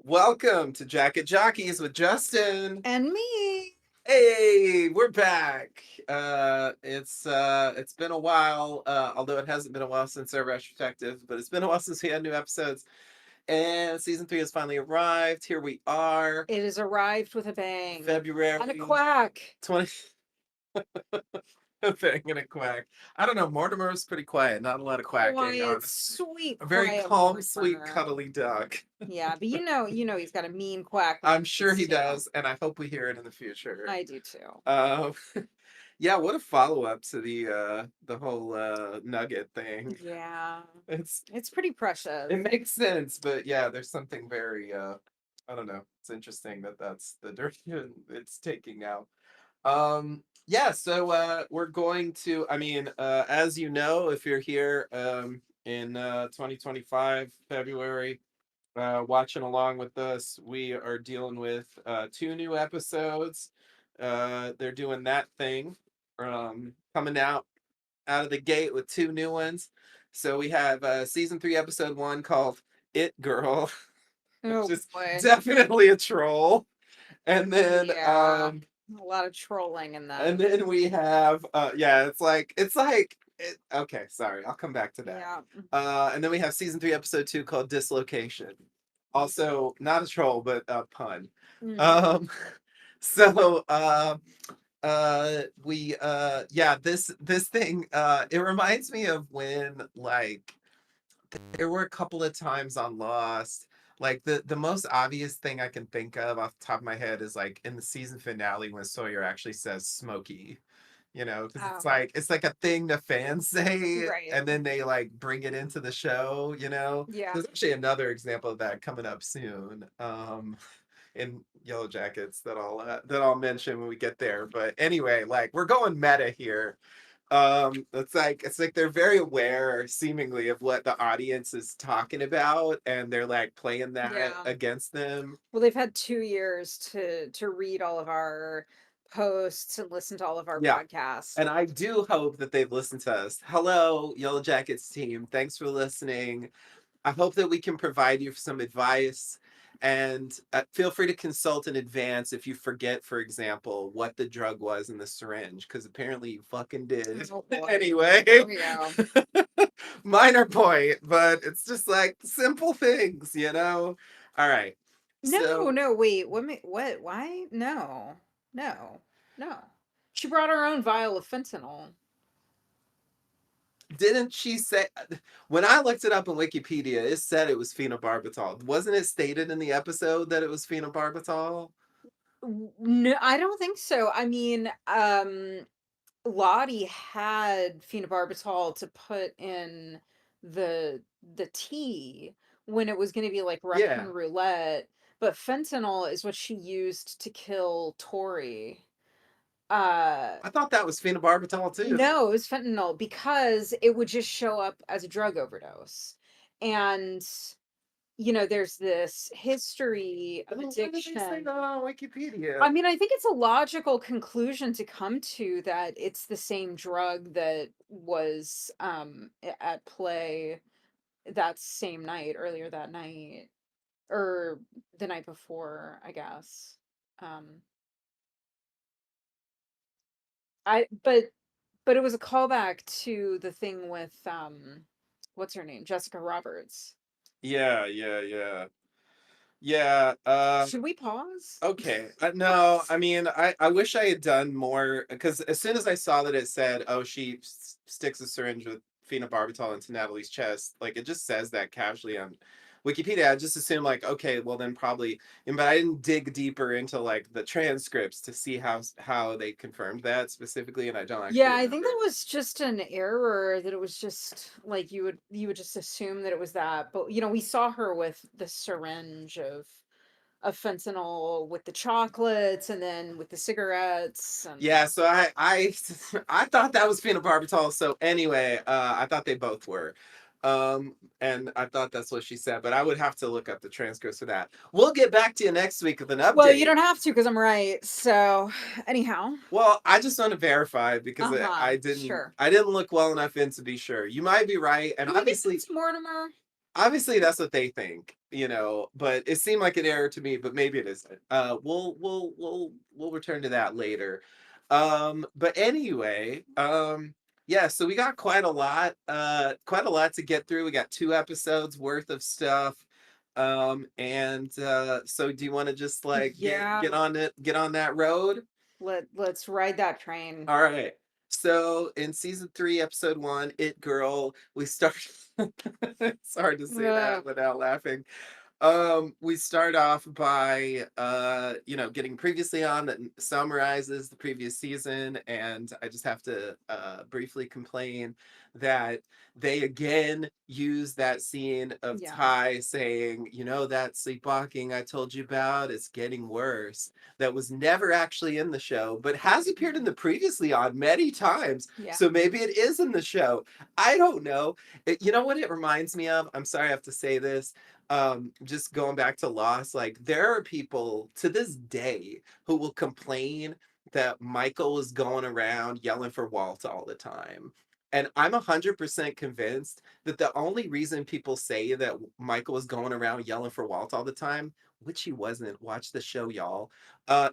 Welcome to Jacket Jockeys with Justin. And me. Hey, we're back. It's been a while, although it hasn't been a while since our retrospective, but it's been a while since we had new episodes. And season 3 has finally arrived. Here we are, It has arrived with a bang. February And a quack. 20. A thing and a quack. I don't know. Mortimer was pretty quiet. Not a lot of quacking, Quiet, honestly. sweet, A very quiet calm, sweet, Mortimer. cuddly dog. Yeah, but he's got a mean quack when he I'm sure needs he to. does, and I hope we hear it in the future. I do too. Um, yeah, what a follow up to the whole nugget thing. Yeah. It's It's pretty precious. it makes sense, but yeah, there's something very I don't know. It's interesting that that's the direction it's taking now. Yeah, so we're going to as you know, if you're here in 2025 February watching along with us, we are dealing with two new episodes. They're doing that thing, coming out of the gate with two new ones. So we have season 3, episode 1 called "It Girl," which Oh is boy. definitely a troll, and then Yeah. A lot of trolling in that. we have okay, sorry, I'll come back to that. Yeah. And then we have season 3, episode 2 called "Dislocation." Also, not a troll, but a pun. Mm-hmm. Um, so we yeah, this thing it reminds me of when like there were a couple of times on Lost. Like the most obvious thing I can think of off the top of my head is like in the season finale when Sawyer actually says "Smokey," because Oh, it's like a thing the fans say, right. and then they like bring it into the show. Yeah. There's actually another example of that coming up soon. In Yellowjackets that I'll mention when we get there. But anyway, like we're going meta here. It's like they're very aware seemingly of what the audience is talking about, and they're like playing that Yeah. against them. Well, they've had 2 years to read all of our posts and listen to all of our Yeah. podcasts. And I do hope that they've listened to us. Hello, Yellowjackets team. Thanks for listening. I hope that we can provide you some advice, and feel free to consult in advance if you forget, for example, what the drug was in the syringe, because apparently you fucking did. Oh boy. Anyway, Here we go. minor point, but it's just like simple things. All right. No, So no, wait. What? Why? No. No. No. She brought her own vial of fentanyl. didn't she say when I looked it up on Wikipedia, it said it was phenobarbital. Wasn't it stated in the episode that it was phenobarbital? No, I don't think so. I mean, Lottie had phenobarbital to put in the tea when it was going to be like Yeah. Russian roulette, but fentanyl is what she used to kill Tori. Uh I thought that was phenobarbital too. no, it was fentanyl because it would just show up as a drug overdose. And there's this history of Well, why did they say addiction. that on Wikipedia? I mean, I think it's a logical conclusion to come to that it's the same drug that was at play that same night, earlier that night, or the night before, I guess. Um I but it was a callback to the thing with what's her name? Jessica Roberts. Yeah, yeah, yeah. Yeah, Should we pause? okay. No, I mean, I wish I had done more because as soon as I saw that it said, "Oh, she sticks a syringe with phenobarbital into Natalie's chest," like it just says that casually on Wikipedia. I just assumed like, okay, well then probably, but I didn't dig deeper into like the transcripts to see how they confirmed that specifically, and I don't Yeah, actually I think that remember. was just an error, that it was just like you would just assume that it was that. But we saw her with the syringe of fentanyl with the chocolates and then with the cigarettes and Yeah, so I thought that was phenobarbital. So anyway, I thought they both were. And I thought that's what she said, but I would have to look up the transcripts for that. We'll get back to you next week with an well, you update. don't have to because I'm right. So, anyhow. Well, I just want to verify because Uh-huh. I didn't Sure. I didn't look well enough in to be sure. You might be right, and Do we think obviously it's Mortimer? obviously that's what they think, but it seemed like an error to me, but maybe it isn't. We'll return to that later. But anyway, yeah, so we got quite a lot to get through. We got 2 episodes worth of stuff. And so do you want to just like Yeah, get on that road? let's ride that train. All right. So in season 3, episode 1, It Girl, we start. It's hard to say that Ugh, without laughing. We start off by getting previously on that summarizes the previous season, and I just have to briefly complain that they again use that scene of yeah, Ty saying, that sleepwalking I told you about is getting worse. That was never actually in the show, but has appeared in the previously on many times. yeah, So maybe it is in the show. I don't know. You know what it reminds me of? I'm sorry I have to say this, just going back to Lost, like there are people to this day who will complain that Michael is going around yelling for Walt all the time. And I'm 100% convinced that the only reason people say that Michael is going around yelling for Walt all the time, which he wasn't, watch the show, y'all,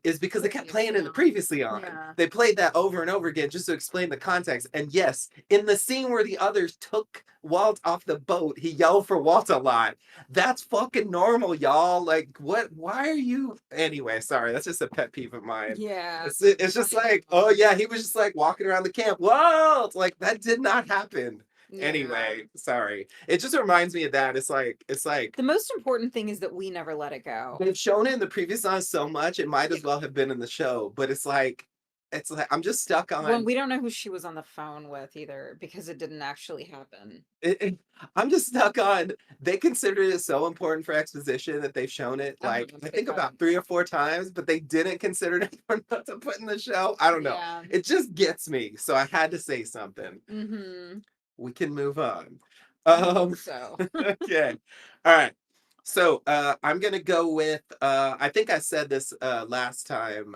is because they kept playing previously in the on. previously on. Yeah, They played that over and over again just to explain the context. And yes, in the scene where the others took Walt off the boat, he yelled for Walt a lot. That's fucking normal, y'all. Like, what? Why are you? Anyway, sorry. That's just a pet peeve of mine. yeah, It's just like, oh understandable. yeah, he was just like walking around the camp. Whoa! It's like that did not happen. Yeah. Anyway, sorry. It just reminds me of that. It's like The most important thing is that we never let it go. they've shown it in the previous song so much, it might Yeah. as well have been in the show. But it's like I'm just stuck Well, on we don't know who she was on the phone with either because it didn't actually happen. I'm just stuck on they considered it so important for exposition that they've shown it like I They think cut it. about 3 or 4 times, but they didn't consider it important enough to put in the show. I don't know. Yeah. It just gets me, so I had to say something. Mhm. We can move on. I think Um, so. okay. All right. So I'm gonna go with I think I said this last time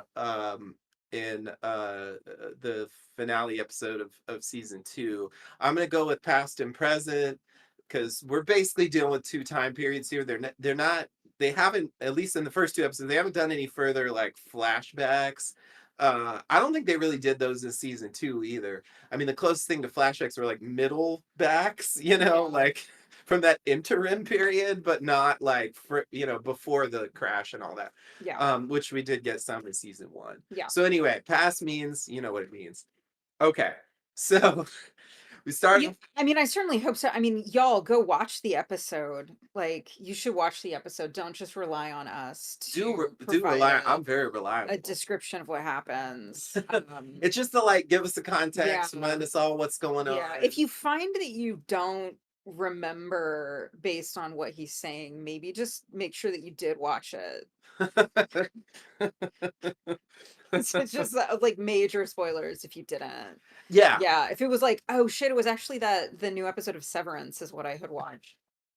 in the finale episode of season 2. I'm gonna go with past and present because we're basically dealing with 2 time periods here. They're not they haven't, at least in the first 2 episodes, they haven't done any further like flashbacks. I don't think they really did those in season 2 either. I mean, the closest thing to flashbacks were like middle backs, Yeah. like from that interim period, but not like for before the crash and all that. Yeah. Which we did get some in season 1. Yeah. So anyway, past means you know what it means. Okay, so we start Yeah, off. I mean, I certainly hope so. I mean, y'all go watch the episode. Like, you should watch the episode. Don't just rely on us to Do provide rely. I'm very a reliable. description of what happens. It's just to like give us the Yeah. context, remind us all what's going Yeah. on. If you find that you don't remember based on what he's saying, maybe just make sure that you did watch it. It's just like major spoilers if you didn't. Yeah. Yeah, if it was like, oh shit, it was actually that the new episode of Severance is what I had watched,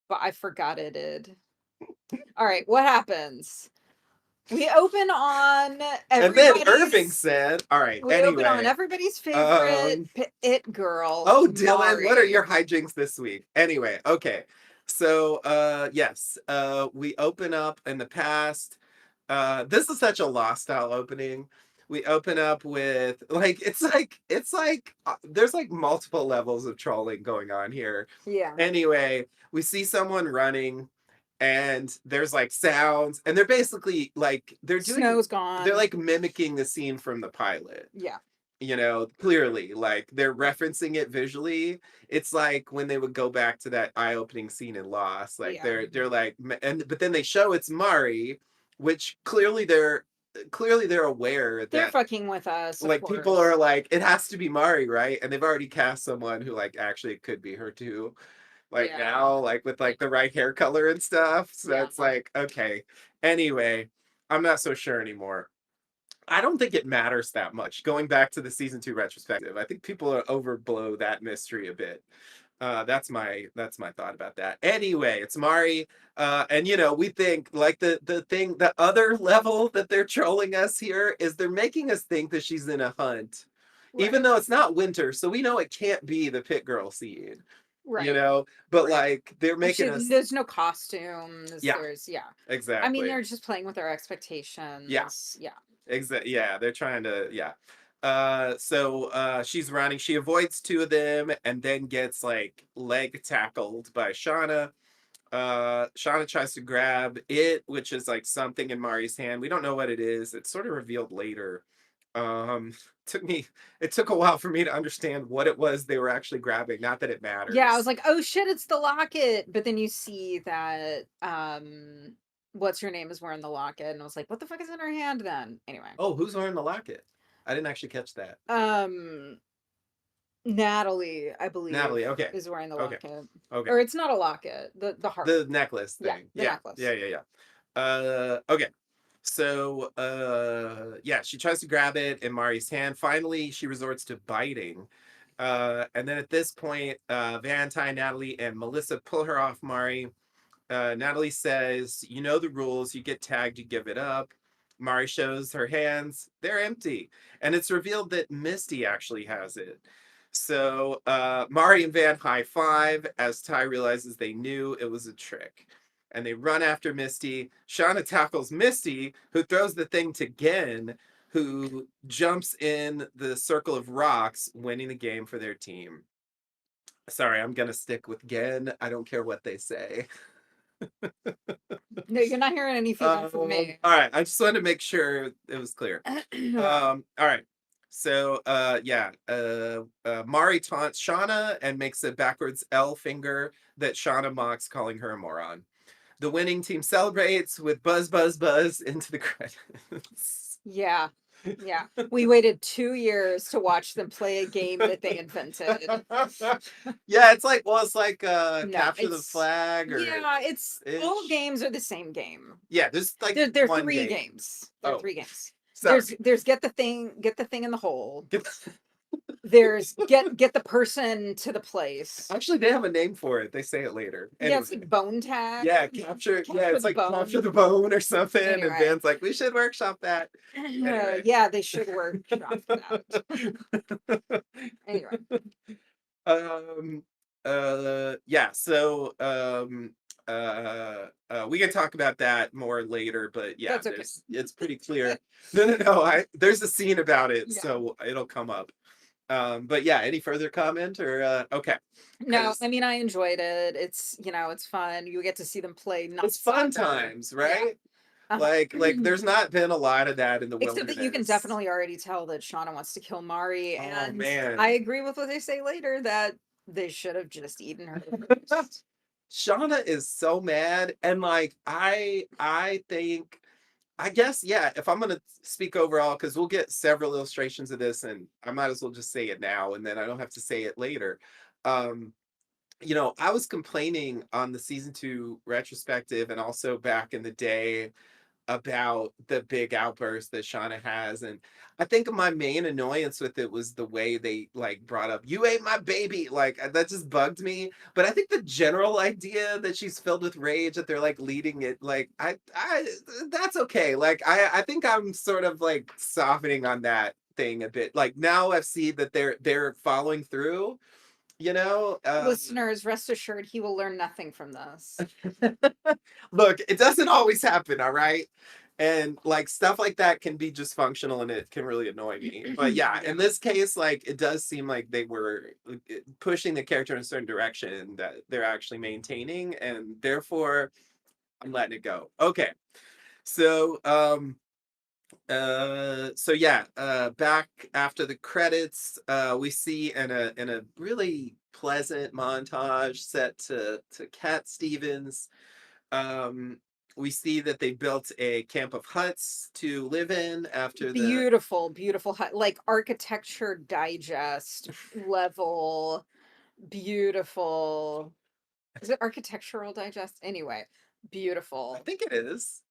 but I forgot it did. All right, what happens? We open on And then Irving everybody's. said, "All right. We open on Anyway, everybody's favorite um, it girl, oh, Dylan, what are Mari. your hijinks this week? Anyway, okay. So, yes, we open up in the past. This is such a Lost style opening. We open up with like there's like multiple levels of trolling going on here. Yeah, Anyway, we see someone running and there's like sounds and they're basically like snow's they're gone. like mimicking the scene from the pilot, Yeah, clearly, like they're referencing it visually. It's like when they would go back to that eye-opening scene in Lost, like yeah. they're like, and but then they show it's Mari, which clearly they're aware They're that fucking with us, of like people are course. like it has to be Mari, right? And they've already cast someone who like actually it could be her too, like Yeah, now, like with like like the right hair color and stuff. So yeah, it's like okay. Anyway, I'm not so sure anymore. I don't think it matters that much. Going back to the season 2 retrospective, I think people are overblow that mystery a bit. That's my thought about that. Anyway, it's Mari, and we think like the other level that they're trolling us here is they're making us think that she's in a hunt, even right, though it's not winter, so we know it can't be the pit girl scene. Right. but Right. like they're making us, There's no costumes. yeah, There's yeah. I mean, exactly. they're just playing with our Yeah, expectations. Yeah. exactly. Yeah, they're trying to, yeah. She's running. She avoids two of them and then gets like leg tackled by Shauna. Shauna tries to grab it, which is like something in Mari's hand. We don't know what it is. It's sort of revealed later. Um, took me it took a while for me to understand what it was they were actually grabbing. Not that it Yeah, I was matters. like, "Oh shit, it's the locket." But then you see that what's her name is wearing the locket and I was like, "What the fuck is in her hand then?" Anyway. Oh, who's wearing the locket? I didn't actually catch that. Um Natalie, I believe, Natalie. Okay. is wearing the Okay. locket. Okay. Or it's not a locket, the heart. The necklace Yeah, thing. the Yeah. Yeah. necklace. Yeah. Yeah. Okay. So yeah, she tries to grab it in Mari's hand. Finally, she resorts to biting. And then at this point, Valentine, Natalie, and Melissa pull her off Mari. Natalie says, "You know the rules. You get tagged, you give it up." Mari shows her hands. They're empty. And it's revealed that Misty actually has it. So Mari and Van high five as Ty realizes they knew it was a trick. And they run after Misty. Shauna tackles Misty, who throws the thing to Gen, who jumps in the circle of rocks, winning the game for their team. Sorry, I'm going to stick with Gen. I don't care what they say. No, you're not hearing any feedback from me. All right. I just wanted to make sure it was clear. All right. So, yeah, Mari taunts Shauna and makes a backwards L finger that Shauna mocks, calling her a moron. The winning team celebrates with buzz, buzz, buzz into the credits. Yeah. Yeah. We waited 2 years to watch them play a game that they invented. Yeah, it's like, well, it's like No, capture the flag or yeah, it's all ish. games are the same game. Yeah, there's like There are one 3 game. games. There are Oh, 3 games. sorry. There's get the thing in the hole. There's get the person to the place. Actually, they have a name for it. They say it later. Yeah, Anyway, it's like bone tag. yeah, capture. Yeah, Capture it's the like capture bone. the bone or something. And Anyway. Van's like, we should workshop that. Anyway. Yeah, they should workshop that. Anyway, um. Yeah. So. We can talk about that more later, but yeah, that's okay. it's pretty clear. No, no, no. There's a scene about it, Yeah. so it'll come up. But yeah, any further comment or okay? No, Because I mean I enjoyed it. It's it's fun. You get to see them play not it's fun soccer. times, Yeah. right? Uh, Like there's not been a lot of that in the except that you can wilderness. definitely already tell that Shauna wants to kill Mari, Oh and I man. agree with what they say later that they should have just eaten her first. Shauna is so mad and like I think I guess yeah, if I'm gonna speak overall, because we'll get several illustrations of this and I might as well just say it now and then I don't have to say it later. Um, I was complaining on the season two retrospective and also back in the day about the big outburst that Shauna has. And I think my main annoyance with it was the way they like brought up, you ate my baby. Like that just bugged me. But I think the general idea that she's filled with rage, that they're like leading it, like I that's okay. Like I think I'm sort of like softening on that thing a bit. Like now I've seen that they're following through, you know? Listeners, rest assured he will learn nothing from this. Look, it doesn't always happen, all right? And like stuff like that can be just functional and it can really annoy me. But yeah, Yeah. in this case, like it does seem like they were pushing the character in a certain direction that they're actually maintaining, and therefore I'm letting it go. Okay. So so yeah, back after the credits, we see in a really pleasant montage set to Cat Stevens. um, we see that they built a camp of huts to live in after the. Beautiful, beautiful like architecture digest level beautiful. Is it architectural digest? Anyway, I beautiful. think it is.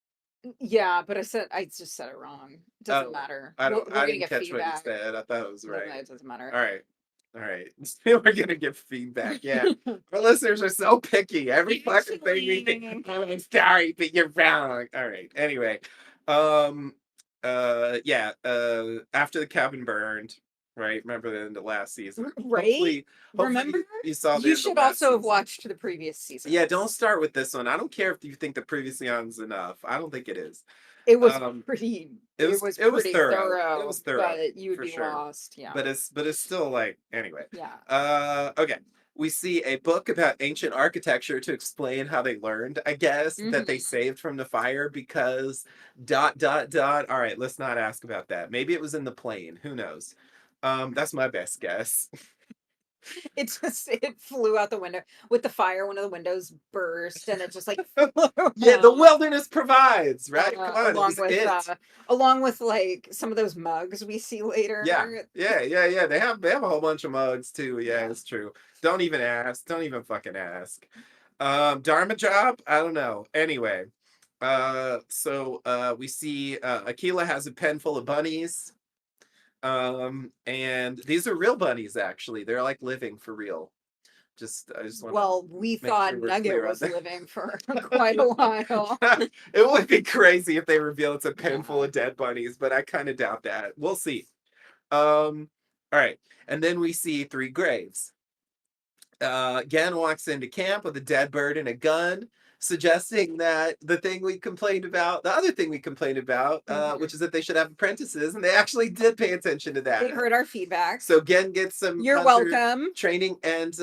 Yeah, but I just said it wrong. Doesn't Oh, matter. I don't. We're I gonna didn't get catch what you feedback. said. I thought it was right. It doesn't matter. All right. All right. We're gonna get feedback. Yeah. Our listeners are so picky. Every fucking thing we think, oh, I'm sorry, but you're wrong. All right. Anyway. Yeah. After the cabin burned, right? Remember the end of last season. Right? Hopefully Remember? you saw the You end of should last also have season. watched the previous Yeah, don't seasons. start with this one. I don't care if you think the previous season's enough. I don't think it is. It was Um, pretty it it was was it was pretty thorough. It thorough, was thorough but you would for be sure. lost. Yeah. But it's still like anyway. Yeah. Okay. We see a book about ancient architecture to explain how they learned, I guess, that they Mhm. saved from the fire because dot dot dot. All right, let's not ask about that. Maybe it was in the plane. Who knows? That's my best guess. It flew out the window with the fire. One of the windows burst, and it just like flew Yeah, the out. wilderness provides, right? Come on, it Along was with it. like some of those mugs we see Yeah, later. yeah, yeah, yeah. They have a whole bunch of mugs too. Yeah, Yeah. it's true. Don't even ask. Don't even fucking ask. Dharma job? I don't know. Anyway, we see Aquila has a pen full of bunnies. And these are real bunnies actually. They're like living for real. I just want to Well, we make thought sure we're Nugget clear on was that. living for quite a while. It would be crazy if they reveal it's a pen full Yeah. of dead bunnies, but I kind of doubt that. We'll see. Um, all right. And then we see three graves. Gen walks into camp with a dead bird and a gun, suggesting that the other thing we complained about, which Mhm. is that they should have apprentices, and they actually did pay attention to They that. heard our feedback. So Gen gets some You're hunter welcome. training, and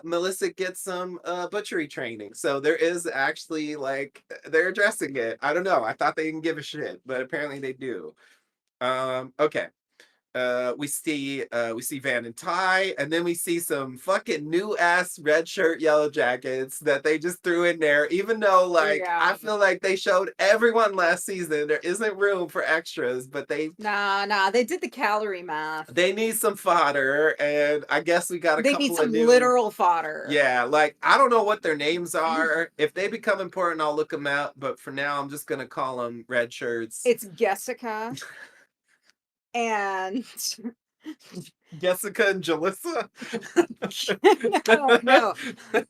Melissa gets some butchery training. So there is actually like they're addressing it. I don't know. I thought they didn't give a shit, but apparently they do. Okay. We see Van and Ty, and then we see some fucking new ass red shirt yellow jackets that they just threw in there, even though like I Yeah. feel like they showed everyone last season there isn't room for extras, but Nah, they did the calorie math. they need some fodder, and I guess we got a They need couple of some new. literal fodder. Yeah, like I don't know what their names are. If they become important, I'll look them out. But for now, I'm just gonna call them red shirts. It's Jessica and Jessica and Jalissa. no,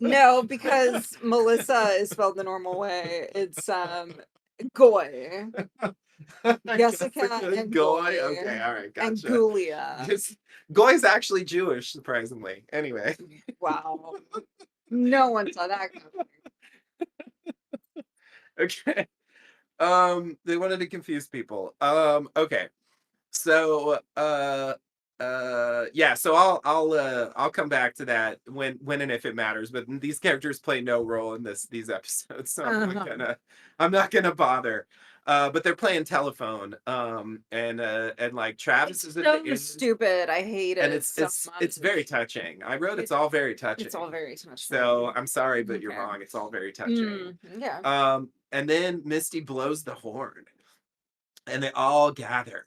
no, because Melissa is spelled the normal way. It's Goy. Jessica Jessica and and Goy. Okay, Goy all right, and gotcha. Gulia. Goy's actually Jewish, surprisingly. Anyway, Wow. No one saw that coming. okay. They wanted to confuse people. Okay. So, yeah. So I'll come back to that when and if it matters. But these characters play no role in these episodes, so Uh-huh. I'm not gonna bother. But they're playing telephone. And like Travis It's is at the so end, stupid. I hate and it it's so it's it's very much. touching. I wrote it's It, all very it's all touching. very So touching. I'm sorry, but you're Okay. wrong. It's all very touching. Yeah. And then Misty blows the horn, and they all gather.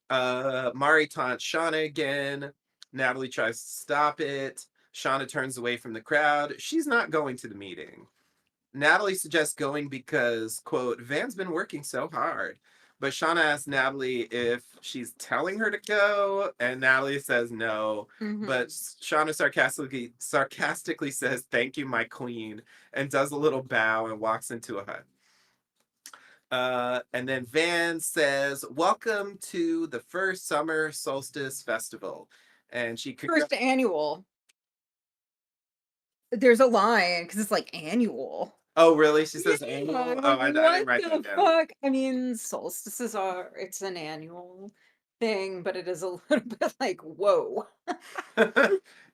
Mari taunts Shauna again. Natalie tries to stop it. Shauna turns away from the crowd. She's not going to the meeting. Natalie suggests going because, quote, Van's been working so hard. But Shauna asks Natalie if she's telling her to go, and Natalie says no. But Hmm. Shauna sarcastically says, "Thank you, my queen," and does a little bow and walks into a hut. And then Van says, "Welcome to the first summer solstice festival." And she First annual. There's a line because it's like annual. Oh, really? She says Yeah, annual? Oh, I didn't what write that the down. fuck? I mean, solstices are it's an annual thing, but it is a little bit like, whoa.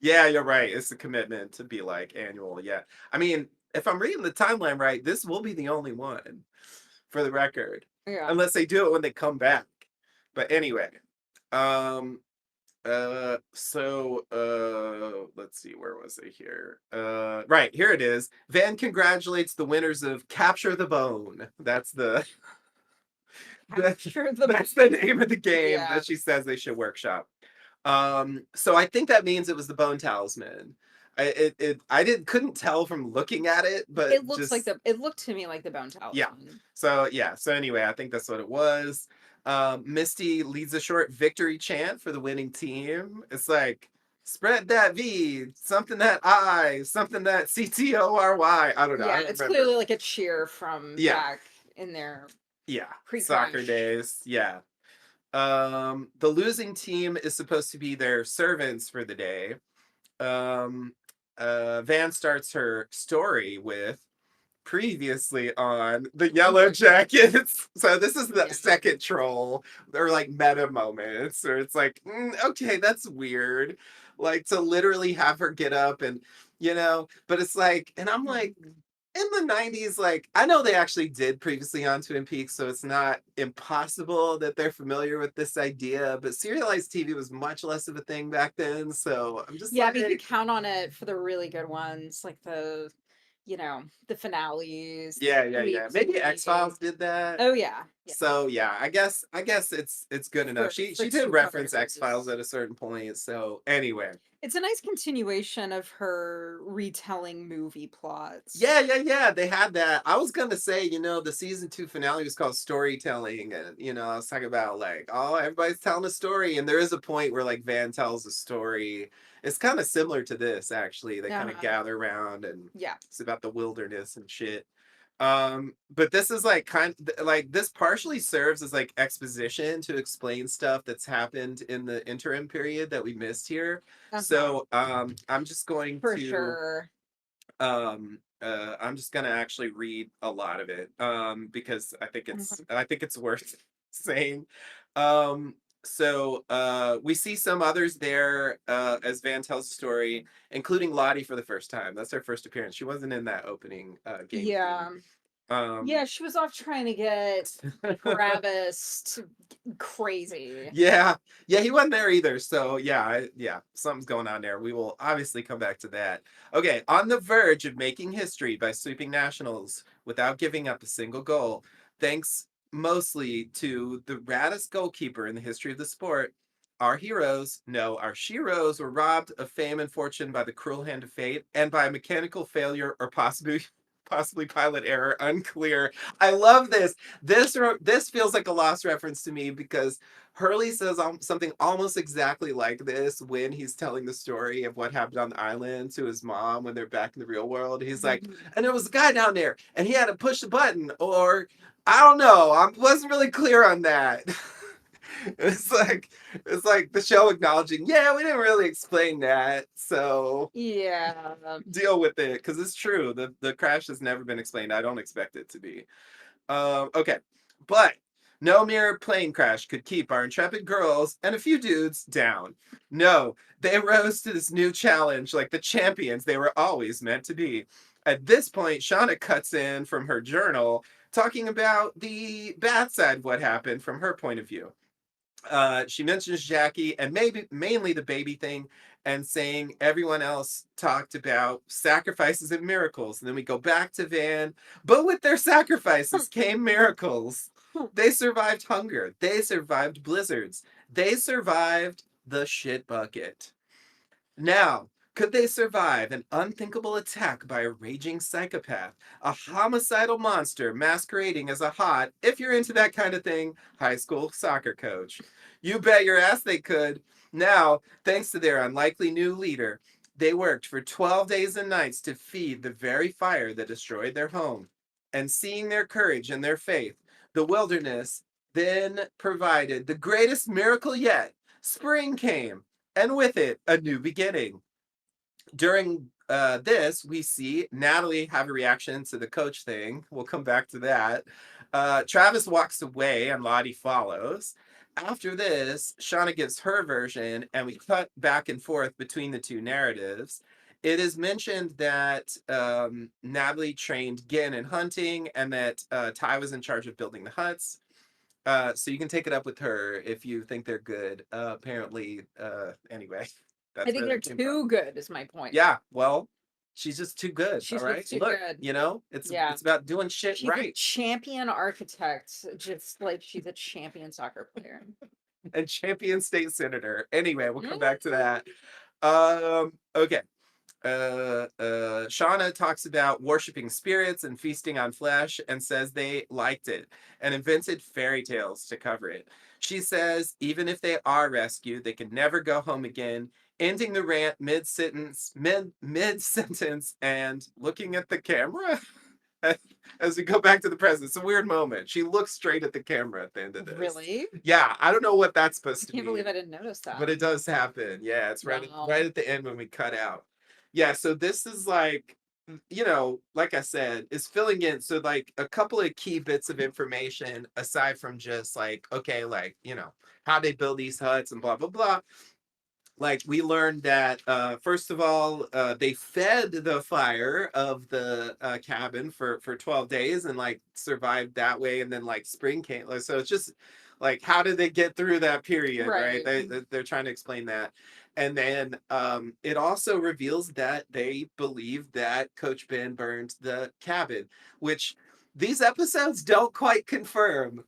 Yeah, you're right. It's a commitment to be like annual. Yeah. I mean, if I'm reading the timeline right, this will be the only one for the record, Yeah. unless they do it when they come back. But anyway, um, let's see, where was it here? Right, here it is. Van congratulates the winners of Capture the Bone. Capture the That's the name of the game yeah. that she says they should workshop. So I think that means it was the Bone Talisman. I couldn't tell from looking at it, but just It looked to me like the bone yeah. talisman. So yeah. So anyway, I think that's what it was. Misty leads a short victory chant for the winning team. It's like spread that V, something that I, something that CTORY. I don't know. I Yeah, don't it's remember. clearly like a cheer from Yeah. back in their Yeah. Soccer pre-crash. days. Yeah. The losing team is supposed to be their servants for the day. Um, Van starts her story with previously on the Yellowjackets. So this is the Yeah. second troll. They're like meta moments, or it's like, okay, that's weird. Like to literally have her get up and, but it's like, and I'm like, Mhm. in the 90s, like I know they actually did previously on Twin Peaks, so it's not impossible that they're familiar with this idea, but serialized TV was much less of a thing back then. So I'm just Yeah, but you like, could count on it for the really good ones, like the finales, yeah, the yeah, yeah. Maybe repeat. X-Files did that. Oh yeah, yeah, So yeah, I guess it's good enough. for She did reference X Files two-parters. at a certain point. So anyway, It's a nice continuation of her retelling movie plots. yeah, yeah, yeah. They had that. I was gonna say, the season two finale was called storytelling, and I was talking about like, oh, everybody's telling a story, and there is a point where like Van tells a story. It's kind of similar to this actually. They kind of Uh-huh. gather around, and Yeah. it's about the wilderness and shit. But this is like like this partially serves as like exposition to explain stuff that's happened in the interim period that we missed here. Uh-huh. So I'm just going For to sure. I'm just gonna actually read a lot of it because Mhm. I think it's worth saying. So we see some others there as Van tells the story, including Lottie for the first time. That's her first appearance. She wasn't in that opening game scene. Yeah. Um, Yeah, she was off trying to get Travis crazy. yeah, yeah, he wasn't there either. So yeah, yeah, something's going on there. We will obviously come back to that. Okay, on the verge of making history by sweeping nationals without giving up a single goal, thanks mostly to the raddest goalkeeper in the history of the sport. Our heroes, no, our sheroes were robbed of fame and fortune by the cruel hand of fate and by mechanical failure or possibly pilot error, unclear. I love this. This feels like a lost reference to me because Hurley says something almost exactly like this when he's telling the story of what happened on the island to his mom when they're back in the real world. He's like, Mhm. and there was a guy down there, and he had to push the button, or I don't know. I wasn't really clear on that. it's like it's like the show acknowledging, yeah, we didn't really explain that, so Yeah. deal with it because it's true. The crash has never been explained. I don't expect it to be. Okay, but no mere plane crash could keep our intrepid girls and a few dudes down. No, they rose to this new challenge like the champions they were always meant to be. At this point, Shauna cuts in from her journal, talking about the bad side of what happened from her point of view. She mentions Jackie and maybe mainly the baby thing and saying everyone else talked about sacrifices and miracles. And then we go back to Van, but with their sacrifices came miracles. They survived hunger, they survived blizzards, they survived the shit bucket. Now, could they survive an unthinkable attack by a raging psychopath, a homicidal monster masquerading as a hot, if you're into that kind of thing, high school soccer coach? You bet your ass they could. Now, thanks to their unlikely new leader, they worked for 12 days and nights to feed the very fire that destroyed their home. And seeing their courage and their faith, the wilderness then provided the greatest miracle yet. Spring came, and with it, a new beginning. During this, we see Natalie have a reaction to the coach thing. We'll come back to that. Travis walks away, and Lottie follows. After this, Shauna gives her version, and we cut back and forth between the two narratives. It is mentioned that Natalie trained Gin in hunting, and that Ty was in charge of building the huts. So you can take it up with her if you think they're good. Apparently, anyway, I that's think where they're that came from. too good is my point. Yeah, well, she's just too good. All She's right, just too look, good. it's Yeah. about doing shit She's a right champion architect, just like she's a champion soccer player. and champion state senator. Anyway, we'll come back to Mm. that. Okay. Shauna talks about worshiping spirits and feasting on flesh and says they liked it and invented fairy tales to cover it. She says even if they are rescued, they can never go home again, ending the rant mid sentence and looking at the camera. as we go back to the present. It's a weird moment. She looks straight at the camera at the end of this. Really? Yeah, I don't know what that's I supposed to can't believe mean, I didn't notice but that. it does happen. Yeah, it's Wow. right at the end when we cut out. Yeah, so this is like, like I said, is filling in. So like a couple of key bits of information aside from just like, okay, like, how they build these huts and blah blah blah. Like we learned that first of all, they fed the fire of the cabin for 12 days and like survived that way, and then like spring came. Like, so it's just like, how did they get through that period, right? Right. They're trying to explain that. And then it also reveals that they believe that Coach Ben burned the cabin, which these episodes don't quite confirm.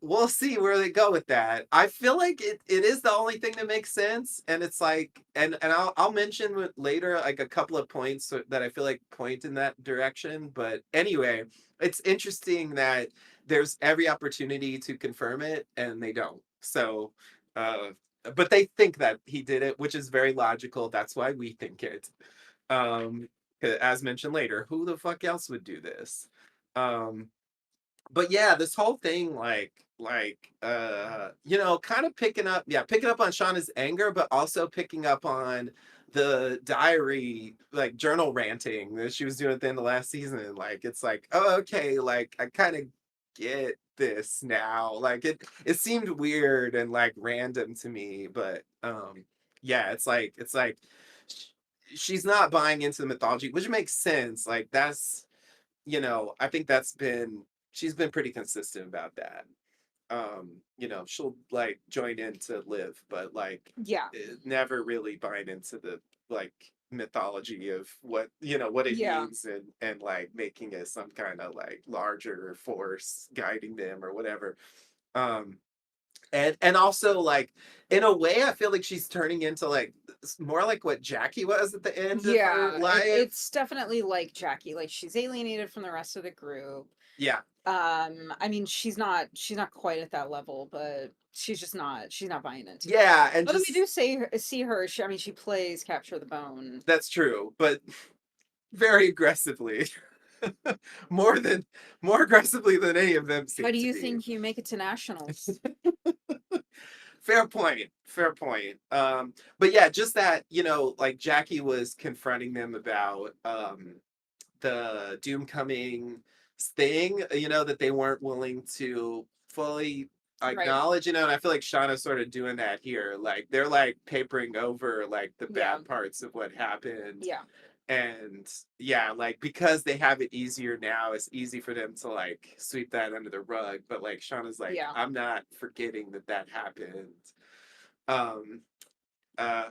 We'll see where they go with that. I feel like it is the only thing that makes sense, and it's like, and I'll mention later like a couple of points that I feel like point in that direction. But anyway, it's interesting that there's every opportunity to confirm it, and they don't. So, uh, but they think that he did it, which is very logical. That's why we think it. Um, as mentioned later, who the fuck else would do this? Um, but yeah, this whole thing, kind of picking up on Shauna's anger, but also picking up on the diary, like journal ranting that she was doing at the end of last season. Like it's like, oh, okay, like I kind of get this now. Like it seemed weird and like random to me, but yeah, it's like she's not buying into the mythology, which makes sense. Like that's, I think she's been pretty consistent about that. She'll like join in to live, but like Yeah. never really buying into the like mythology of what it Yeah. means, and like making it some kind of like larger force guiding them or whatever. Um and also like in a way I feel like she's turning into like more like what Jackie was at the end of her Yeah, life. it's definitely like Jackie. Like she's alienated from the rest of the group. Yeah. I mean, she's not quite at that level, but she's not buying into it. Yeah, and Although we just do see her, I mean, she plays Capture the Bone. that's true, but very aggressively. more than more aggressively than any of them How seem do to you be. think you make it to nationals? Fair point. Fair point. But yeah, just that, like Jackie was confronting them about the Doom coming thing, that they weren't willing to fully Right. acknowledge, and I feel like Shauna's sort of doing that here. Like they're like papering over like the Yeah. bad parts of what happened. Yeah. And yeah, like because they have it easier now, it's easy for them to like sweep that under the rug. But like Shauna's like, Yeah. I'm not forgetting that happened. Um,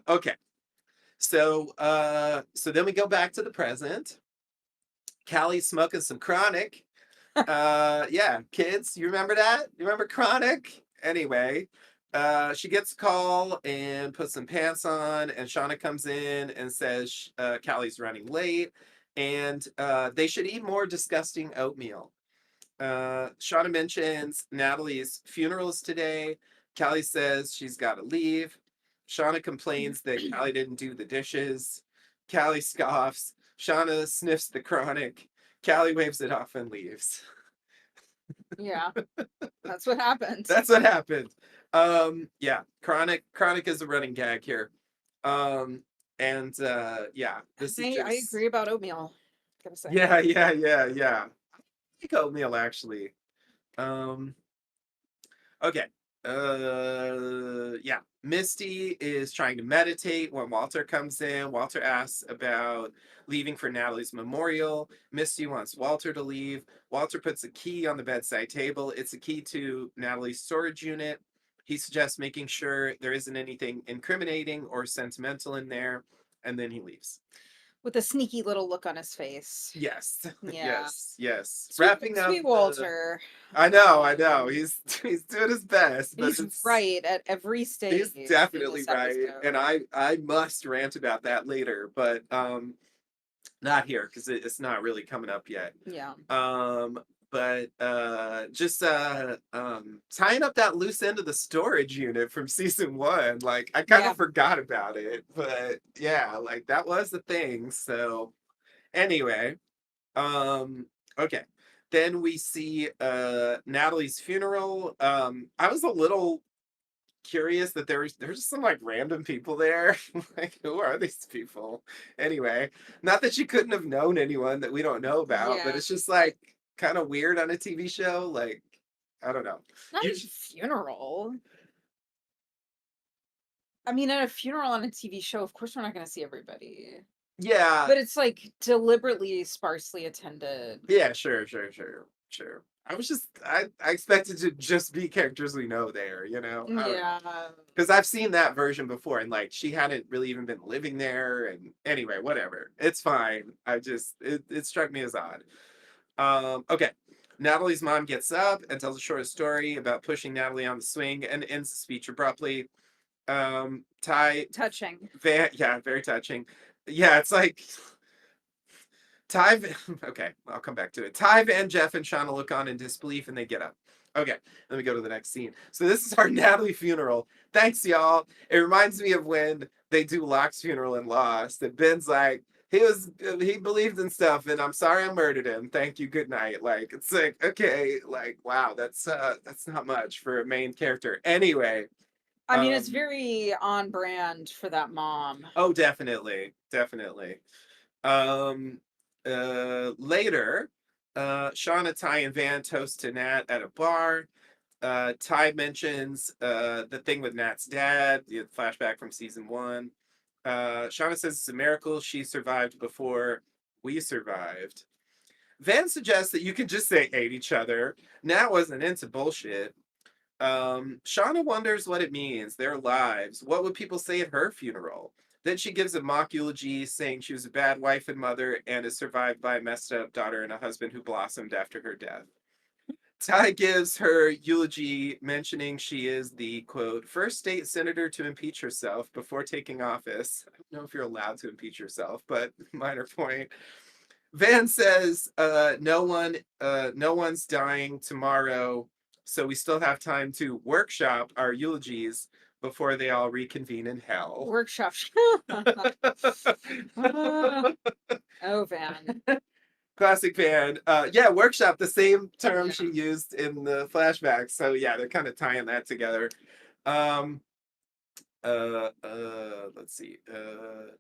okay. So then we go back to the present. Callie's smoking some chronic. Yeah, kids, you remember that? You remember chronic? Anyway, she gets a call and puts some pants on, and Shauna comes in and says Callie's running late, and they should eat more disgusting oatmeal. Shauna mentions Natalie's funeral is today. Callie says she's got to leave. Shauna complains that Callie didn't do the dishes. Callie scoffs. Shauna sniffs the chronic. Callie waves it off and leaves. Yeah. That's what happened. That's what happened. Yeah, chronic is a running gag here. Um, and yeah, this is I just agree about oatmeal. Gotta say. yeah. I like oatmeal actually. Um, Okay. Yeah. Misty is trying to meditate when Walter comes in. Walter asks about leaving for Natalie's memorial. Misty wants Walter to leave. Walter puts a key on the bedside table. It's a key to Natalie's storage unit. He suggests making sure there isn't anything incriminating or sentimental in there, and then he leaves. With a sneaky little look on his face. Yes. Yeah. Yes. Sweet Wrapping up sweet the Walter. I Um know. He's doing his best, but he's it's right at every he's stage in definitely this right, and episode. I must rant about that later, but not here because it's not really coming up yet. Yeah. Um, but just tying up that loose end of the storage unit from season one, like I kind Yeah. of forgot about it, but yeah, like that was the thing. So anyway, um Okay. Then we see Natalie's funeral. I was a little curious that there's just some like random people there. Like, who are these people? Anyway, not that she couldn't have known anyone that we don't know about, but Yeah. it's just like kind of weird on a TV show. Like, I don't know. Not You, a funeral. I mean, at a funeral on a TV show, of course we're not gonna see everybody. yeah, But it's, like, deliberately sparsely attended. yeah, sure. I expected to just be characters we know there, you know. I don't know. Yeah. Because I've seen that version before, and like she hadn't really even been living there. And anyway, whatever, it's fine. It struck me as odd. Okay. Natalie's mom gets up and tells a short story about pushing Natalie on the swing and ends the speech abruptly. Ty Touching. Van, yeah, very touching. Yeah, it's like Ty. Okay, I'll come back to it. Ty, Van, Jeff, and Shauna look on in disbelief, and they get up. Okay, let me go to the next scene. So this is our Natalie funeral. Thanks, y'all. It reminds me of when they do Locke's funeral in Lost. And Ben's like, he believed in stuff, and I'm sorry I murdered him. Thank you. Good night. Like it's like okay, like wow, that's not much for a main character. Anyway, I mean, it's um, very on brand for that mom. oh, definitely. Um, later, Shauna, Ty, and Van toast to Nat at a bar. Ty mentions the thing with Nat's dad, the flashback from season one. Shauna says it's a miracle she survived before we survived. Van suggests that you could just say hate each other. Nat wasn't into bullshit. Shauna wonders what it means, their lives. What would people say at her funeral? Then she gives a mock eulogy saying she was a bad wife and mother and is survived by a messed up daughter and a husband who blossomed after her death. Ty gives her eulogy mentioning she is the quote, first state senator to impeach herself before taking office. I don't know if you're allowed to impeach yourself, but minor point. Van says, no one's dying tomorrow, so we still have time to workshop our eulogies before they all reconvene in hell. Workshop. Oh, Van. Classic Van. Yeah, workshop, the same term Yeah. she used in the flashback. So yeah, they're kind of tying that together. Um, let's see.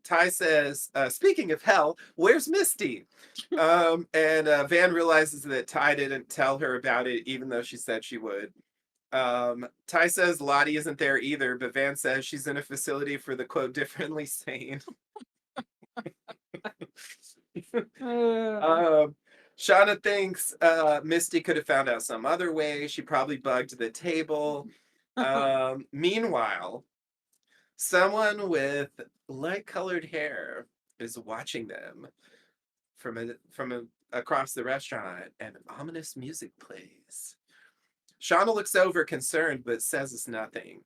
Ty says, speaking of hell, where's Misty? And Van realizes that Ty didn't tell her about it, even though she said she would. Ty says Lottie isn't there either, but Van says she's in a facility for the quote differently sane. um, Shauna thinks Misty could have found out some other way. She probably bugged the table. Meanwhile, someone with light-colored hair is watching them across the restaurant, and ominous music plays. Shauna looks over concerned, but says it's nothing.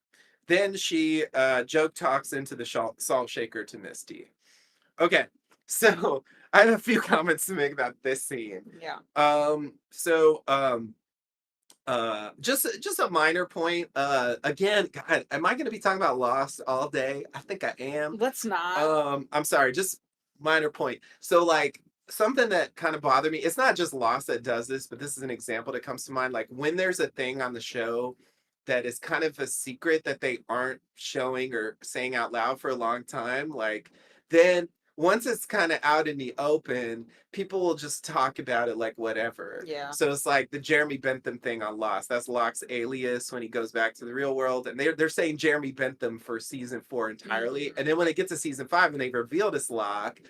Then she joke talks into the salt shaker to Misty. Okay, so I have a few comments to make about this scene. Yeah. So just a minor point. Again, God, am I gonna be talking about Lost all day? I think I am. Let's not. I'm sorry, just minor point. So like something that kind of bothered me, it's not just Lost that does this, but this is an example that comes to mind. Like when there's a thing on the show that is kind of a secret that they aren't showing or saying out loud for a long time, like then once it's kind of out in the open, people will just talk about it like whatever. Yeah. So it's like the Jeremy Bentham thing on Lost. That's Locke's alias when he goes back to the real world. And they're saying Jeremy Bentham for season 4 entirely. And then when it gets to season 5 and they reveal this Locke,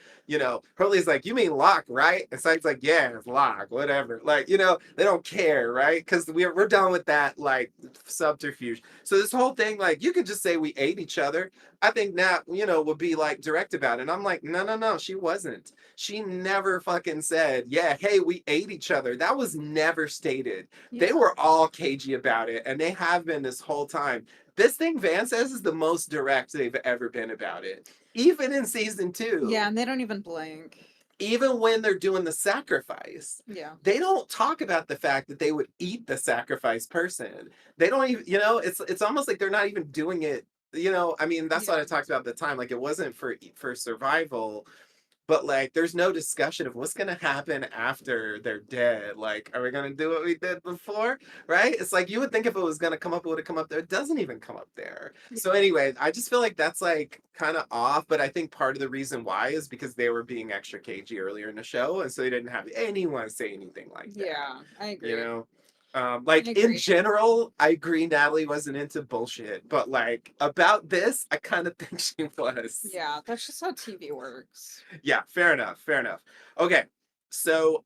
Hurley's like, you mean Locke, right? And Simon's like, yeah, it's Locke, whatever. Like, they don't care, right? Because we're done with that like subterfuge. So this whole thing, like, you could just say we ate each other. I think Nat, would be like direct about it. And I'm like, no, she wasn't. She never fucking said, yeah, hey, we ate each other. That was never stated. Yeah. They were all cagey about it, and they have been this whole time. This thing Van says is the most direct they've ever been about it. Even in season 2. Yeah, and they don't even blink. Even when they're doing the sacrifice, Yeah. they don't talk about the fact that they would eat the sacrifice person. They don't even, it's almost like they're not even doing it. I mean, that's what I talked about at the time. Like it wasn't for survival, but like there's no discussion of what's gonna happen after they're dead. Like, are we gonna do what we did before? Right? It's like you would think if it was gonna come up, it would have come up there. It doesn't even come up there. So anyway, I just feel like that's like kind of off, but I think part of the reason why is because they were being extra cagey earlier in the show, and so they didn't have anyone say anything like that. Yeah, I You agree. know? I Like in agree. general, I agree Natalie wasn't into bullshit, but like about this, I kind of think she was. Yeah, that's just how TV works. Yeah, fair enough, fair enough. Okay. So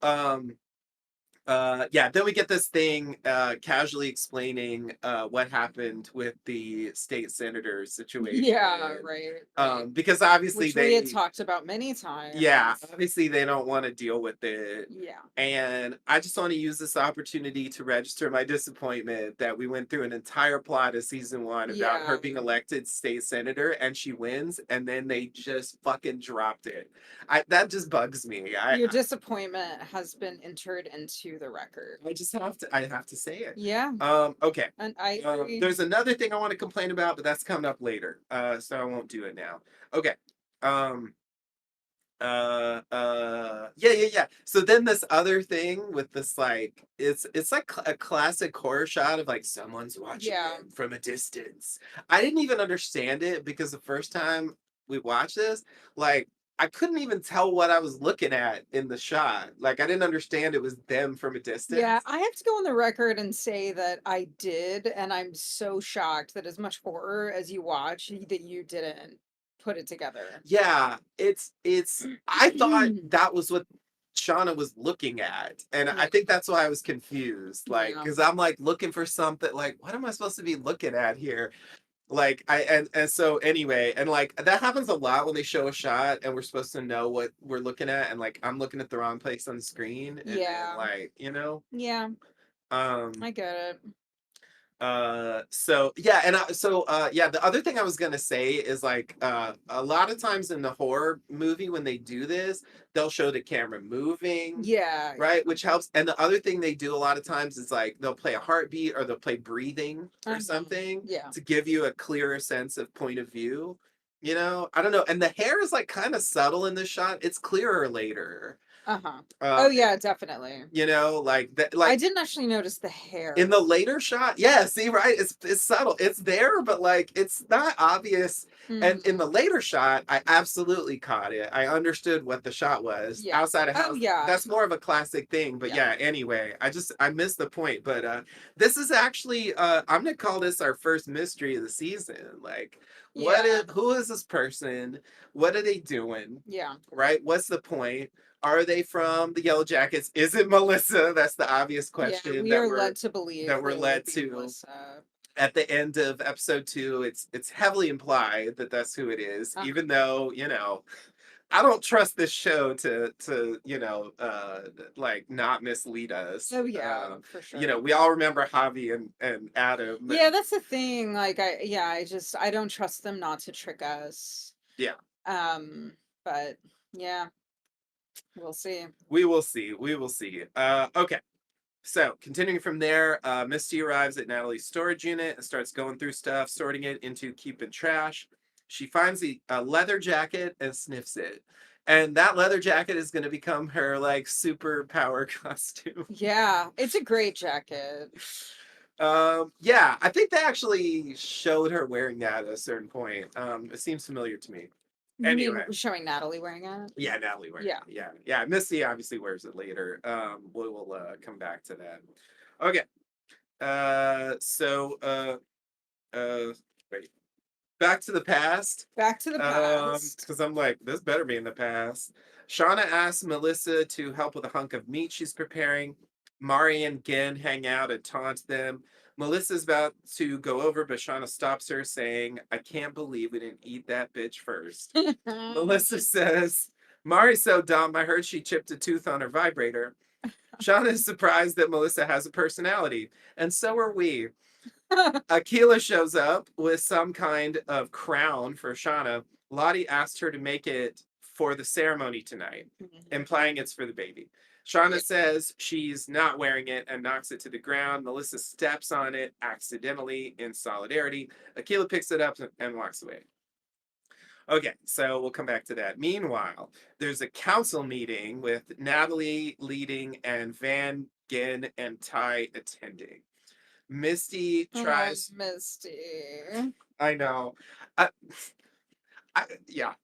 yeah, then we get this thing casually explaining what happened with the state senator Yeah, situation. right, right. Because obviously Which we had they, talked about many yeah, times. obviously they don't want to deal with it. Yeah. And I just want to use this opportunity to register my disappointment that we went through an entire plot of season one about her Yeah. being elected state senator and she wins, and then they just fucking dropped it. That just bugs me. Your disappointment has been entered into the record. I just have to, I have to say it. Yeah, Okay. and I agree. There's another thing I want to complain about, but that's coming up later. So I won't do it now. Okay. Um, yeah. So then this other thing with this, like, it's like a classic horror shot of like someone's watching Yeah. them from a distance. I didn't even understand it because the first time we watched this, like, I couldn't even tell what I was looking at in the shot. Like, I didn't understand it was them from a Yeah, distance. I have to go on the record and say that I did, and I'm so shocked that as much horror as you watch, that you didn't put it together. Yeah, it's I thought that was what Shauna was looking at. And I Yeah. think that's why I was confused. Like, Yeah. because I'm like looking for something, like, what am I supposed to be looking at here? Like I and so anyway, and like that happens a lot when they show a shot and we're supposed to know what we're looking at, and like I'm looking at the wrong place on the screen, and then Yeah. like, Yeah, um I get it. so yeah, and yeah, the other thing I was gonna say is like a lot of times in the horror movie when they do this, they'll show the camera moving, Yeah, right, which helps. And the other thing they do a lot of times is like they'll play a heartbeat or they'll play breathing or something yeah. to give you a clearer sense of point of view. I don't know. And the hair is like kind of subtle in this shot. It's clearer later. Uh-huh. Oh Uh, yeah, definitely. like that, I like didn't actually notice the in hair. the later shot, yeah, see, right, it's subtle, it's there, but like it's not obvious. And in Mhm. the later shot, I absolutely caught it. I understood what the shot was Yeah. outside of Oh house. yeah. That's more of a classic thing, but Yeah. yeah, anyway, I missed the point. But this is actually I'm gonna call this our first mystery of the season. Like, Yeah. who is this person? What are they doing? Yeah. Right, what's the point? Are they from the Yellowjackets? Is it Melissa? That's the obvious Yeah, question we that are we're led to believe that we're that it will led be to Melissa. at the end of episode 2. It's heavily implied that that's who it is, Uh-huh. even though I don't trust this show to like not mislead us. Oh yeah, for sure. We all remember Javi and Adam. Yeah, that's the thing. Like I don't trust them not to trick us. Yeah, But yeah, we'll see. we will see. We will see. Okay. So, continuing from there, Misty arrives at Natalie's storage unit and starts going through stuff, sorting it into keep and trash. She finds a leather jacket and sniffs it. And that leather jacket is going to become her like super power costume. Yeah, it's a great jacket. Yeah, I think they actually showed her wearing that at a certain point. It seems familiar to me. You mean Anyway, showing Natalie wearing it? yeah, Natalie wearing Yeah. it. Yeah, yeah. Misty obviously wears it later. We will come back to that. Okay. So wait, back to the past. Back to the past. Because I'm like, this better be in the past. Shauna asks Melissa to help with a hunk of meat she's preparing. Mari and Gen hang out and taunt them. Melissa's about to go over, but Shauna stops her, saying, I can't believe we didn't eat that bitch first. Melissa says, Mari's so dumb, I heard she chipped a tooth on her vibrator. Shauna is surprised that Melissa has a personality, and so are we. Akila shows up with some kind of crown for Shauna. Lottie asked her to make it for the ceremony tonight, implying it's for the baby. Shauna says she's not wearing it and knocks it to the ground. Melissa steps on it accidentally in solidarity. Akila picks it up and walks away. Okay, so we'll come back to that. Meanwhile, there's a council meeting with Natalie leading and Van Gin and Ty attending. Misty Oh, tries. Misty. I know. I, yeah.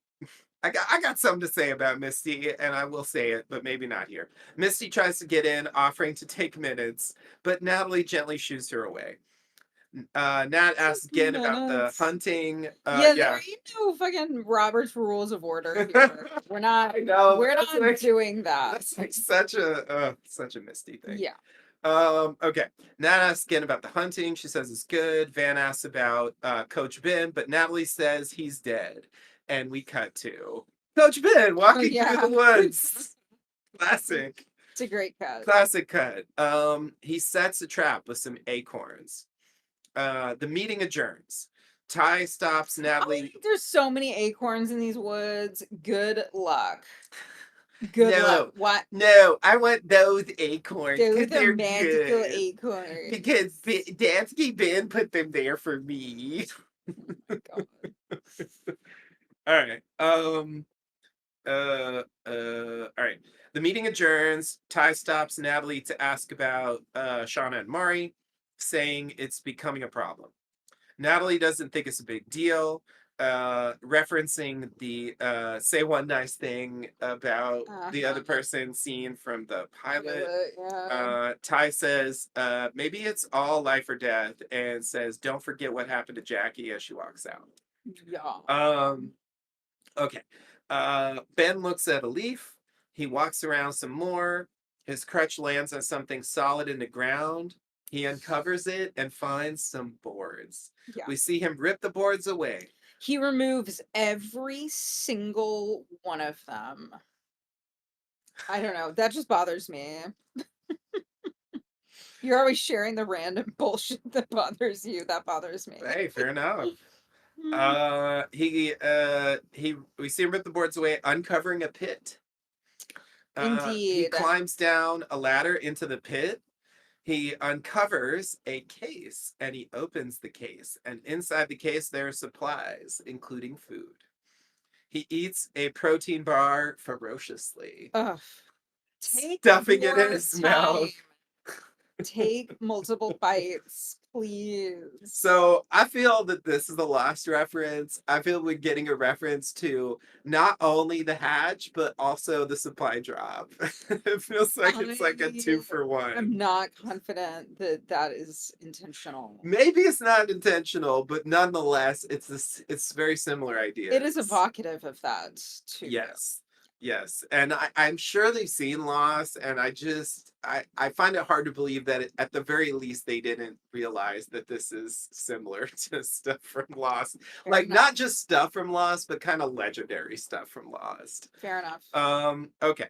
I got something to say about Misty, and I will say it, but maybe not here. Misty tries to get in, offering to take minutes, but Natalie gently shoos her away. Nat asks again about the Minutes. hunting. Yeah, there Yeah. ain't no fucking Robert's Rules of Order here. I know, but We're not doing that. that's like such a Misty thing. Yeah. Okay. Nat asks again about the hunting. She says it's good. Van asks about Coach Ben, but Natalie says he's dead. And we cut to Coach Ben Oh walking through the yeah. woods. Classic. It's a great cut. Classic cut. He sets a trap with some acorns. The meeting adjourns. Ty stops I Natalie. think there's so many acorns in these woods. Good luck. Good luck. No, What? no, I want those acorns Those because are they're magical good. acorns. Because Dansky Ben put them there for me. God. All right. All right. The meeting adjourns. Ty stops Natalie to ask about Shauna and Mari, saying it's becoming a problem. Natalie doesn't think it's a big deal, referencing the say one nice thing about the Uh-huh. other person scene from the pilot. Yeah. Ty says, maybe it's all life or death, and says, don't forget what happened to Jackie as she walks out. Yeah. Um, okay. Ben looks at a leaf. He walks around some more. His crutch lands on something solid in the ground. He uncovers it and finds some boards. Yeah. We see him rip the boards away. He removes every single one of them. I don't know. That just bothers me. You're always sharing the random bullshit that bothers you. That bothers me. Hey, fair enough. He we see him rip the boards away, uncovering a pit. He Indeed. climbs down a ladder into the pit. He uncovers a case and he opens the case. And inside the case, there are supplies, including food. He eats a protein bar ferociously, Ugh. Take stuffing it in your his time. mouth. Take multiple bites, please. So I feel that this is the last reference. I feel we're getting a reference to not only the hatch, but also the supply drop. It feels like it's like a two for I'm one. not confident that that is intentional. Maybe it's not intentional, but nonetheless, it's very similar It is ideas. evocative of that too. Yes. Yes. And I'm sure they've seen Lost, and I find it hard to believe that at the very least they didn't realize that this is similar to stuff from Lost. Fair Like enough. not just stuff from Lost, but kind of legendary stuff from Lost. Fair enough. Okay.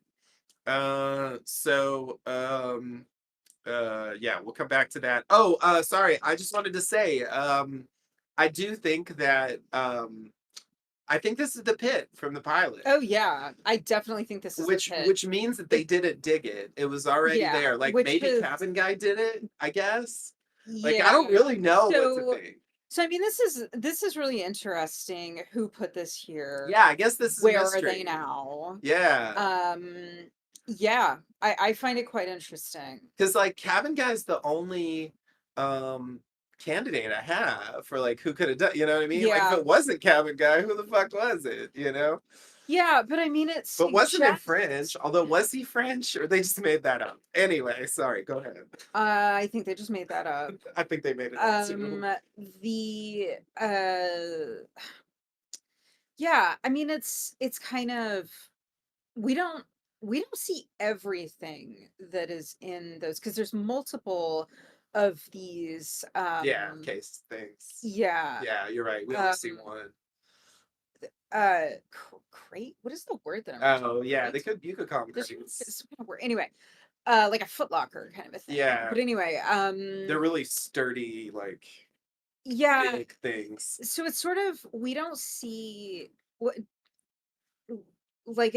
Yeah, we'll come back to that. Oh, sorry, I just wanted to say, I do think that I think this is the pit from the pilot. Oh yeah, I definitely think this is a pit. Which means that they didn't dig it. It was already Yeah, there. Like which maybe is Cabin Guy did it, I guess. Like I yeah. don't really know what to So think. so I mean this is really interesting. Who put this here? Yeah, I guess this is a Where are they mystery. now? Yeah. Yeah, I find it quite interesting. Because like Cabin Guy's the only candidate I have for like who could have done, you know what I mean? Like if Yeah. it wasn't Cabin Guy, who the fuck was it, you know? Yeah, but I mean it But wasn't in suggests French, although was he French or they just made that up? Anyway, sorry, go ahead. I think they just made that up. I think they made it up too. The yeah, I mean it's kind of we don't we don't see everything that is in those because there's multiple of these Yeah, case things. yeah Yeah, you're right. We only see um one. crate, what is the word that I'm looking Oh for? yeah, Crate? you could call them There's crates. some kind of word anyway, like a footlocker kind of a thing, Yeah, but anyway, they're really sturdy, like yeah, big things. so it's sort of we don't see what like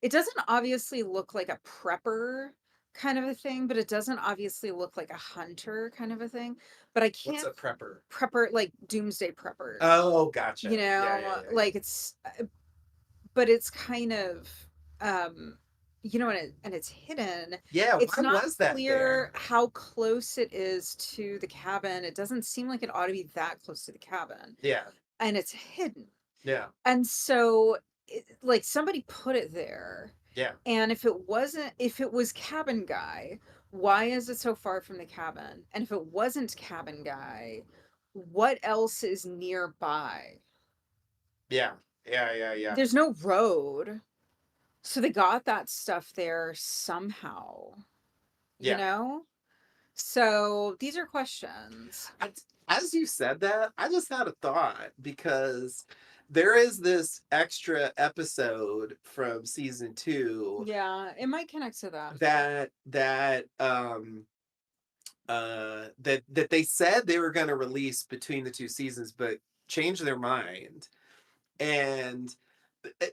it doesn't obviously look like a prepper, kind of a thing, but it doesn't obviously look like a hunter kind of a thing. But I What's can't a prepper? prepper like doomsday prepper. Oh, You gotcha. Yeah, yeah, know, yeah, yeah. like it's but it's kind of you know, and it's hidden. Yeah, It's why not was that clear there? how close it is to the cabin. It doesn't seem like it ought to be that close to the cabin, Yeah, and it's hidden. yeah, And so like somebody put it there. yeah, And if it was cabin guy, why is it so far from the cabin? And if it wasn't cabin guy, what else is nearby? yeah, yeah, yeah, yeah, There's no road. So they got that stuff there somehow, you yeah. know? So these are questions. I, as you said that, I just had a thought because there is this extra episode from season two Yeah, it might connect to that. that they said they were going to release between the two seasons, but changed their mind. And uh,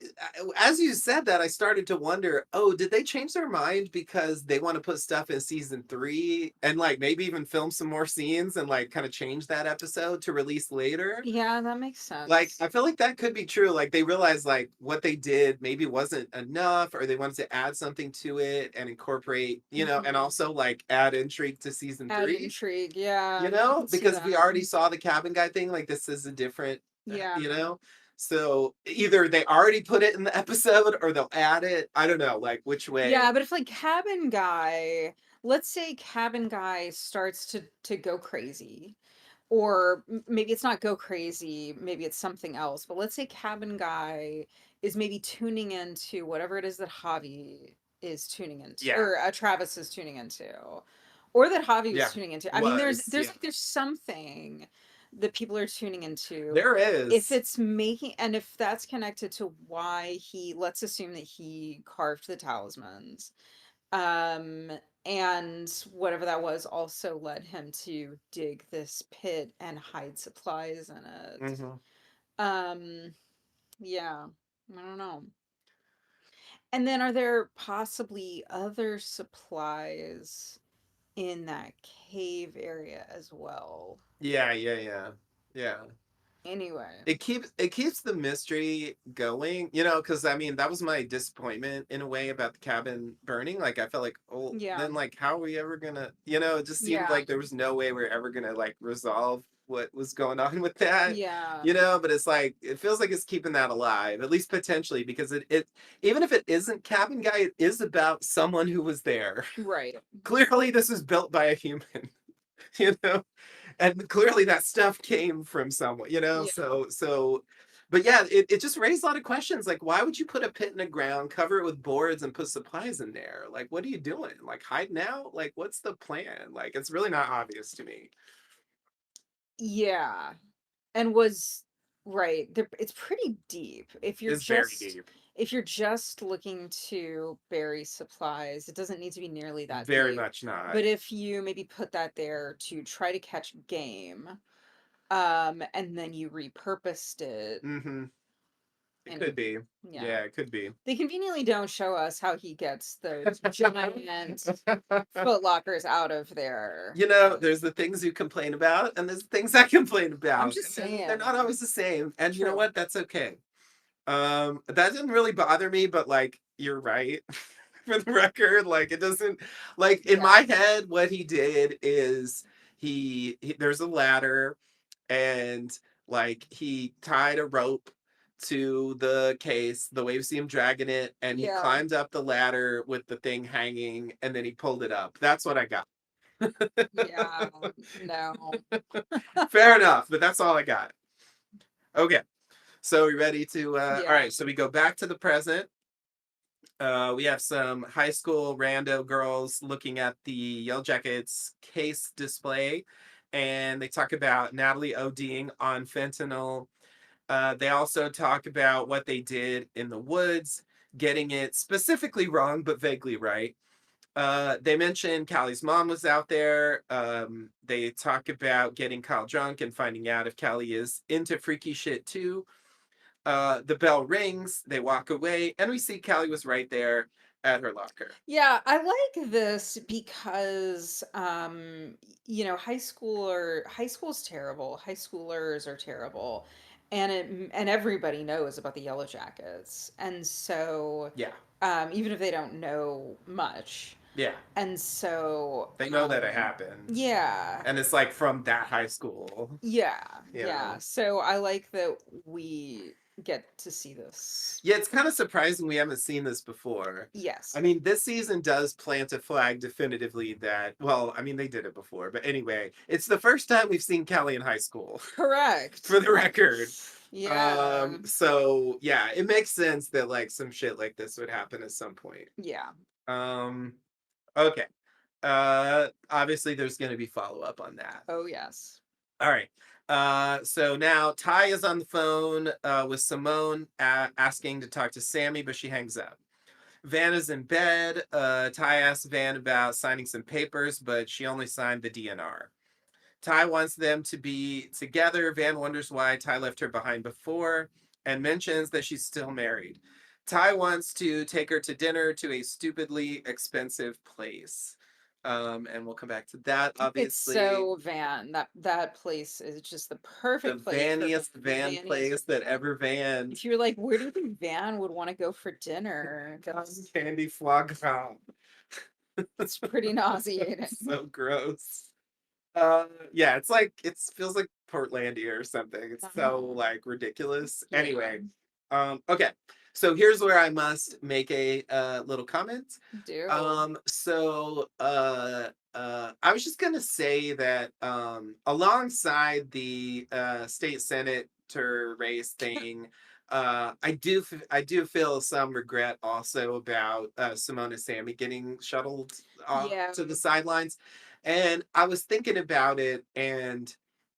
as you said that, I started to wonder, oh, did they change their mind because they want to put stuff in season three and like maybe even film some more scenes and like kind of change that episode to release later? Yeah, that makes Like, sense. I feel like that could be true. Like, they realized like what they did maybe wasn't enough, or they wanted to add something to it and incorporate, and Mhm. also like add intrigue to season Add three, intrigue. Yeah, I can see because we that. already saw the cabin guy thing. Like, this is a different, Yeah. you know? So either they already put it in the episode or they'll add it. I don't know, like, which Yeah, way. but if like cabin guy, let's say cabin guy starts to go crazy, or maybe it's not go crazy, maybe it's something else, but let's say cabin guy is maybe tuning into whatever it is that Javi is tuning into, Yeah. or Travis is tuning into, or that Javi was Yeah. tuning into. I mean, Was. there's Yeah. like there's something that people are tuning into. There If is. it's making, and if that's connected to why he, let's assume that he carved the talismans, um, and whatever that was also led him to dig this pit and hide supplies in it. Hmm. Um, yeah, I don't know. And then are there possibly other supplies in that cave area as well? Yeah. Yeah. Yeah. Yeah. Anyway, It keeps the mystery going, because I mean that was my disappointment in a way about the cabin burning. Like, I felt like, oh, yeah, then like how are we ever gonna, it just seemed yeah, like there was no way we are ever gonna like resolve what was going on with that, yeah, but it's like it feels like it's keeping that alive, at least potentially, because it even if it isn't cabin guy, it is about someone who was there. right. Clearly this is built by a human, you know and clearly that stuff came from someone, Yeah, but yeah, it just raised a lot of questions, like why would you put a pit in the ground, cover it with boards, and put supplies in there? Like, what are you doing? Like, hiding out? Like, what's the plan? Like, it's really not obvious to me. yeah. And was right there, it's pretty deep. It's very deep. If you're just looking to bury supplies, it doesn't need to be nearly that Very deep. much not. But if you maybe put that there to try to catch game, and then you repurposed it, Mm-hmm. It and could be. yeah, Yeah, it could be. they conveniently don't show us how he gets those giant foot lockers out of there. There's the things you complain about, and there's the things I complain I'm about, just and they're not saying. always the same. And you know True. what? That's okay. That didn't really bother me, but like, you're right. For the record, like, it doesn't, like, in Yeah. my head, what he did is there's a ladder, and like he tied a rope to the case the way we see him dragging it, and he Yeah. climbed up the ladder with the thing hanging, and then he pulled it up. That's what I got. Yeah. No. Fair enough, but that's all I got. Okay. So we ready to all Yeah. right, so we go back to the present. We have some high school rando girls looking at the Yellowjackets case display, and they talk about Natalie ODing on fentanyl. They also talk about what they did in the woods, getting it specifically wrong, but vaguely right. They mention Callie's mom was out there. They talk about getting Kyle drunk and finding out if Callie is into freaky shit too. The bell rings, they walk away, and we see Callie was right there. at her locker. Yeah, I like this because high school's terrible. High schoolers are terrible. And everybody knows about the Yellow Jackets. And so Yeah. even if they don't know much. Yeah. And so They know that it happened. yeah. And it's like from that high school, Yeah. you Yeah. know. So I like that we get to see this. Yeah, it's kind of surprising we haven't seen this before. I Yes. mean, this season does plant a flag definitively that, well, I mean, they did it before, but anyway, it's the first time we've seen Kelly in high school, Correct. for the record. Yeah. So yeah, it makes sense that like some shit like this would happen at some point. Yeah. Um, okay. Obviously there's gonna be follow-up on that. Oh yes. All right. So now Ty is on the phone with Simone asking to talk to Sammy, but she hangs up. Van is in bed. Ty asks Van about signing some papers, but she only signed the DNR. Ty wants them to be together. Van wonders why Ty left her behind before and mentions that she's still married. Ty wants to take her to dinner to a stupidly expensive place. And we'll come back to that, It's obviously. so Van. That place is just the The perfect place for vanniest the van vanniest place that Van. ever vanned. If you're like, where do you think Van would want to go for dinner? Cotton candy foie gras. That's pretty nauseating. So gross. Yeah, it's like it feels like Portlandia or something. It's so Uh-huh. like ridiculous. Yeah. Anyway, okay. So here's where I must make a little comment. Do. I was just gonna say that alongside the state senator race thing, I do feel some regret also about Simone and Sammy getting shuttled off Yeah. to the sidelines, and I was thinking about it, and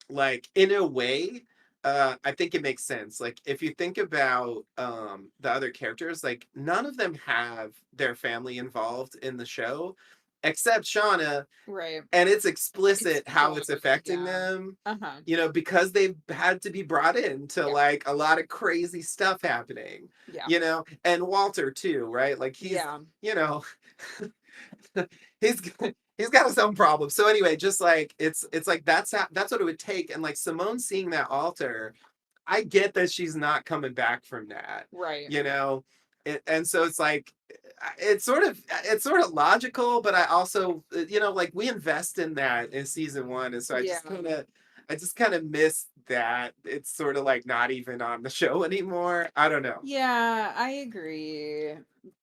like in a way, I think it makes sense. Like if you think about the other characters, like none of them have their family involved in the show, except Shauna, Right. and it's It's explicit how it's Johnny. affecting Yeah. them. Uh-huh. You know, because they've had to be brought in to Yeah. like a lot of crazy stuff happening. Yeah. You know, and Walter too, right? Like he's, Yeah. you know, he's he's got his own problems. So anyway, just like it's like that's what it would take. And like Simone seeing that altar, I get that she's not coming back from that, Right. you know. And so it's like it's sort of logical, but I also like we invest in that in season one, and so Yeah. I just kind of miss that it's sort of like not even on the show anymore. I don't know. Yeah, I agree.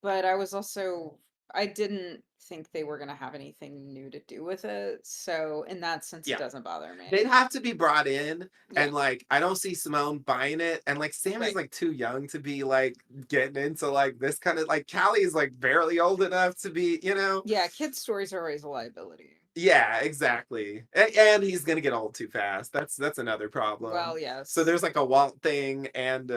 But I didn't think they were gonna have anything new to do with it. So in that sense, it Yeah. doesn't bother They'd me. have to be brought in, Yeah. and like I don't see Simone buying it, and like Sammy's Right. like too young to be like getting into like this kind of like Callie's like barely old enough to be, Yeah, kids' stories are always a liability. Yeah, exactly. And he's gonna get old too fast. That's another problem. Well, So yes. there's like a Walt thing and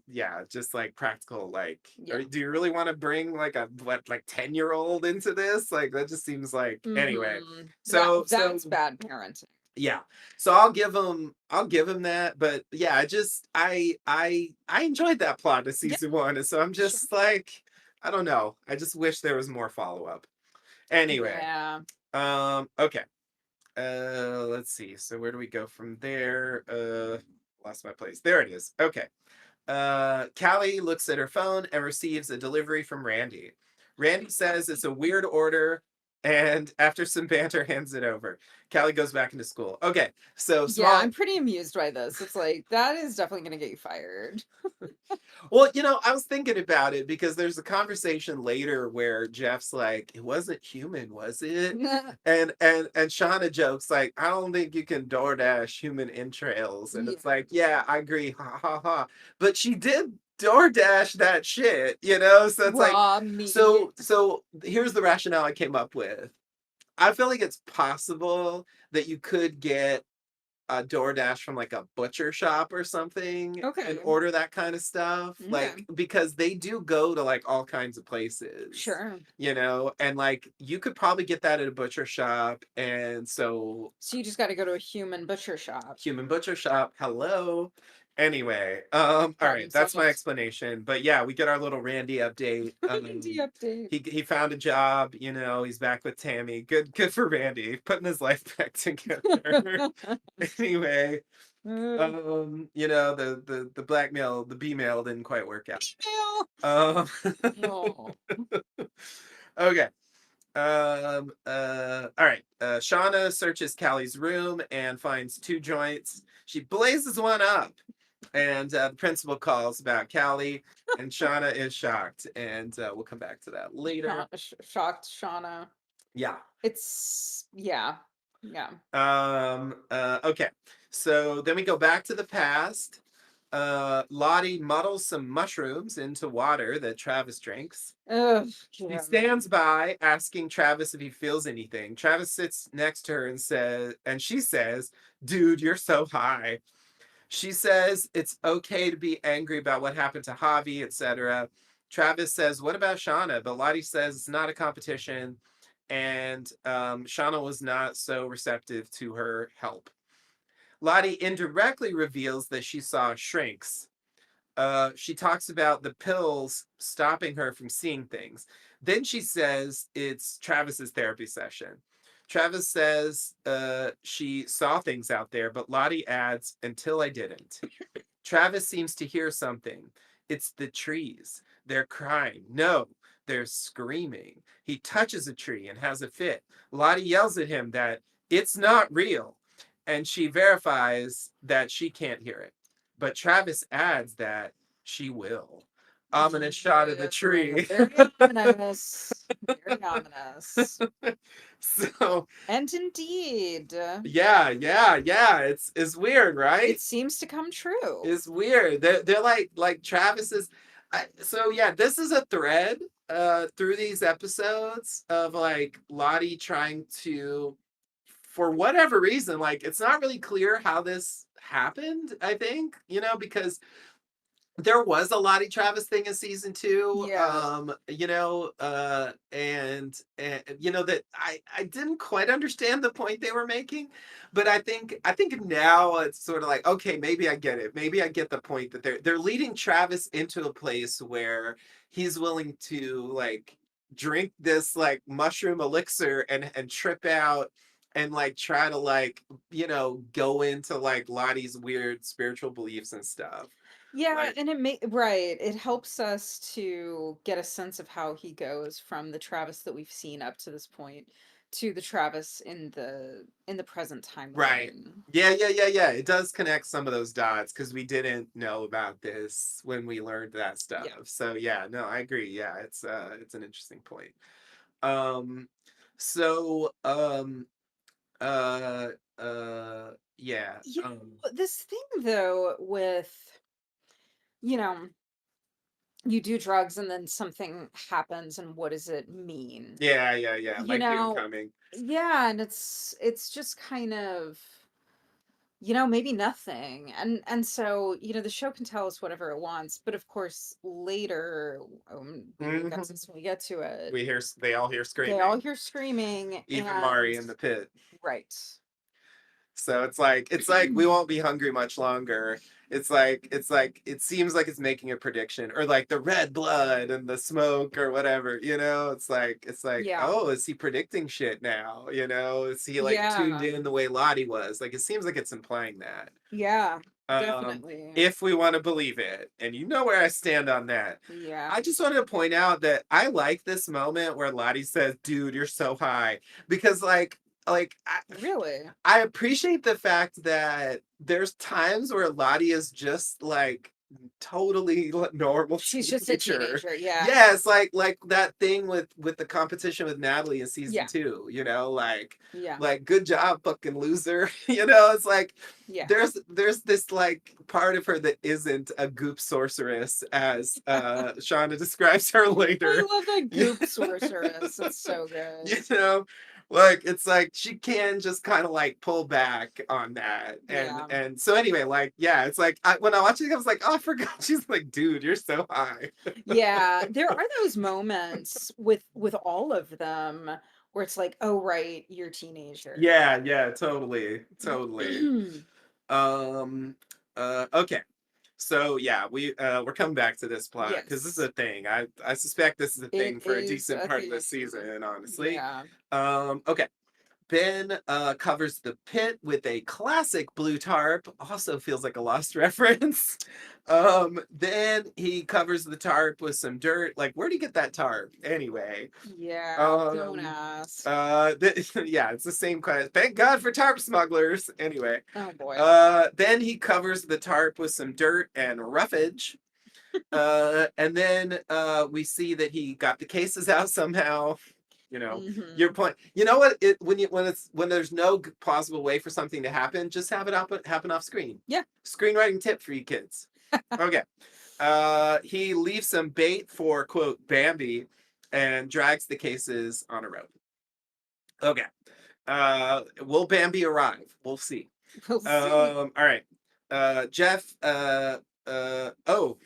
yeah, just like practical like Yeah. do you really want to bring like a what like 10-year-old into this? Like that just seems like anyway. Mm-hmm. So That's bad parenting. yeah. So I'll give him that, but yeah, I enjoyed that plot of Yeah, season 1, and so I'm sure. just like I don't know. I just wish there was more follow-up. Anyway, Yeah. okay. Let's see. So where do we go from there? Lost my place. There it is. Okay. Callie looks at her phone and receives a delivery from Randy. Randy says it's a weird order, and after some banter, hands it over. Callie goes back into school. Okay, so Yeah, small. I'm pretty amused by this. It's like that is definitely gonna get you fired. Well, I was thinking about it because there's a conversation later where Jeff's like, "It wasn't human, was it?" And Shauna jokes like, "I don't think you can DoorDash human entrails," and Yeah. it's like, "Yeah, I agree, ha ha ha." But she did DoorDash that shit. So it's like, Raw meat. so here's the rationale I came up with. I feel like it's possible that you could get a DoorDash from like a butcher shop or something and Okay. order that kind of stuff. Okay. Like, because they do go to like all kinds of places, Sure. and like you could probably get that at a butcher shop. And so, So you just got to go to a human butcher shop. human butcher shop, hello. Anyway, all Caught right, that's my himself. explanation. But yeah, we get our little Randy update. Randy update. He found a job, you know, he's back with Tammy. Good for Randy, putting his life back together. Anyway, you know, the blackmail, the B-mail didn't quite work out. Email. Um, Oh. okay. All right. Shauna searches Callie's room and finds two joints. She blazes one up, and the principal calls about Callie, and Shauna is shocked, and we'll come back to that later. Shocked Shauna. Yeah. Yeah. Yeah. Okay. So then we go back to the past. Lottie muddles some mushrooms into water that Travis drinks. Ugh, She yeah. stands by asking Travis if he feels anything. Travis sits next to her and she says, "Dude, you're so high." She says it's okay to be angry about what happened to Javi, etc. Travis says, "What about Shauna?" But Lottie says it's not a competition, and Shauna was not so receptive to her help. Lottie indirectly reveals that she saw shrinks. She talks about the pills stopping her from seeing things. Then she says it's Travis's therapy session. Travis says she saw things out there, but Lottie adds, "Until I didn't." Travis seems to hear something. It's the trees. They're crying. No, they're screaming. He touches a tree and has a fit. Lottie yells at him that it's not real, and she verifies that she can't hear it. But Travis adds that she will. Ominous shot of the Yeah, tree. very ominous. Very ominous. So And indeed, yeah. It's weird, right? it seems to come true. It's weird. They're like Travis's. So yeah, this is a thread through these episodes of like Lottie trying to, for whatever reason, like it's not really clear how this happened. I think you know because there was a Lottie Travis thing in season two, Yes. you know, and you know that I didn't quite understand the point they were making, but I think now it's sort of like okay, maybe I get it, maybe I get the point that they're leading Travis into a place where he's willing to like drink this like mushroom elixir and trip out and like try to like you know go into like Lottie's weird spiritual beliefs and stuff. Yeah, Like and right, it helps us to get a sense of how he goes from the Travis that we've seen up to this point to the Travis in the present right. timeline. Yeah. It does connect some of those dots because we didn't know about this when we learned that stuff. Yeah. So yeah, no, I agree. Yeah, it's an interesting point. Um so uh yeah. You know, this thing though with, you know, you do drugs and then something happens and what does it mean? Yeah. You Like Doom know, coming. yeah, and it's just kind of, you know, maybe nothing. And so, you know, the show can tell us whatever it wants, but of course later, we will get to Hmm. this when we get to it. They all hear They all screaming. hear screaming Even and Mari in the pit. right. So it's like we won't be hungry much longer. It's like it seems like it's making a prediction or like the red blood and the smoke or whatever, you know? It's like, Yeah. oh, is he predicting shit now? You know, is he like tuned Yeah. in the way Lottie was? Like it seems like it's implying that. Yeah. Um, Definitely. if we want to believe it. And you know where I stand on that. Yeah. I just wanted to point out that I like this moment where Lottie says, "Dude, you're so high," because like Really. I appreciate the fact that there's times where Lottie is just like totally normal She's just a teenager. teenager. Yeah. Yeah, it's like that thing with the competition with Natalie in season Yeah. 2, you know, Yeah. like good job fucking loser. You know, it's like Yeah. there's this like part of her that isn't a goop sorceress as Shauna describes her I later. love that Yeah. goop sorceress. It's so You good. know, like it's like she can just kind of like pull back on that Yeah. and so anyway like yeah it's like when I watched it I was like oh I forgot she's like dude you're so high. Yeah, there are those moments with all of them where it's like, "Oh, right, you're a teenager." Yeah totally um okay So yeah, we're coming back to this plot because this is Yes. a thing. I suspect this is a It thing for a is decent a part of the theme. season, honestly. Yeah. Okay. Ben covers the pit with a classic blue tarp. Also feels like a lost reference. Then he covers the tarp with some dirt. Like, where'd he get that tarp? Anyway. Yeah, don't Um, ask. yeah, it's the same kind. Thank God for tarp smugglers. Anyway. Oh boy. Then he covers the tarp with some dirt and roughage. And then we see that he got the cases out somehow. You know, your Mhm. point. You know what? When there's no possible way for something to happen, just have it happen off screen. Yeah. Screenwriting tip for you kids. Okay. He leaves some bait for quote Bambi, and drags the cases on a rope. Okay. Will Bambi arrive? We'll see. We'll see. All right. Jeff. Oh,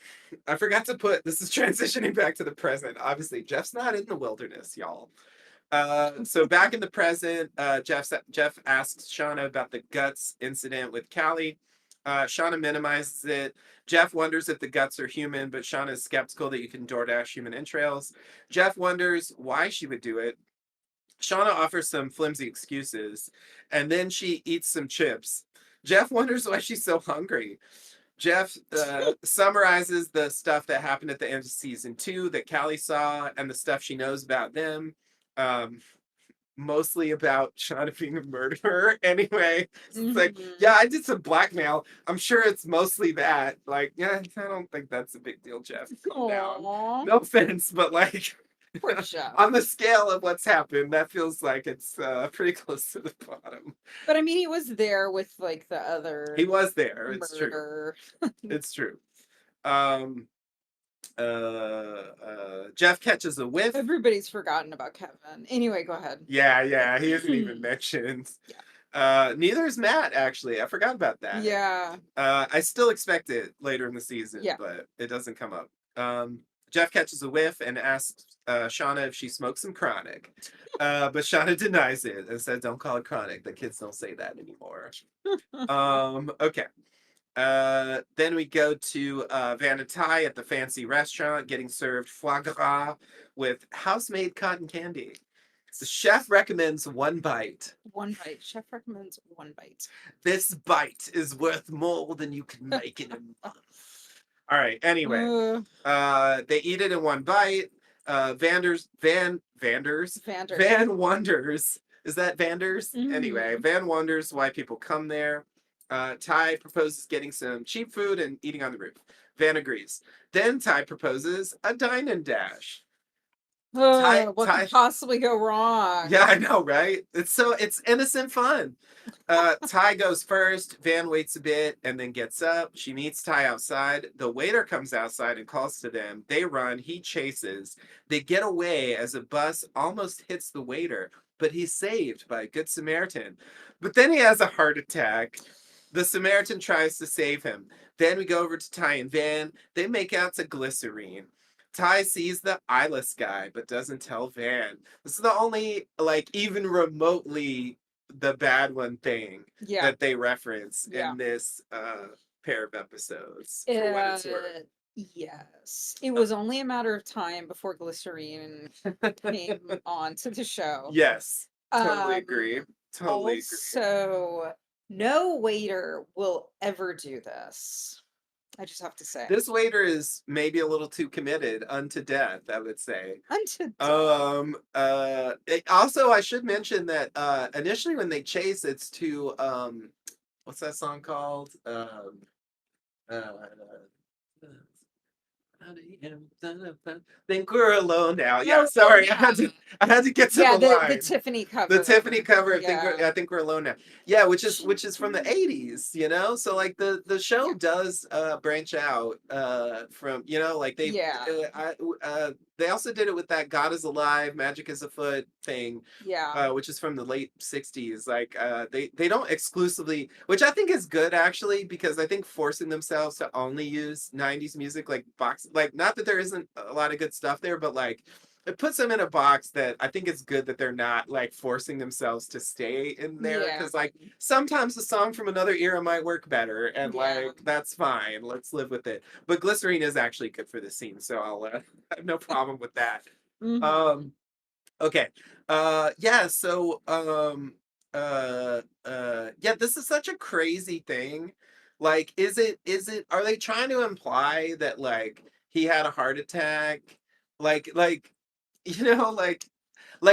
I forgot to put. This is transitioning back to the present. Obviously, Jeff's not in the wilderness, y'all. So back in the present, Jeff asks Shauna about the guts incident with Callie. Shauna minimizes it. Jeff wonders if the guts are human, but Shauna is skeptical that you can DoorDash human entrails. Jeff wonders why she would do it. Shauna offers some flimsy excuses, and then she eats some chips. Jeff wonders why she's so hungry. Jeff summarizes the stuff that happened at the end of season 2 that Callie saw and the stuff she knows about them. Um, Mostly about Shauna being a murderer. Anyway, so it's like, yeah, Mhm. I did some blackmail. I'm sure it's mostly that. Like, yeah, I don't think that's a big deal, Jeff. Calm down. Aw. No offense, but like, Poor Chef. on the scale of what's happened, that feels like it's pretty close to the bottom. But I mean, he was there with like the He other was there. It's true. murder. It's true. Um, Jeff catches a whiff. Everybody's forgotten about Kevin. Anyway, go ahead. Yeah, he isn't even mentioned. Yeah. Neither is Matt, actually. I forgot about that. Yeah. I still expect it later in the season, Yeah. but it doesn't come up. Jeff catches a whiff and asks Shauna if she smokes some chronic. But Shauna denies it and said, don't call it chronic. The kids don't say that anymore. Okay. Then we go to Van and Ty at the fancy restaurant getting served foie gras with house-made cotton candy. The chef recommends one bite. One bite. Chef recommends one bite. This bite is worth more than you can make in a month. All right. Anyway, Uh, they eat it in one bite. Vander. Van wonders. Is that Vanders? Anyway, Mhm. Van wonders why people come there. Ty proposes getting some cheap food and eating on the roof. Van agrees. Then Ty proposes a dine and dash. What could Ty, possibly go wrong? yeah, I know, right? It's innocent fun. Ty goes first. Van waits a bit and then gets up. She meets Ty outside. The waiter comes outside and calls to them. They run. He chases. They get away as a bus almost hits the waiter, but he's saved by a good Samaritan. But then he has a heart attack. The Samaritan tries to save him. Then we go over to Ty and Van. They make out to glycerine. Ty sees the eyeless guy, but doesn't tell Van. This is the only, like, even remotely the bad one thing Yeah. that they reference Yeah. in this pair of episodes, for what Uh, it's worth. yes. It was only a matter of time before Glycerine came on to the show. Yes, totally Um, agree. Totally agree. Also, no waiter will ever do this. I just have to say. This waiter is maybe a little too committed unto death, I would say. Unto death. Also I should mention that initially when they chase it's to what's that song called? Uh Think we're alone now. Yeah, Oh, sorry. yeah. I had to get to Yeah, the the line. Tiffany The Tiffany cover. cover of Yeah. I think we're alone now. Yeah, She which is from the 80s, you know? So like the show Yeah. does branch out from, you know, like Yeah. they also did it with that God is alive, magic is afoot thing, Yeah. which is from the late 60s. Like they don't exclusively, which I think is good actually, because I think forcing themselves to only use 90s music like not that there isn't a lot of good stuff there, but like it puts them in a box that I think it's good that they're not like forcing themselves to stay in there Yeah. because like sometimes a song from another era might work better and Yeah. like that's fine. Let's live with it. But glycerine is actually good for the scene, so I'll I have no problem with that. Mhm. Um, okay. Yeah, so yeah, this is such a crazy thing. Like is it are they trying to imply that like he had a heart attack? Like like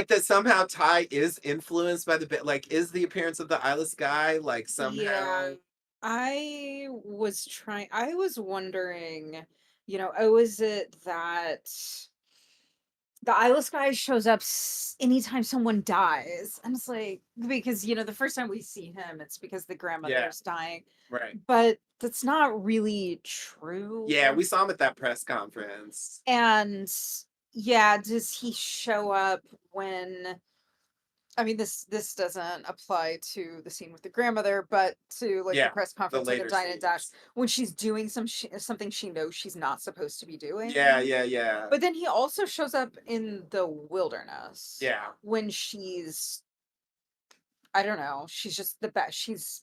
that somehow Ty is influenced by the bit like is the appearance of the eyeless guy like Yeah. somehow I was wondering, oh, is it that the eyeless guy shows up anytime someone dies? And it's like, because, the first time we see him, it's because the yeah, grandmother's dying. right. But that's not really true. Yeah, we saw him at that press conference. And yeah, does he show up when I mean, this doesn't apply to the scene with the grandmother, but to like the Yeah, press the conference or the later dine and dash scenes. when she's doing something she knows she's not supposed to be Yeah, doing. yeah, yeah. But then he also shows up in the wilderness Yeah. when I don't know, she's just the best. She's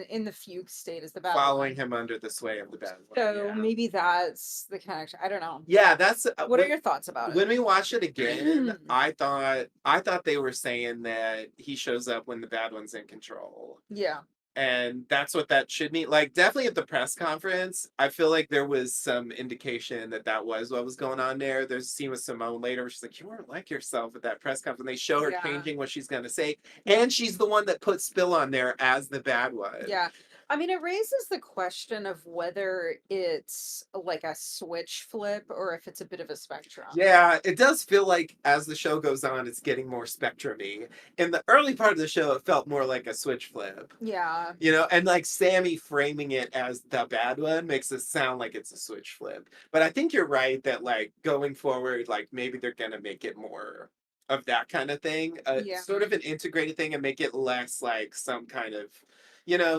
in the fugue state as the bad Following one. him under the sway of the bad one. So Yeah. maybe that's the connection. I don't know. Yeah, that's What are your thoughts about when we watched it again, it? I thought they were saying that he shows up when the bad one's in control. Yeah. And that's what that should mean. Like definitely at the press conference, I feel like there was some indication that that was what was going on there. There's a scene with Simone later where she's like, "You weren't like yourself at that press conference." And they show her Yeah. changing what she's going to say, and she's the one that put Spill on there as the bad one. Yeah. I mean, it raises the question of whether it's like a switch flip or if it's a bit of a spectrum. Yeah, it does feel like as the show goes on, it's getting more spectrumy. In the early part of the show, it felt more like a switch flip. Yeah. And like Sammy framing it as the bad one makes it sound like it's a switch flip. But I think you're right that like going forward, like maybe they're gonna make it more of that kind of thing, Yeah. sort of an integrated thing, and make it less like some kind of,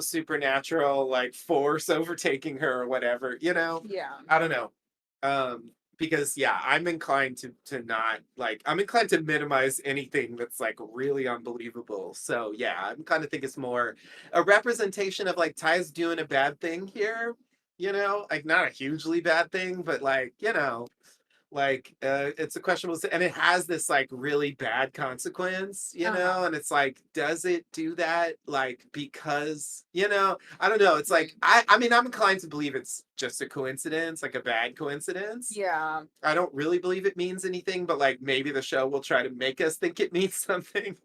supernatural like force overtaking her or whatever. Yeah. I don't know. Because yeah, I'm inclined to not like I'm inclined to minimize anything that's like really unbelievable. So yeah, I'm kind of think it's more a representation of like Ty's doing a bad thing here, like not a hugely bad thing, but like, like it's a questionable and it has this like really bad consequence, Uh-huh. and it's like, does it do that like because, I don't know. It's Right. like I mean, I'm inclined to believe it's just a coincidence, like a bad coincidence. Yeah. I don't really believe it means anything, but like maybe the show will try to make us think it means something.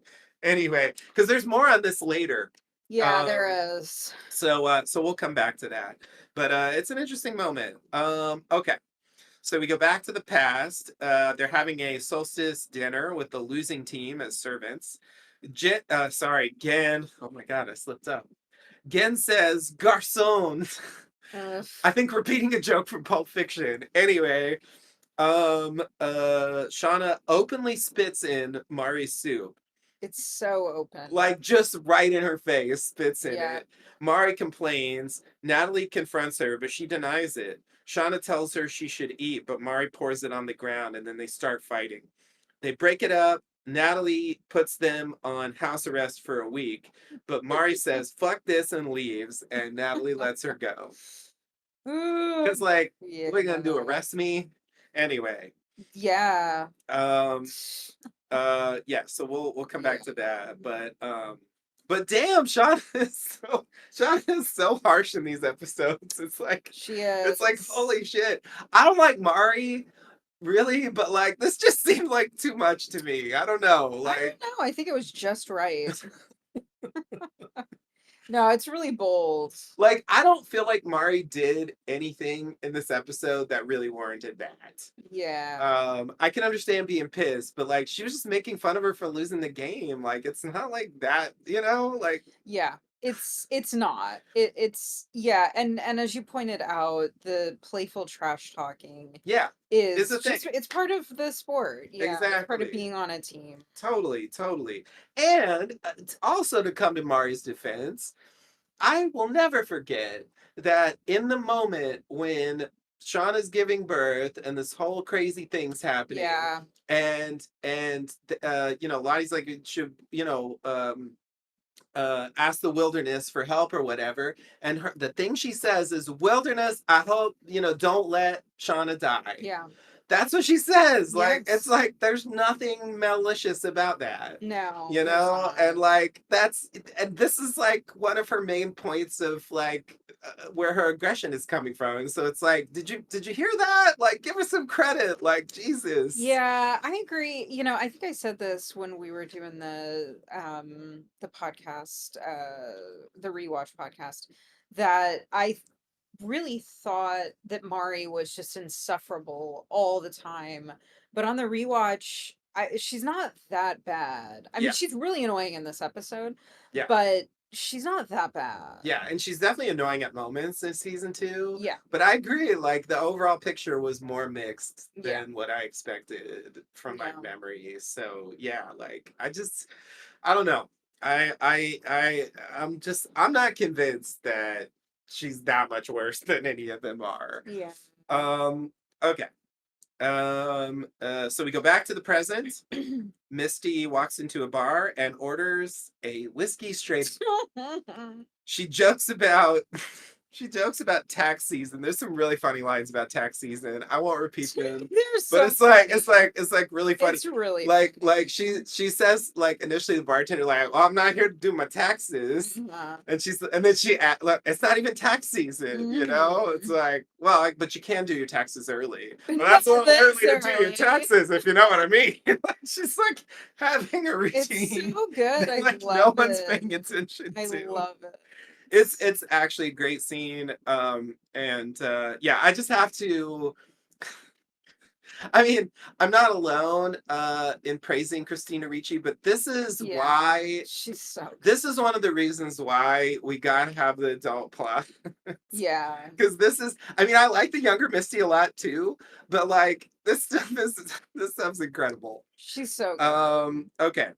Anyway, because there's more on this later. Yeah, Um, there is. so we'll come back to that. But it's an interesting moment. Okay. So we go back to the past. They're having a solstice dinner with the losing team as servants. Gen. Oh my god, I slipped up. Gen says, "Garcon." Ugh. I think repeating a joke from Pulp Fiction. Anyway, Shauna openly spits in Mari's soup. It's so open. Like just right in her face, spits in Yeah. it. Mari complains. Natalie confronts her, but she denies it. Shauna tells her she should eat, but Mari pours it on the ground and then they start fighting. They break it up. Natalie puts them on house arrest for a week, but Mari says, fuck this and leaves, and Natalie lets her go. Ooh. Because, like, Yeah. what are you going to do? Arrest me? Anyway, Yeah. um, yeah, so we'll come Yeah. back to that, but damn, Sean is so harsh in these episodes. She It's like is. holy shit. I don't like Mari really, but like this just seemed like too much to me. I don't know, I like don't know. I think it was just right. No, it's really bold. I don't feel like Mari did anything in this episode that really warranted that. Yeah. I can understand being pissed, but like she was just making fun of her for losing the game. Like it's not like that, like Yeah. It's not. It's yeah, and as you pointed out, the playful trash talking yeah, is is a thing. just it's part of the sport. Yeah, it's part of Exactly. being on a team. Totally, totally. And also to come to Mari's defense, I will never forget that in the moment when Shauna's giving birth, and this whole crazy thing's happening, Yeah. and Lottie's like, it should, ask the wilderness for help or whatever. And the thing she says is, "Wilderness, I hope don't let Shauna die." Yeah. That's what she says. Like, it's Yes. like there's nothing malicious about that. No, there's And not. like and this is like one of her main points of like where her aggression is coming from. And so it's like, did you hear that? Like, give her some credit. Like, Jesus. Yeah, I agree. I think I said this when we were doing the podcast, the rewatch podcast, that really thought that Mari was just insufferable all the time. But on the rewatch, she's not that bad. I mean, Yeah, she's really annoying in this episode, yeah. but she's not that bad. Yeah, and she's definitely annoying at moments in season two. Yeah, But I agree, like the overall picture was more mixed yeah, than what I expected from my yeah, memory. So yeah, like I don't know. I'm not convinced that she's that much worse than any of them are. yeah. Okay. So we go back to the present. Misty walks into a bar and orders a whiskey straight. She jokes about she jokes about tax season. There's some really funny lines about tax season. I won't repeat them, They're but so funny. it's like really funny. It's really Like she says, like, initially the bartender, like, "Oh, I'm not here to do my taxes," funny. and then like, it's not even tax season. It's Mhm. like, well, like, but you can do your taxes early. Well, Yeah, that's a little early that's to do your early. taxes, if you know what I mean. Like, she's like having a It's routine so good. that I like no love one's it. paying attention I to. love it. It's actually a great scene. And yeah, I just have to. I mean, I'm not alone in praising Christina Ricci, but Yeah, she's so this is one of the reasons why we gotta have the adult plot. yeah, Because I mean, I like the younger Misty a lot too, but like this stuff's incredible. she's so good. Okay.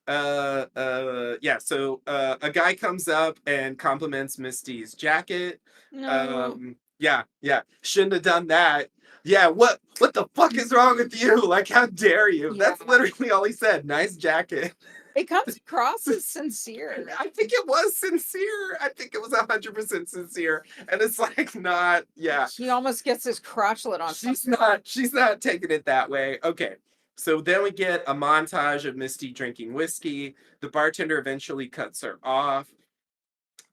Yeah, so a guy comes up and compliments Misty's jacket. No, Yeah, yeah, shouldn't have done that. Yeah, what the fuck is wrong with you? Like, how dare you? yeah, That's literally all he said. Nice jacket. it comes across as sincere. I think it was sincere. I think it was 100% sincere. And it's like, not, yeah. He almost gets his crotchlet on something. She's not taking it that way. Okay. So then we get a montage of Misty drinking whiskey. The bartender eventually cuts her off.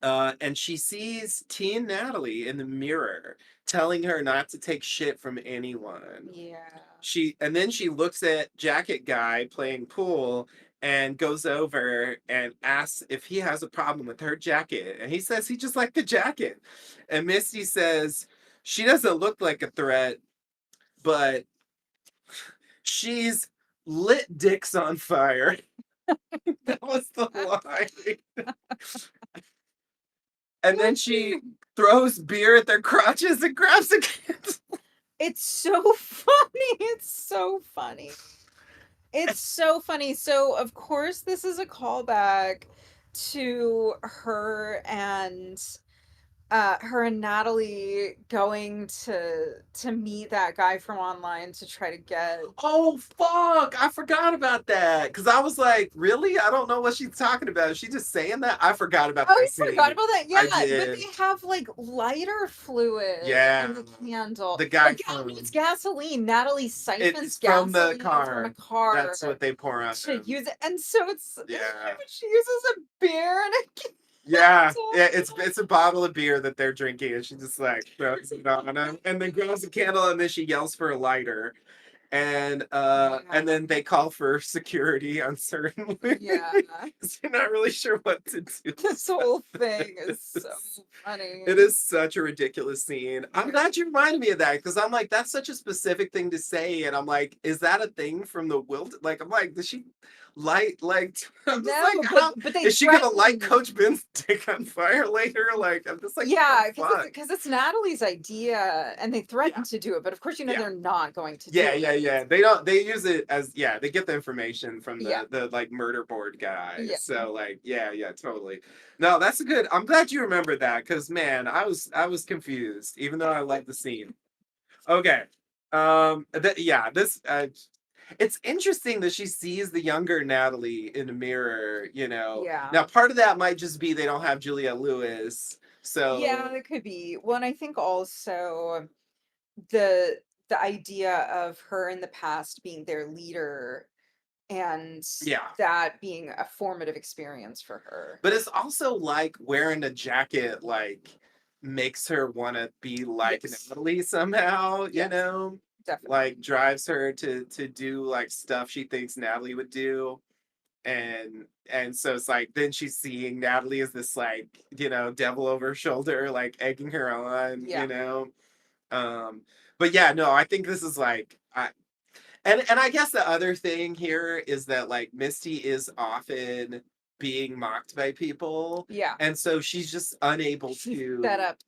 And she sees T and Natalie in the mirror telling her not to take shit from anyone. Yeah, And then she looks at Jacket Guy playing pool and goes over and asks if he has a problem with her jacket. And he says he just liked the jacket. And Misty says she doesn't look like a threat, but she's lit dicks on fire. That was the line. And then she throws beer at their crotches and grabs a candle. it's so funny. It's so funny. It's so funny. So, of course, this is a callback to her and Natalie going to meet that guy from online to try to get. Oh fuck! I forgot about that because I was like, really? I don't know what she's talking about. Is she just saying that? I forgot about Oh, that you forgot scene. about that? I Yeah, but did. they have like lighter fluid Yeah, in the candle. the Or guy it's from gasoline. Natalie it's siphons from the gasoline from a car. car That's what they pour on to him. use it, and so Yeah. she uses a beer and a Yeah, yeah, candle. it's a bottle of beer that they're drinking, and she just like throws it on him, and then grabs a candle, and then she yells for a lighter, and Yeah, then they call for security uncertainly yeah. because they're not really sure what to do. This whole thing is so It funny. is such a ridiculous scene. I'm Yeah. glad you reminded me of that because I'm like, that's such a specific thing to say, and I'm like, is that a thing from the wild? Like, I'm like, does she light like? I'm just No, like, but how they is she gonna light threaten. Coach Ben's dick on fire later? Like, I'm just like, what the Yeah, fuck? because it's Natalie's idea, and they threaten Yeah, to do it, but of course, yeah. they're not going to do Yeah. it. They don't. They use it as yeah. They get the information from Yeah, the like murder board guy. yeah. So like yeah, totally. No, that's a good. I'm glad you remembered that because man, I was confused even though I like the scene. Okay. Yeah, this it's interesting that she sees the younger Natalie in a mirror, you know. Now Yeah. part of that might just be they don't have Juliette Lewis. Yeah, So it could be. Well, and I think also the the idea of her in the past being their leader and yeah. that being a formative experience for her. But it's also like wearing a jacket like makes her want to be like Yes. Natalie somehow, you Yes, know? Like definitely. drives her to do like stuff she thinks Natalie would do. And so it's like then she's seeing Natalie as this like, you know, devil over her shoulder, like egging her on, you Yeah. know. Um, but yeah, no, I think this is like and I guess the other thing here is that like Misty is often being mocked by people, Yeah. and so she's just unable She's set to up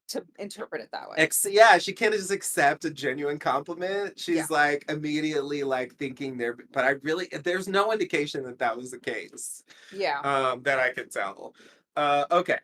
to interpret it that way. yeah, she can't just accept a genuine compliment. Yeah. She's like immediately like thinking there, but I really there's no indication that that was the case Yeah. that I could tell. Okay.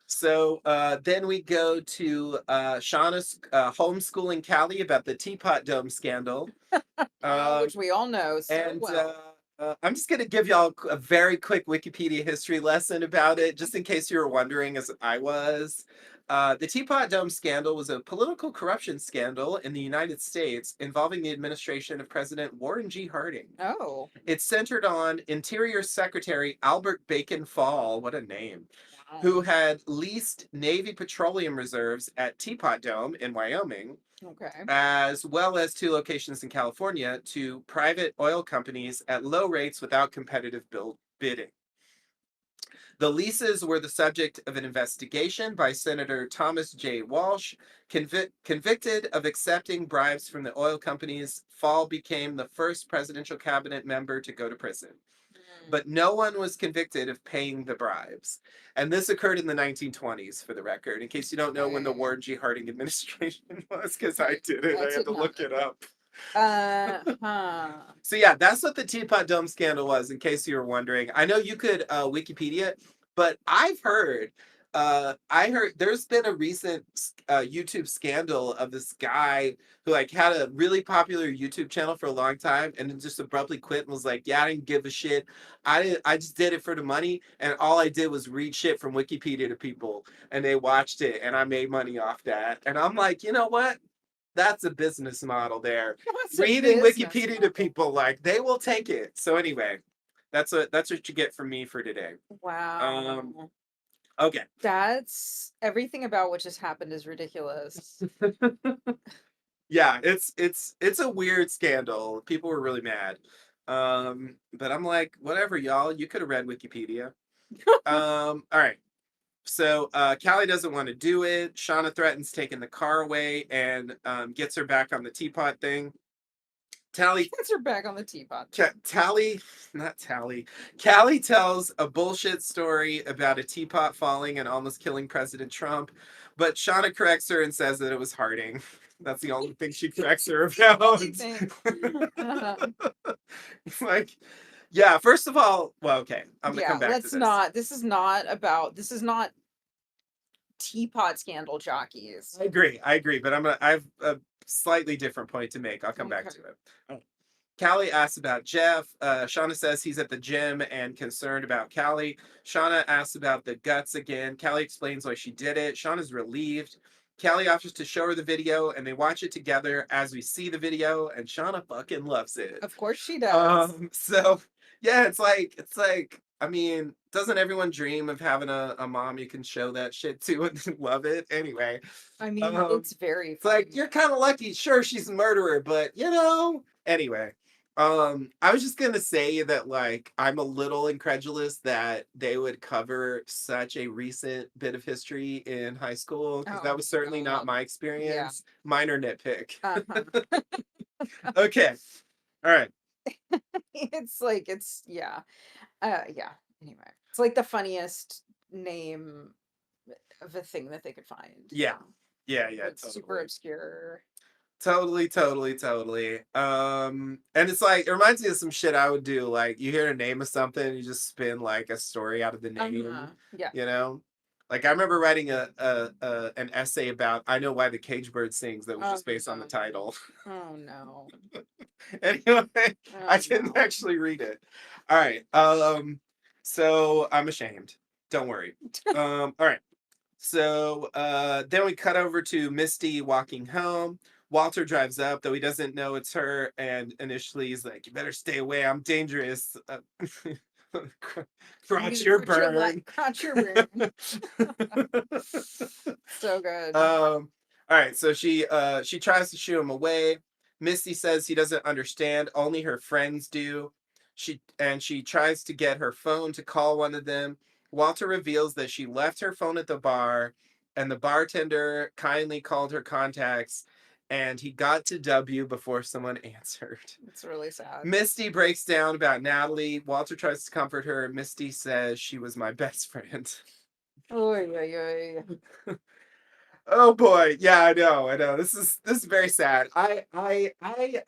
So then we go to Shauna's homeschooling Callie about the Teapot Dome scandal. Which Um, we all know so and well. I'm just going to give y'all a very quick Wikipedia history lesson about it, just in case you were wondering, as I was. The Teapot Dome scandal was a political corruption scandal in the United States involving the administration of President Warren G. Harding. Oh. It centered on Interior Secretary Albert Bacon Fall, what a name, Wow. who had leased Navy petroleum reserves at Teapot Dome in Wyoming, Okay. as well as two locations in California to private oil companies at low rates without competitive bidding. The leases were the subject of an investigation by Senator Thomas J. Walsh. Convicted of accepting bribes from the oil companies, Fall became the first presidential cabinet member to go to prison. Mm, But no one was convicted of paying the bribes. And this occurred in the 1920s, for the record, in case you don't know when the okay. Warren G. Harding administration was, because I didn't. I I had did to not look know it that. up. Huh. So yeah, that's what the Teapot Dome scandal was, in case you were wondering. I know you could Wikipedia, but I heard there's been a recent YouTube scandal of this guy who like had a really popular YouTube channel for a long time and then just abruptly quit and was like, "Yeah, I didn't give a shit. I just did it for the money, and all I did was read shit from Wikipedia to people, and they watched it, and I made money off that." And I'm like, you know what? That's a business model there. What's a Reading business Wikipedia to model? people, like they will take it. So anyway, that's what you get from me for today. Um, Wow. okay. That's everything about what just happened is ridiculous. Yeah, it's a weird scandal. People were really mad. But I'm like, whatever, y'all. You could have read Wikipedia. All right. So Callie doesn't want to do it. Shauna threatens taking the car away and gets her back on the teapot thing. Tally Gets her back on the teapot. Tally, not Tally. Callie tells a bullshit story about a teapot falling and almost killing President Trump, but Shauna corrects her and says that it was Harding. That's the only thing she corrects her about. Only thing. Like, yeah, first of all, well, okay, I'm gonna come Yeah, back to let's this. not. This is not teapot scandal jockeys. I agree, but I have a slightly different point to make. I'll come back Okay. to it. Oh. Callie asks about Jeff. Shauna says he's at the gym and concerned about Callie. Shauna asks about the guts again. Callie explains why she did it. Shauna's relieved. Callie offers to show her the video, and they watch it together as we see the video, and Shauna fucking loves it. Of course she does. So yeah, it's like I mean, doesn't everyone dream of having a mom you can show that shit to and love it? Anyway, I mean, um, it's very it's like funny. you're kind of lucky. Sure, she's a murderer, but you know. Anyway, I was just gonna say that like I'm a little incredulous that they would cover such a recent bit of history in high school because that Oh was certainly not God. my Yeah. experience. Minor nitpick. Uh-huh. Okay, all right. It's like yeah. Yeah. Anyway. It's like the funniest name of a thing that they could find. Yeah, yeah, It's super totally. obscure. Totally. And it's like it reminds me of some shit I would do. Like you hear the name of something, you just spin like a story out of the name, Uh-huh. Yeah. you know? Like I remember writing an essay about I know why the cage bird sings that was Oh just based on the no. title. Oh no. Anyway, I Oh didn't no. actually read it. All right. So I'm ashamed. Don't worry. All right. So then we cut over to Misty walking home. Walter drives up, though he doesn't know it's her, and initially he's like, "You better stay away. I'm dangerous." I'm Crotch gonna your burn. crotch your burn. So good. All right, so she tries to shoo him away. Misty says he doesn't understand, only her friends do. She tries to get her phone to call one of them. Walter reveals that she left her phone at the bar and the bartender kindly called her contacts and he got to W before someone answered. It's really sad. Misty breaks down about Natalie. Walter tries to comfort her. Misty says she was my best friend. Oy, oy, oy. Oh boy, yeah, I know. This is very sad. I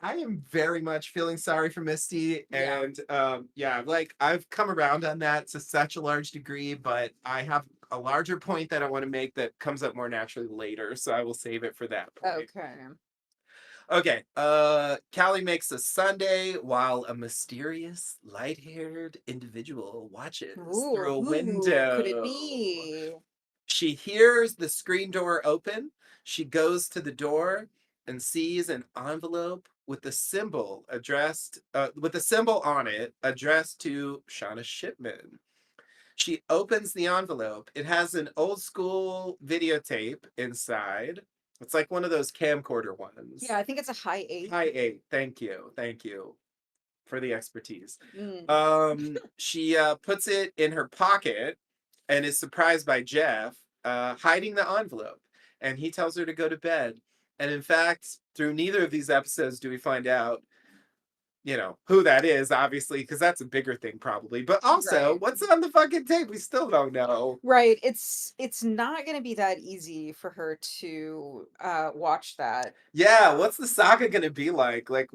am very much feeling sorry for Misty, Yeah. and yeah, like I've come around on that to such a large degree, but I have a larger point that I want to make that comes up more naturally later, so I will save it for that point. Okay. Okay, Callie makes a Sunday while a mysterious light-haired individual watches Ooh, through a who could it window. be? She hears the screen door open. She goes to the door and sees an envelope with the symbol with the symbol on it addressed to Shauna Shipman. She opens the envelope. It has an old school videotape inside. It's like one of those camcorder Yeah, ones. I think it's a high eight. Hi, eight. Thank you. Thank you for the expertise. Mm. She puts it in her pocket and is surprised by Jeff hiding the envelope. And he tells her to go to bed. And in fact, through neither of these episodes do we find out, who that is, obviously, because that's a bigger thing, probably. But also, Right. what's on the fucking tape? We still don't know. Right. It's not gonna be that easy for her to watch that. Yeah, what's the saga going to be like? Like,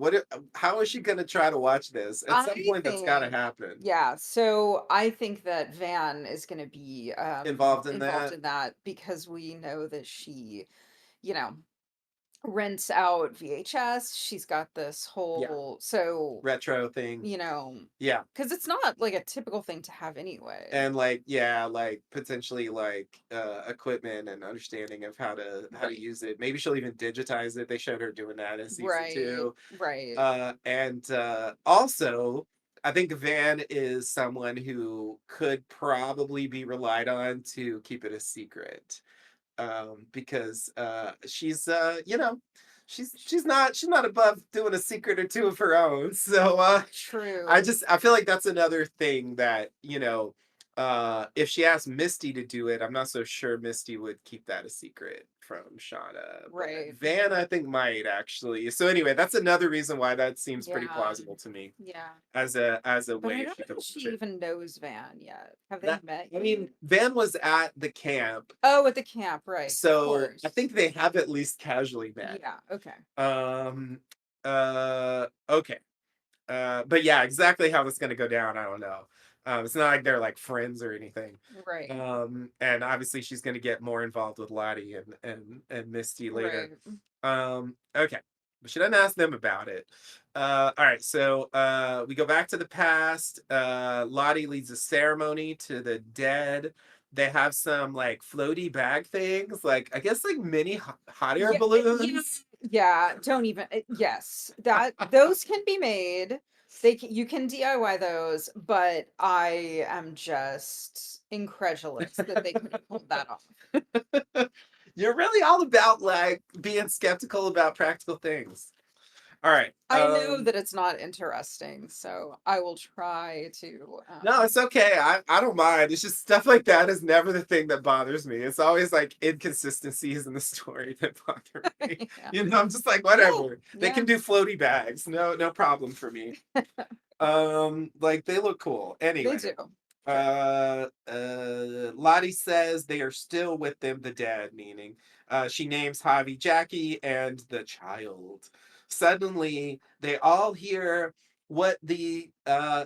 how is she going to try to watch this? At some I point, that's got to think, happen. yeah, so I think that Van is gonna be Involved in involved that? in that because we know that she, you know, rents out VHS. She's got this Yeah. whole, so, Retro thing. you know, Yeah. because it's not like a typical thing to have anyway. And like yeah, like potentially like equipment and understanding of how to Right. use it. Maybe she'll even digitize it. They showed her doing that in season Right. 2. Right. And also I think Van is someone who could probably be relied on to keep it a secret. Because she's not above doing a secret or two of her own. So True. I feel like that's another thing that, if she asked Misty to do it, I'm not so sure Misty would keep that a secret from Shauna. But Right. Van, I think, might actually. So anyway, that's another reason why that seems pretty Yeah. plausible to me Yeah. as a But I way don't she know could if she watch it. even knows Van yet. Have they That met I yet? mean, Van was at the camp, Oh, at the camp, right. Of so I course. think they have at least casually met. Yeah, okay. Um, okay. But yeah, exactly how it's gonna go down, I don't know. It's not like they're like friends or anything. Right. And obviously she's gonna get more involved with Lottie and Misty later. Right. Okay. But she doesn't ask them about it. All right, so we go back to the past. Lottie leads a ceremony to the dead. They have some like floaty bag things, like I guess like mini hot air Yeah, balloons. yeah, don't even yes, that those can be made. You can DIY those, but I am just incredulous that they could have pulled that off. You're really all about like being skeptical about practical things. All right. I know that it's not interesting, so I will try to No, it's okay. I don't mind. It's just stuff like that is never the thing that bothers me. It's always like inconsistencies in the story that bother me. yeah. I'm just like Yeah, whatever. They yeah. can do floaty bags. No problem for me. Like they look cool. They Anyway, do. Sure. Lottie says they are still with them, the dead, meaning she names Javi Jackie and the child. Suddenly, they all hear what the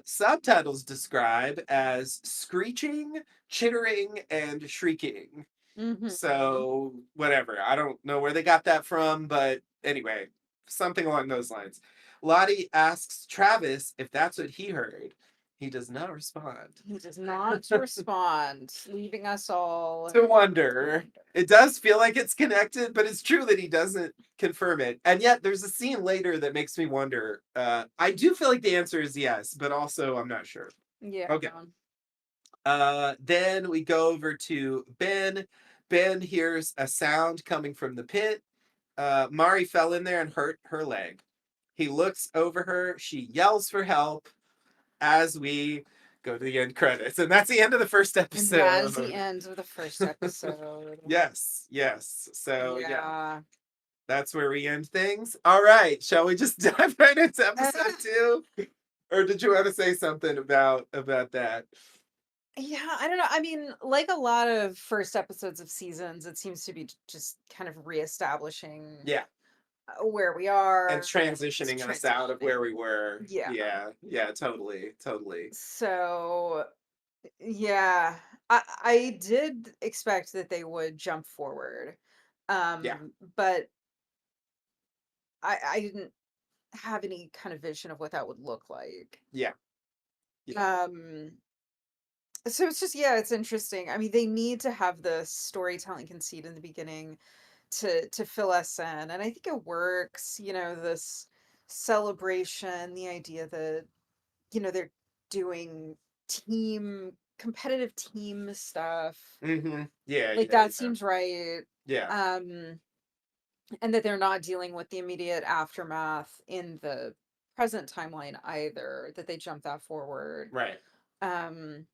subtitles describe as screeching, chittering, and shrieking. Mhm. So, whatever. I don't know where they got that from, but anyway, something along those lines. Lottie asks Travis if that's what he heard. He does not respond. He does not respond, leaving us all To to wonder. wonder. It does feel like it's connected, but it's true that he doesn't confirm it. And yet, there's a scene later that makes me wonder. I do feel like the answer is yes, but also I'm not sure. Yeah. Okay. Then we go over to Ben. Ben hears a sound coming from the pit. Mari fell in there and hurt her leg. He looks over her. She yells for help as we go to the end credits. And that's the end of the first And that is episode. the end of the first episode. Yes, yes. So, yeah, Yeah. that's where we end things. All right. Shall we just dive right into Uh, episode two? Or did you want to say something about that? yeah, I don't know. I mean, like a lot of first episodes of seasons, it seems to be just kind of reestablishing Yeah. where we And are and transitioning us out of where transitioning. we were. Yeah. Yeah, yeah, totally, totally. So, yeah, I did expect that they would jump forward. Yeah, But I didn't have any kind of vision of what that would look like. yeah, yeah, Um, so it's just, yeah, it's interesting. I mean, they need to have the storytelling conceit in the beginning to fill us in, and I think it works. This celebration, the idea that they're doing team competitive team stuff, yeah, like yeah, that yeah, seems right. yeah, Um, and that they're not dealing with the immediate aftermath in the present timeline either, that they jump that forward. right. Um,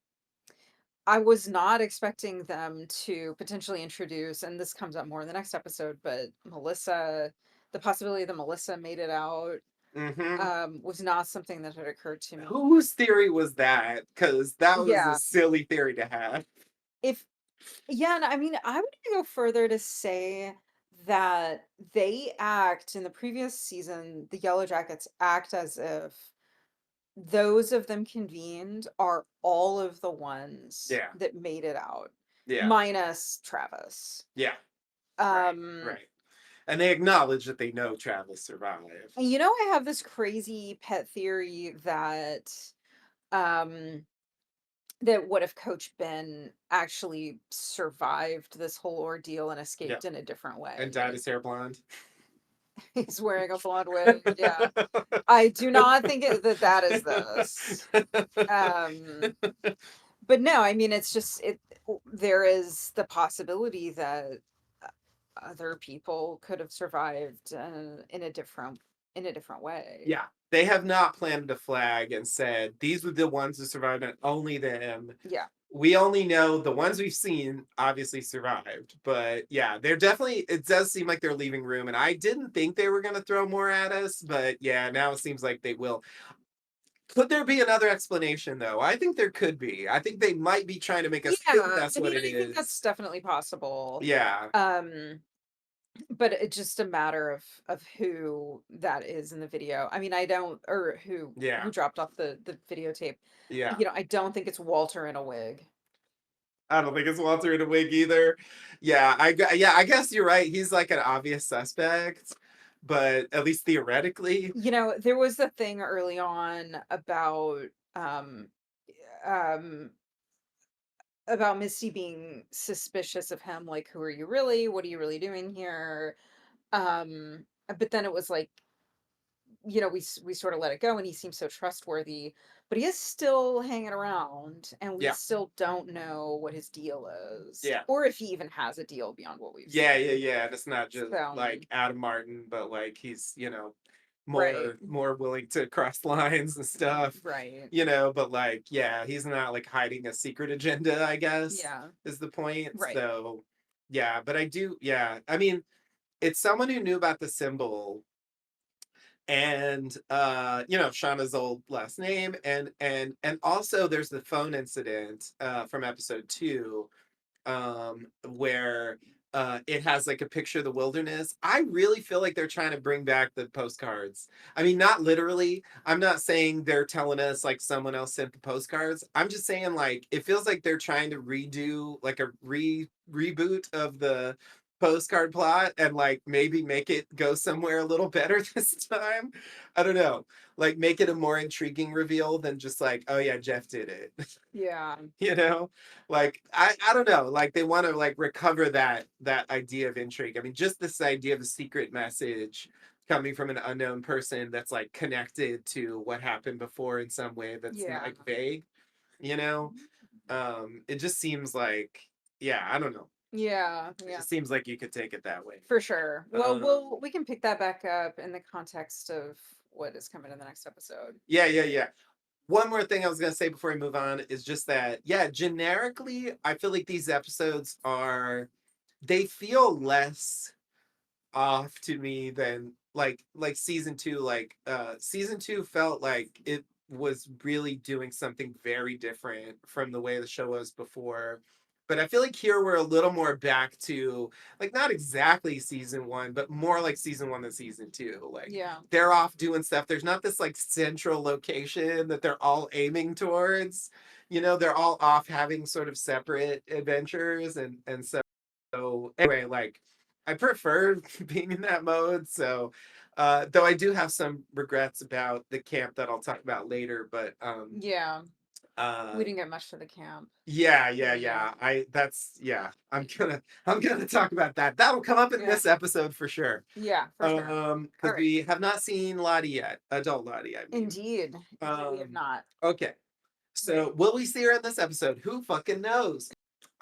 I was not expecting them to potentially introduce, and this comes up more in the next episode, but the possibility that Melissa made it out, hmm was not something that had occurred to me. Whose theory was that? Because that was a Yeah. silly theory to have. If Yeah, and I mean, I would even go further to say that they act in the previous season, the Yellowjackets act as if those of them convened are all of the ones Yeah, that made it out, yeah, minus Travis. yeah, right, Um, right. And they acknowledge that they know Travis survived. and I have this crazy pet theory um that what if Coach Ben actually survived this whole ordeal and Yeah, escaped in a different and dyed way? his hair blonde. He's wearing a blonde wig. Yeah. I do not think that is this. Um, but no, I mean, it's just there is the possibility that uh, other people could have survived in a different way. Yeah, they have not planted a flag and said these were the ones who survived and only them. Yeah. We only know the ones we've seen obviously survived, but yeah, they're definitely, it does seem like they're leaving room. And I didn't think they were going to throw more at us, but yeah, now it seems like they will. Could there be another explanation though? I think there could be. I think they might be trying to make us think Yeah, that's I what mean, it I think that's is. definitely possible. Yeah, Um, but it's just a matter of who that is in the video. I mean, I don't, or who yeah, dropped off the videotape. yeah. I don't think it's Walter in a wig. I don't think it's Walter in a wig either. Yeah, yeah, I guess you're right. He's like an obvious suspect, but at least theoretically, There was the thing early on um um about Misty being suspicious of him, like, who are you really? What are you really doing here? But then it was like, we sort of let it go and he seems so trustworthy, but he is still hanging around and we yeah, still don't know what his deal is yeah. or if he even has a deal beyond what we've Yeah, yeah, seen. yeah. And it's not just So, like Adam Martin, but like he's, right, more willing to cross lines and stuff. right. But like, yeah, he's not like hiding a secret agenda, I guess, Yeah, is the point. right. So yeah, but I do, yeah. I mean, it's someone who knew about the symbol and Shauna's old last name and also there's the phone incident from episode 2 where it has like a picture of the wilderness. I really feel like they're trying to bring back the postcards. I mean, not literally. I'm not saying they're telling us like someone else sent the postcards. I'm just saying like it feels like they're trying to redo like a reboot of the postcard plot and like maybe make it go somewhere a little better this time. I don't know. Like make it a more intriguing reveal than just like, oh yeah, Jeff did it. Yeah. You know, like I don't know, like they want to like recover that idea of intrigue. I mean, just this idea of a secret message coming from an unknown person that's like connected to what happened before in some way that's not Yeah. like vague, you know. It just seems like, yeah, I don't know, Yeah. it Yeah. just seems like you could take it that way. For sure. Well, um we can pick that back up in the context of what is coming in the next episode. yeah. One more thing I was going to say before we move on is just that, yeah, generically I feel like these episodes are, they feel less off to me than like season two. Like season two felt like it was really doing something very different from the way the show was before. But I feel like here we're a little more back to like not exactly season one, but more like season one than season two. Like Yeah. they're off doing stuff. There's not this like central location that they're all aiming towards. You know, they're all off having sort of separate adventures, and so anyway, like I prefer being in that mode. So though I do have some regrets about the camp that I'll talk about later, but Yeah. uh We didn't get much to the camp. yeah. I'm gonna talk about that. That'll come up in Yeah. this episode for sure. Yeah, for sure. All Because right. we have not seen Lottie yet. Adult Lottie, I mean. Indeed. Indeed, we have Um not. okay. So will we see her in this episode? Who fucking knows?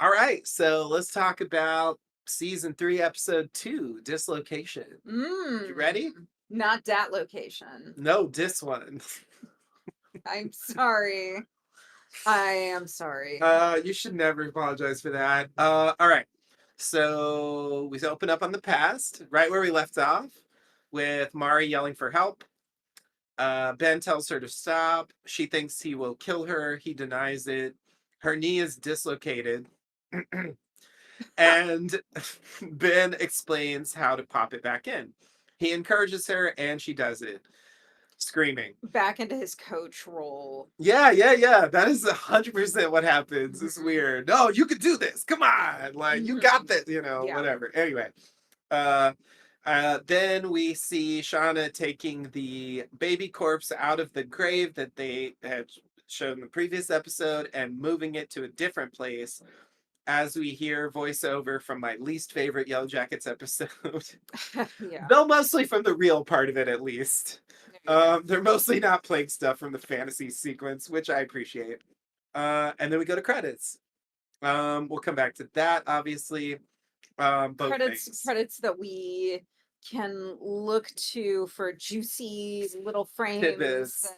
All right, so let's talk about season three, episode two, Dislocation. You ready? Not that location. No, this one. I'm sorry. I am sorry. You should never apologize for that. All right. So we open up on the past, right where we left off, with Mari yelling for help. Ben tells her to stop. She thinks he will kill her. He denies it. Her knee is dislocated. And Ben explains how to pop it back in. He encourages her, and she does it, screaming. Back into his coach role. Yeah. That is 100% what happens. It's Mhm. weird. No, you could do this. Come on, like you got this. You know, Yeah. whatever. Anyway, uh, then we see Shauna taking the baby corpse out of the grave that they had shown in the previous episode and moving it to a different place, as we hear voiceover from my least favorite Yellowjackets episode. Yeah. Though mostly from the real part of it, at least. Yeah. They're mostly not playing stuff from the fantasy sequence, which I appreciate. And then we go to credits. We'll come back to that, obviously. Both things. Credits that we can look to for juicy little frames Tidbits.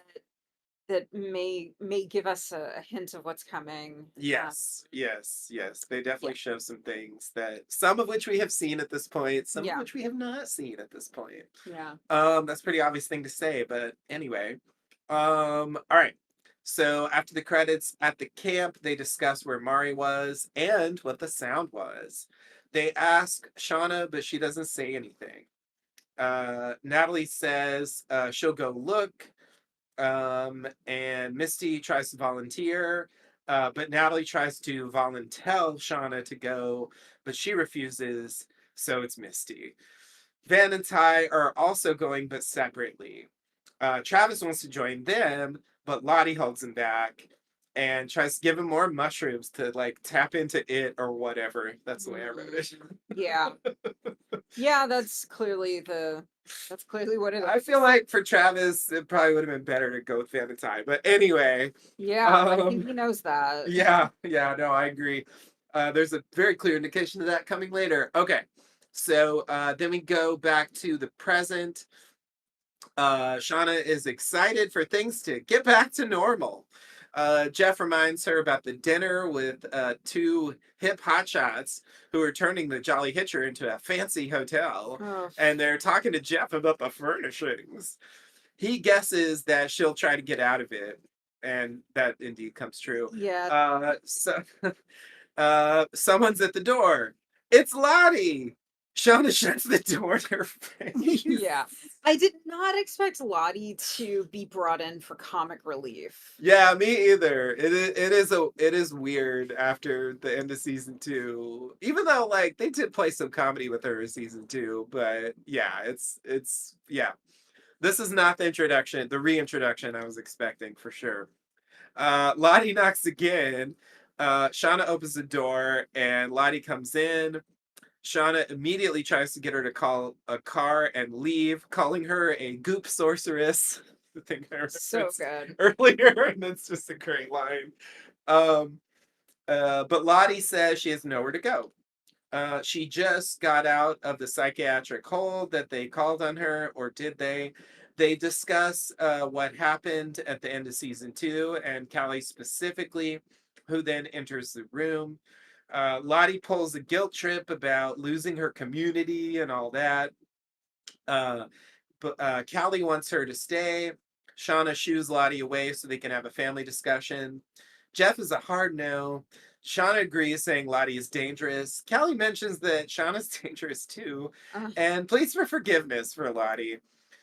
that may give us a hint of what's coming. Yes. They definitely Yeah. show some things that some of which we have seen at this point, some of Yeah. which we have not seen at this point. Yeah. That's a pretty obvious thing to say, but anyway. All right. So after the credits at the camp, they discuss where Mari was and what the sound was. They ask Shauna, but she doesn't say anything. Natalie says she'll go look. And Misty tries to volunteer, but Natalie tries to volunteer Shauna to go, but she refuses, so it's Misty. Van and Ty are also going, but separately. Travis wants to join them, but Lottie holds him back and tries to give him more mushrooms to like tap into it or whatever. That's the way I wrote it. Yeah. Yeah, that's clearly what it is. I feel like for Travis, it probably would have been better to go with Van and Ty. But anyway. Yeah, I think he knows that. Yeah, no, I agree. There's a very clear indication of that coming later. Okay. So then we go back to the present. Shauna is excited for things to get back to normal. Jeff reminds her about the dinner with two hip hotshots who are turning the Jolly Hitcher into a fancy hotel. Oh. And they're talking to Jeff about the furnishings. He guesses that she'll try to get out of it. And that indeed comes true. Yeah. Someone's at the door. It's Lottie. Shauna shuts the door in her face. Yeah. I did not expect Lottie to be brought in for comic relief. Yeah, me either. It is weird after the end of season two. Even though like they did play some comedy with her in season two, but yeah, it's yeah. This is not the reintroduction I was expecting for sure. Lottie knocks again. Shauna opens the door and Lottie comes in. Shauna immediately tries to get her to call a car and leave, calling her a goop sorceress. The thing I So referenced good. earlier, and that's just a great line. Um, but Lottie says she has nowhere to go. She just got out of the psychiatric hold that they called on her, or did they? They discuss what happened at the end of season two, and Callie specifically, who then enters the room. Lottie pulls a guilt trip about losing her community and all that. Uh, but Callie wants her to stay. Shauna shoos Lottie away so they can have a family discussion. Jeff is a hard no. Shauna agrees, saying Lottie is dangerous. Callie mentions that Shauna's dangerous too, Uh, and pleads for forgiveness for Lottie.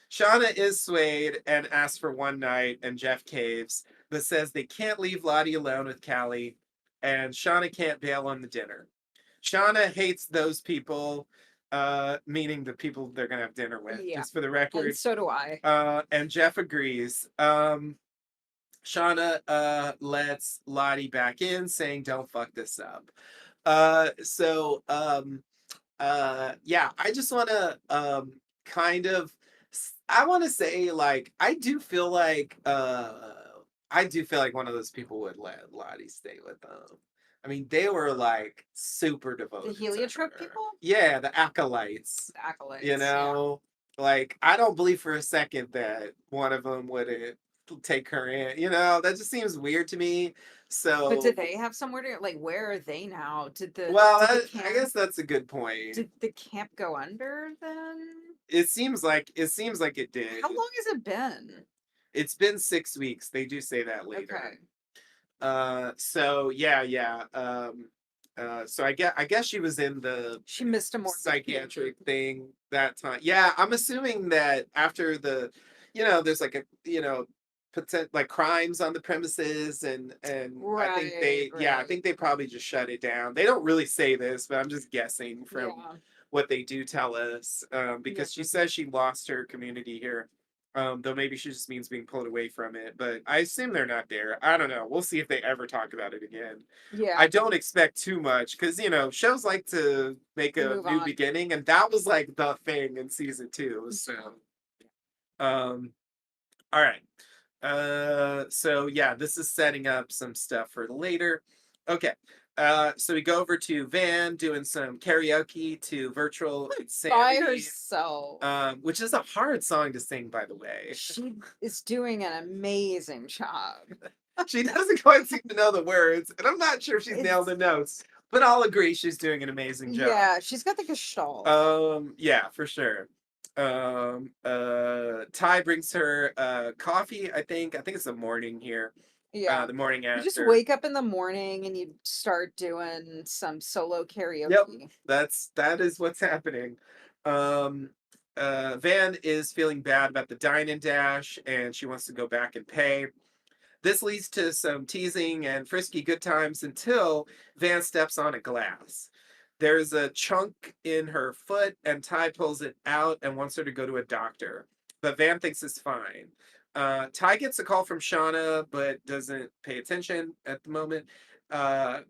Shauna is swayed and asks for one night, and Jeff caves, but says they can't leave Lottie alone with Callie, and Shauna can't bail on the dinner. Shauna hates those people, meaning the people they're gonna have dinner with, yeah. just for the And record. so do I. And Jeff agrees. Shauna lets Lottie back in, saying, "Don't fuck this up." Yeah, I just want to kind of I want to say like I do feel like one of those people would let Lottie stay with them. I mean, they were like super The devoted to heliotrope her. people? Yeah, the acolytes. The You acolytes, yeah. know, like I don't believe for a second that one of them would take her in. You know, that just seems weird to me. But did So, they have somewhere to like where are they now? well, Did the I camp guess that's a good point. go under then? It seems like it did. How long has it been? It's been 6 weeks. They do say that later. Okay. So yeah, yeah. So I guess she was in the She missed a mortgage psychiatric payment. thing that time. Yeah, I'm assuming that after there's like like crimes on the premises, and I think Right, I right. think they probably just shut it down. They don't really say this, but I'm just guessing from Yeah. what they do tell us, Yeah. because she says she lost her community here. Though maybe she just means being pulled away from it, but I assume they're not there. I don't know. We'll see if they ever talk about it again. Yeah. I don't expect too much because shows like to make a Move new on. beginning, and that was like the thing in season two. So, um, all right. So yeah, this is setting up some stuff for later. Okay. So we go over to Van doing some karaoke to Virtual By Insanity, herself. which is a hard song to sing, by the way. She is doing an amazing job. She doesn't quite seem to know the words, and I'm not sure if she's nailed It's the notes, but I'll agree she's doing an amazing job. yeah, she's got the gestalt. Yeah, for sure. Ty brings her coffee, I think it's the morning here. Yeah. The morning You just after. wake up in the morning and you start doing some solo Yep, karaoke. that is what's happening. Um Van is feeling bad about the dine and dash, and she wants to go back and pay. This leads to some teasing and frisky good times until Van steps on a glass. There's a chunk in her foot, and Ty pulls it out and wants her to go to a doctor. But Van thinks it's fine. Ty gets a call from Shauna, but doesn't pay attention at the moment. Uh,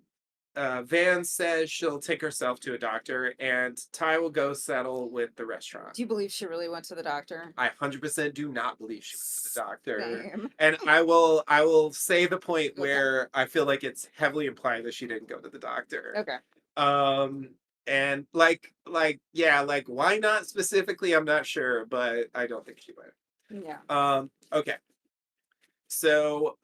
Van says she'll take herself to a doctor, and Ty will go settle with the restaurant. Do you believe she really went to the doctor? I 100% do not believe she went to the doctor. Same. And I will say the point Okay. where I feel like it's heavily implied that she didn't go to the doctor. Okay. Um and yeah, like why not specifically, I'm not sure, but I don't think she went. Yeah. Okay. So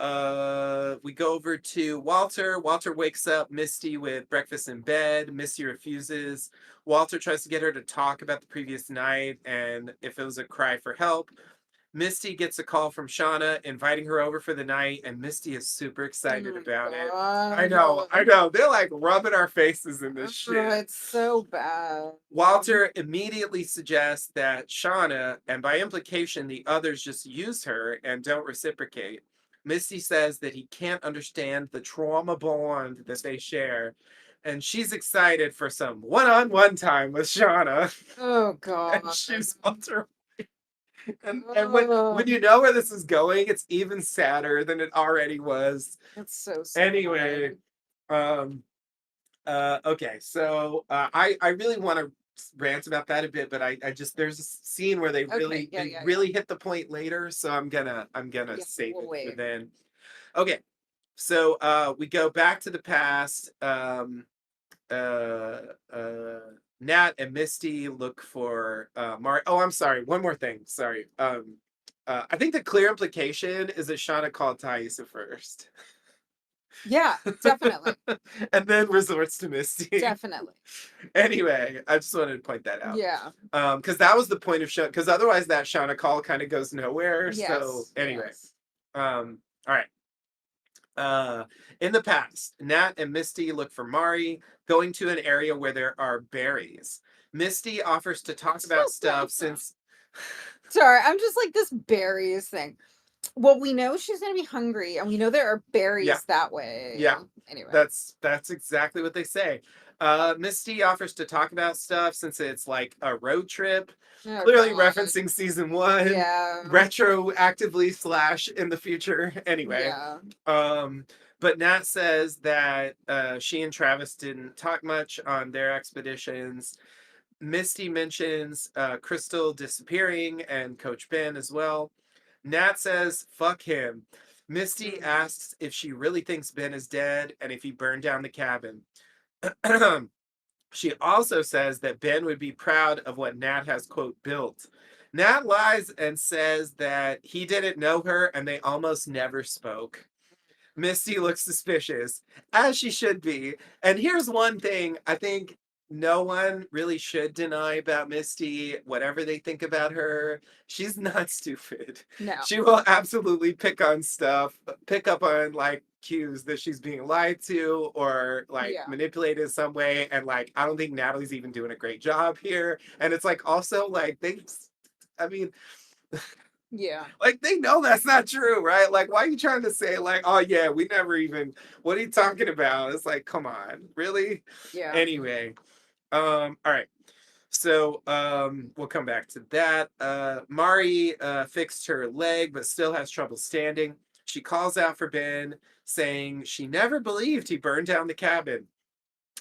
we go over to Walter. Walter wakes up Misty with breakfast in bed. Misty refuses. Walter tries to get her to talk about the previous night and if it was a cry for help. Misty gets a call from Shauna inviting her over for the night, and Misty is super Oh excited my about it. I know, god. I know. They're like rubbing our faces in this Oh, shit. it's so bad. Walter immediately suggests that Shauna, and by implication, the others just use her and don't reciprocate. Misty says that he can't understand the trauma bond that they share, and she's excited for some one-on-one time with Shauna, Oh and god. she's Walter. And when Oh, you know where this is going, it's even sadder than it already was. it's so Anyway, sad. um, okay, so I really want to rant about that a bit, but I just there's a scene where Okay, yeah, they yeah, yeah. really hit the point later, so I'm gonna Yeah, save we'll it for wait. then. Okay, so we go back to the past. Uh, uh, Nat and Misty look for Mar. Oh, I'm sorry. One more thing. Sorry. I think the clear implication is that Shauna called Thaisa first. Yeah, definitely. And then resorts to Misty. Definitely. Anyway, I just wanted to point that out. Yeah. Because that was the point of show. Because otherwise, that Shauna call kind of goes nowhere. So Yes. anyway, Yes. all right. Uh, in the past, Nat and Misty look for Mari, going to an area where there are berries. Misty offers to talk about stuff since. Sorry, I'm just like this berries thing. Well, we know she's gonna be hungry, and we know there are Yeah, berries that way. yeah, Anyway. that's exactly what they say. Misty offers to talk about stuff since it's like a road trip, Oh clearly god. referencing season one, Yeah. retroactively slash in the future. Anyway, Yeah. um, but Nat says that she and Travis didn't talk much on their expeditions. Misty mentions Crystal disappearing and Coach Ben as well. Nat says, fuck him. Misty Mm. asks if she really thinks Ben is dead and if he burned down the cabin. She also says that Ben would be proud of what Nat has, quote, built. Nat lies and says that he didn't know her and they almost never spoke. Misty looks suspicious, as she should be. And here's one thing I think no one really should deny about Misty, whatever they think about her. She's not stupid. No. She will absolutely pick on stuff, pick up on like cues that she's being lied to or like Yeah. manipulated in some way. And like, I don't think Natalie's even doing a great job here. And it's like also like I mean, Yeah. like they know that's not true, right? Like, why are you trying to say like, oh yeah, we never even what are you talking about? It's like, come on, really? Yeah. Anyway, all right. So we'll come back to that. Mari fixed her leg but still has trouble standing. She calls out for Ben, saying she never believed he burned down the cabin.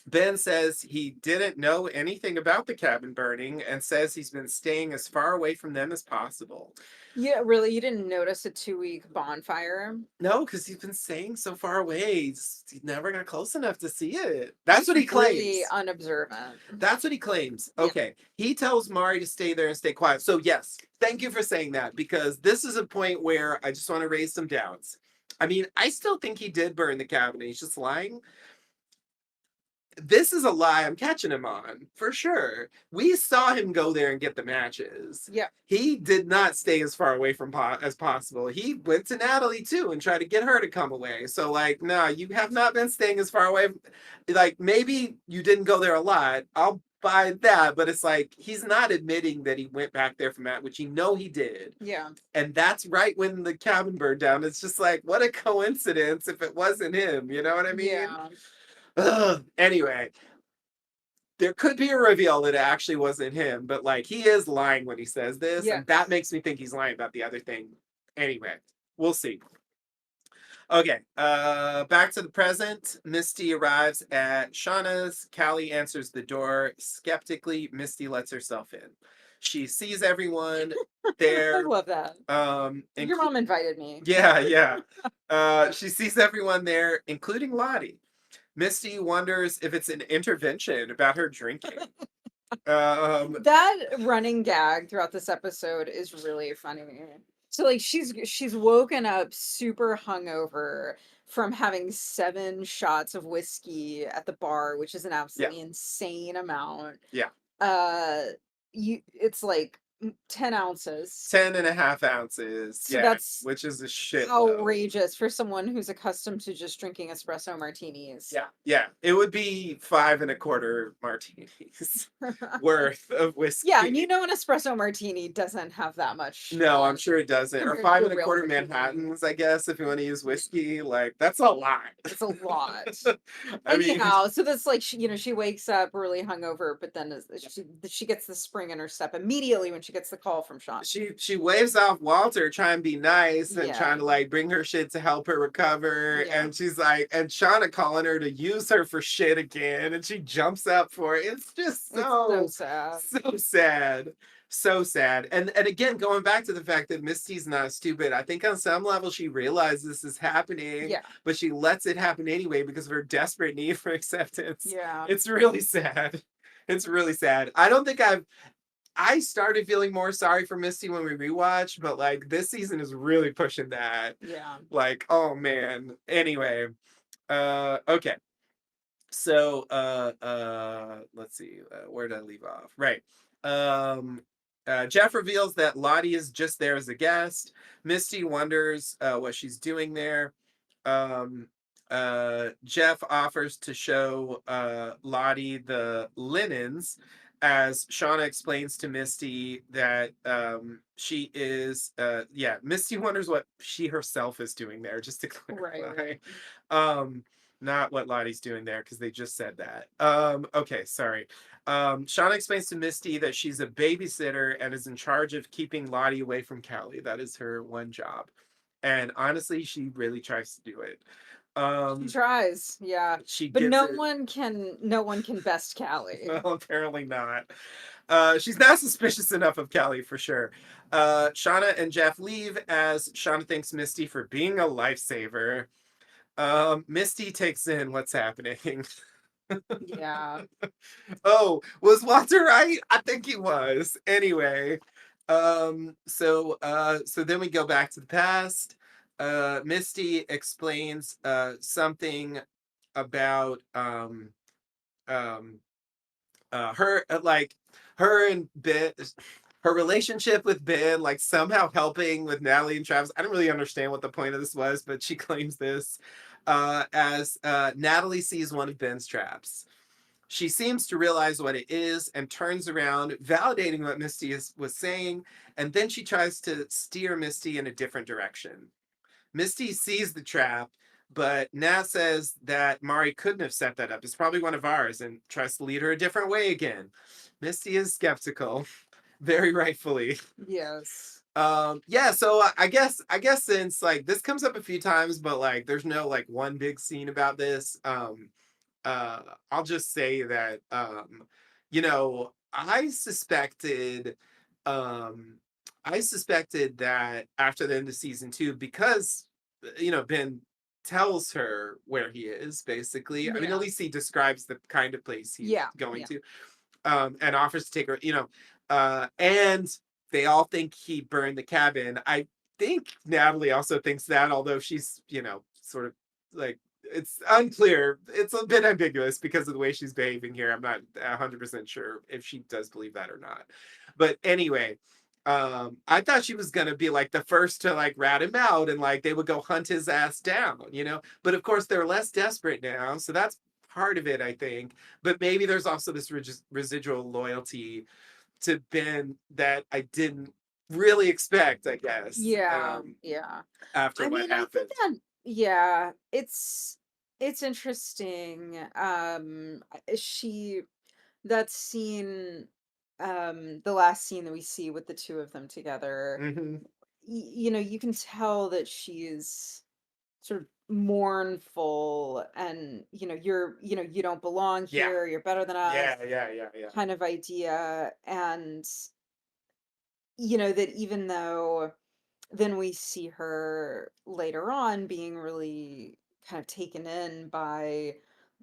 Ben says he didn't know anything about the cabin burning and says he's been staying as far away from them as possible. Yeah, really, you didn't notice a 2 week bonfire? No, because he's been staying so far away. He never got close enough to see it. That's He's what he really claims. unobservant. That's what he claims. Yeah. Okay. He tells Mari to stay there and stay quiet. So, yes, thank you for saying that because this is a point where I just want to raise some doubts. I mean, I still think he did burn the cabinet. He's just lying. This is a lie I'm catching him on for sure. We saw him go there and get the matches. Yeah. He did not stay as far away from as possible. He went to Natalie too and tried to get her to come away. So like, nah, you have not been staying as far away. Like maybe you didn't go there a lot. I'll buy that, but it's like he's not admitting that he went back there from that, which you know he did. Yeah. And that's right when the cabin burned down. It's just like, what a coincidence if it wasn't him. You know what I mean? Yeah. Ugh. Anyway, there could be a reveal that it actually wasn't him, but like he is lying when he says this, Yeah. and that makes me think he's lying about the other thing. Anyway, we'll see. Okay, back to the present. Misty arrives at Shauna's. Callie answers the door skeptically. Misty lets herself in. She sees everyone I there. love that. Your Inclu- mom invited me. yeah, yeah. She sees everyone there, including Lottie. Misty wonders if it's an intervention about her drinking. Um, That running gag throughout this episode is really funny. So like she's woken up super hungover from having 7 shots of whiskey at the bar, which is an yeah, absolutely insane amount. yeah, Uh it's like 10 ounces. 10.5 ounces. So Yeah, that's which is a shitload. outrageous for someone who's accustomed to just drinking espresso martinis. Yeah, yeah. It would be 5.25 martinis worth of Yeah, and you whiskey. know an espresso martini doesn't have that much No, I'm on sure it doesn't. Or compared five to a and a real quarter martini. Manhattans, I guess, if you want to use whiskey. Like, that's a lot. It's a lot. I mean, Anyhow, so that's like she wakes up really hungover, but then she gets the spring in her step immediately when she gets the call from Sean. she waves off Walter trying to be nice and Yeah, trying to like bring her shit to help her recover. yeah. And she's like, and Shauna calling her to use her for shit again. And she jumps up for it. It's just It's so so, sad. so sad. So sad. And again, going back to the fact that Misty's not stupid, I think on some level she realizes this is happening, Yeah, but she lets it happen anyway because of her desperate need for acceptance. yeah, It's really sad. It's really sad. I started feeling more sorry for Misty when we rewatched, but like this season is really pushing that. yeah. Like, oh man. Anyway, okay. So let's see. Where did I leave off? Right. Um Jeff reveals that Lottie is just there as a guest. Misty wonders what she's doing there. Um Jeff offers to show Lottie the linens as Shauna explains to Misty that she is yeah, Misty wonders what she herself is doing there, just to Right, clarify. right. Um not what Lottie's doing there because they just said that. Okay, sorry. Shauna explains to Misty that she's a babysitter and is in charge of keeping Lottie away from Callie. That is her one job. And honestly, she really tries to do it. She Um, tries, yeah. she But gets it. no one can best Callie. Well, apparently not. She's not suspicious enough of Callie for sure. Shauna and Jeff leave as Shauna thanks Misty for being a lifesaver. Misty takes in what's happening. Yeah. Oh, was Walter right? I think he was. Anyway, so then we go back to the past. Misty explains something about um her like her and Ben, her relationship with Ben, like somehow helping with Natalie and Travis. I don't really understand what the point of this was, but she claims this as Natalie sees one of Ben's traps. She seems to realize what it is and turns around, validating what was saying, and then she tries to steer Misty in a different direction. Misty sees the trap, but Nat says that Mari couldn't have set that up. It's probably one of ours and tries to lead her a different way again. Misty is skeptical, very rightfully. Yes. Yeah, so I guess since like this comes up a few times, but like there's no like one big scene about this. Uh I'll just say that you know, um I suspected that after the end of season 2, because you know, Ben tells her where he is basically. I mean, at Yeah. least he describes the kind of place he's Yeah. going Yeah. to, and offers to take her, you know, and they all think he burned the cabin. I think Natalie also thinks that, although she's, you know, sort of like, it's unclear. It's a bit ambiguous because of the way she's behaving here. I'm not 100% sure if she does believe that or not. But anyway, I thought she was gonna be like the first to like rat him out and like they would go hunt his ass down, you know. But of course they're less desperate now, so that's part of it, I think. But maybe there's also this residual loyalty to Ben that I didn't really expect, I guess, Yeah. Yeah. after I what mean, I think happened. that yeah, it's interesting. She that scene, the last scene that we see with the two of them together, Hmm. you know, you can tell that she's sort of mournful and you don't belong Yeah, here, you're better than us yeah. kind of idea. And that even though then we see her later on being really kind of taken in by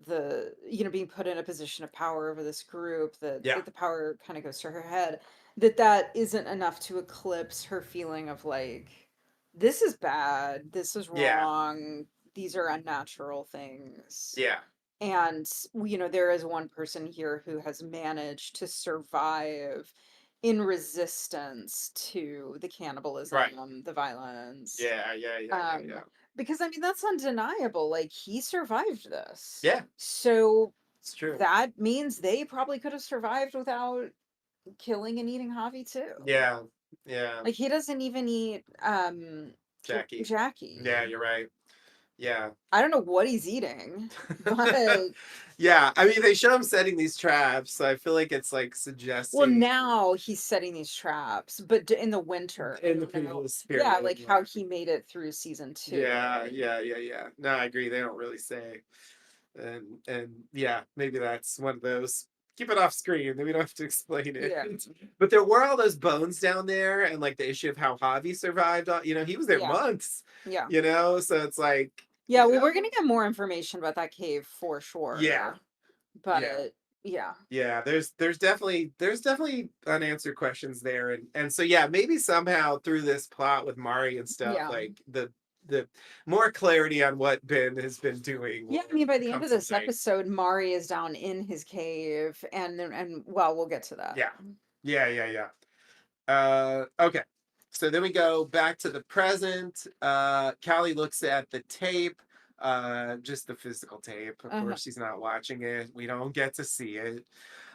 being put in a position of power over this group, Yeah, that the power kind of goes to her head, that isn't enough to eclipse her feeling of like, this is bad, this is yeah, wrong, these are unnatural things. yeah, And there is one person here who has managed to survive in resistance to the Right. cannibalism, the violence. Yeah, yeah, yeah, yeah, Um, yeah. because I mean that's undeniable. Like he survived this. Yeah, So it's true. that means they probably could have survived without killing and eating Javi too. Yeah, yeah, Like he doesn't even eat Jackie. Yeah, Jackie. you're right. Yeah. I don't know what he's eating, but Yeah, I mean, they show him setting these traps, so I feel like it's like well, suggesting now he's setting these traps, but in the winter, I in the don't know. previous Yeah, period. like Yeah, how he made it through season yeah, 2. yeah, yeah, yeah. No, I agree. They don't really say, and yeah, maybe that's one of those. Keep it off screen, then we don't have to explain it. Yeah, But there were all those bones down there, and like the issue of how Javi survived. He was there yeah, months. yeah. So it's like, Yeah, well, we're gonna get more information about that cave for yeah, sure. yeah. But yeah, Yeah, there's definitely unanswered questions there, and so yeah, maybe somehow through this plot with Mari and stuff, yeah. like the more clarity on what Ben has been doing Yeah, will I mean, by the end come of to this light. episode, Mari is down in his cave, and well, we'll get to that. Yeah, yeah, yeah, yeah. Okay, so then we go back to the present. Callie looks at the tape, just the physical tape. Of Uh-huh. course, she's not watching it. We don't get to see it.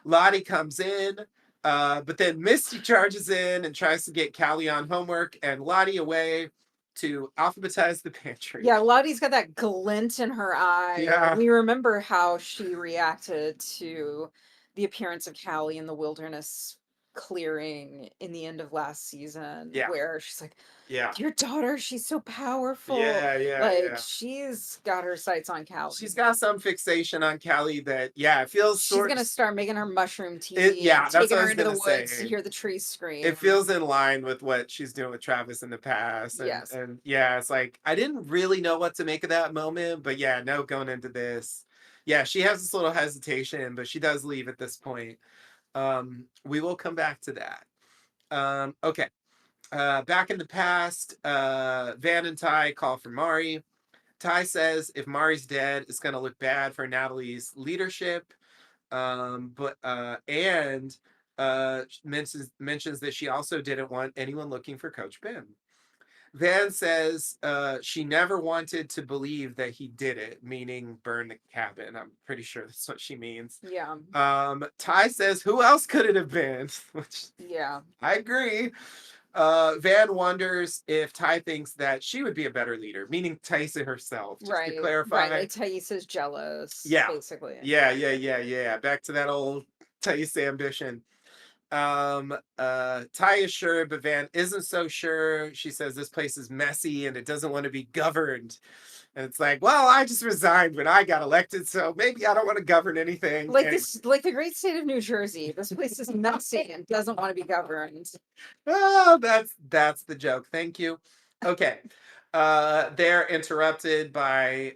Lottie comes in, but then Misty charges in and tries to get Callie on homework and Lottie away to alphabetize the pantry. Yeah, Lottie's got that glint in her eye. Yeah, We remember how she reacted to the appearance of Callie in the wilderness clearing in the end of last season, yeah, where she's like, yeah, your daughter, she's so powerful. yeah, yeah, Like, yeah. she's got her sights on She's Callie. got some fixation on Callie that, yeah, it feels She's sort gonna start making her mushroom it, tea and yeah, that's taking what I her was into the gonna woods to say. hear the trees It scream. feels in line with what she's doing with Travis in the past. And Yes. and yeah, it's like I didn't really know what to make of that moment, but yeah, no, going into this. Yeah, she has this little hesitation, but she does leave at this point. We will come back to that. Okay. Back in the past, Van and Ty call for Mari. Ty says if Mari's dead, it's gonna look bad for Natalie's leadership. But and mentions that she also didn't want anyone looking for Coach Ben. Van says she never wanted to believe that he did it, meaning burn the cabin. I'm pretty sure that's what she means. Yeah. Ty says, who else could it have been? Which Yeah. I agree. Van wonders if Ty thinks that she would be a better leader, meaning Tyson herself. Just to Right. Right. clarify, Like Thais is jealous, yeah, basically. yeah, yeah, yeah, yeah. Back to that old Thais ambition. Ty is sure, but Van isn't so sure. She says this place is messy and it doesn't want to be governed. And it's like, well, I just resigned when I got elected, so maybe I don't want to govern anything. Like Anyway. this, like the great state of New Jersey. This place is messy and doesn't want to be governed. Oh, that's the joke. Thank you. Okay. They're interrupted by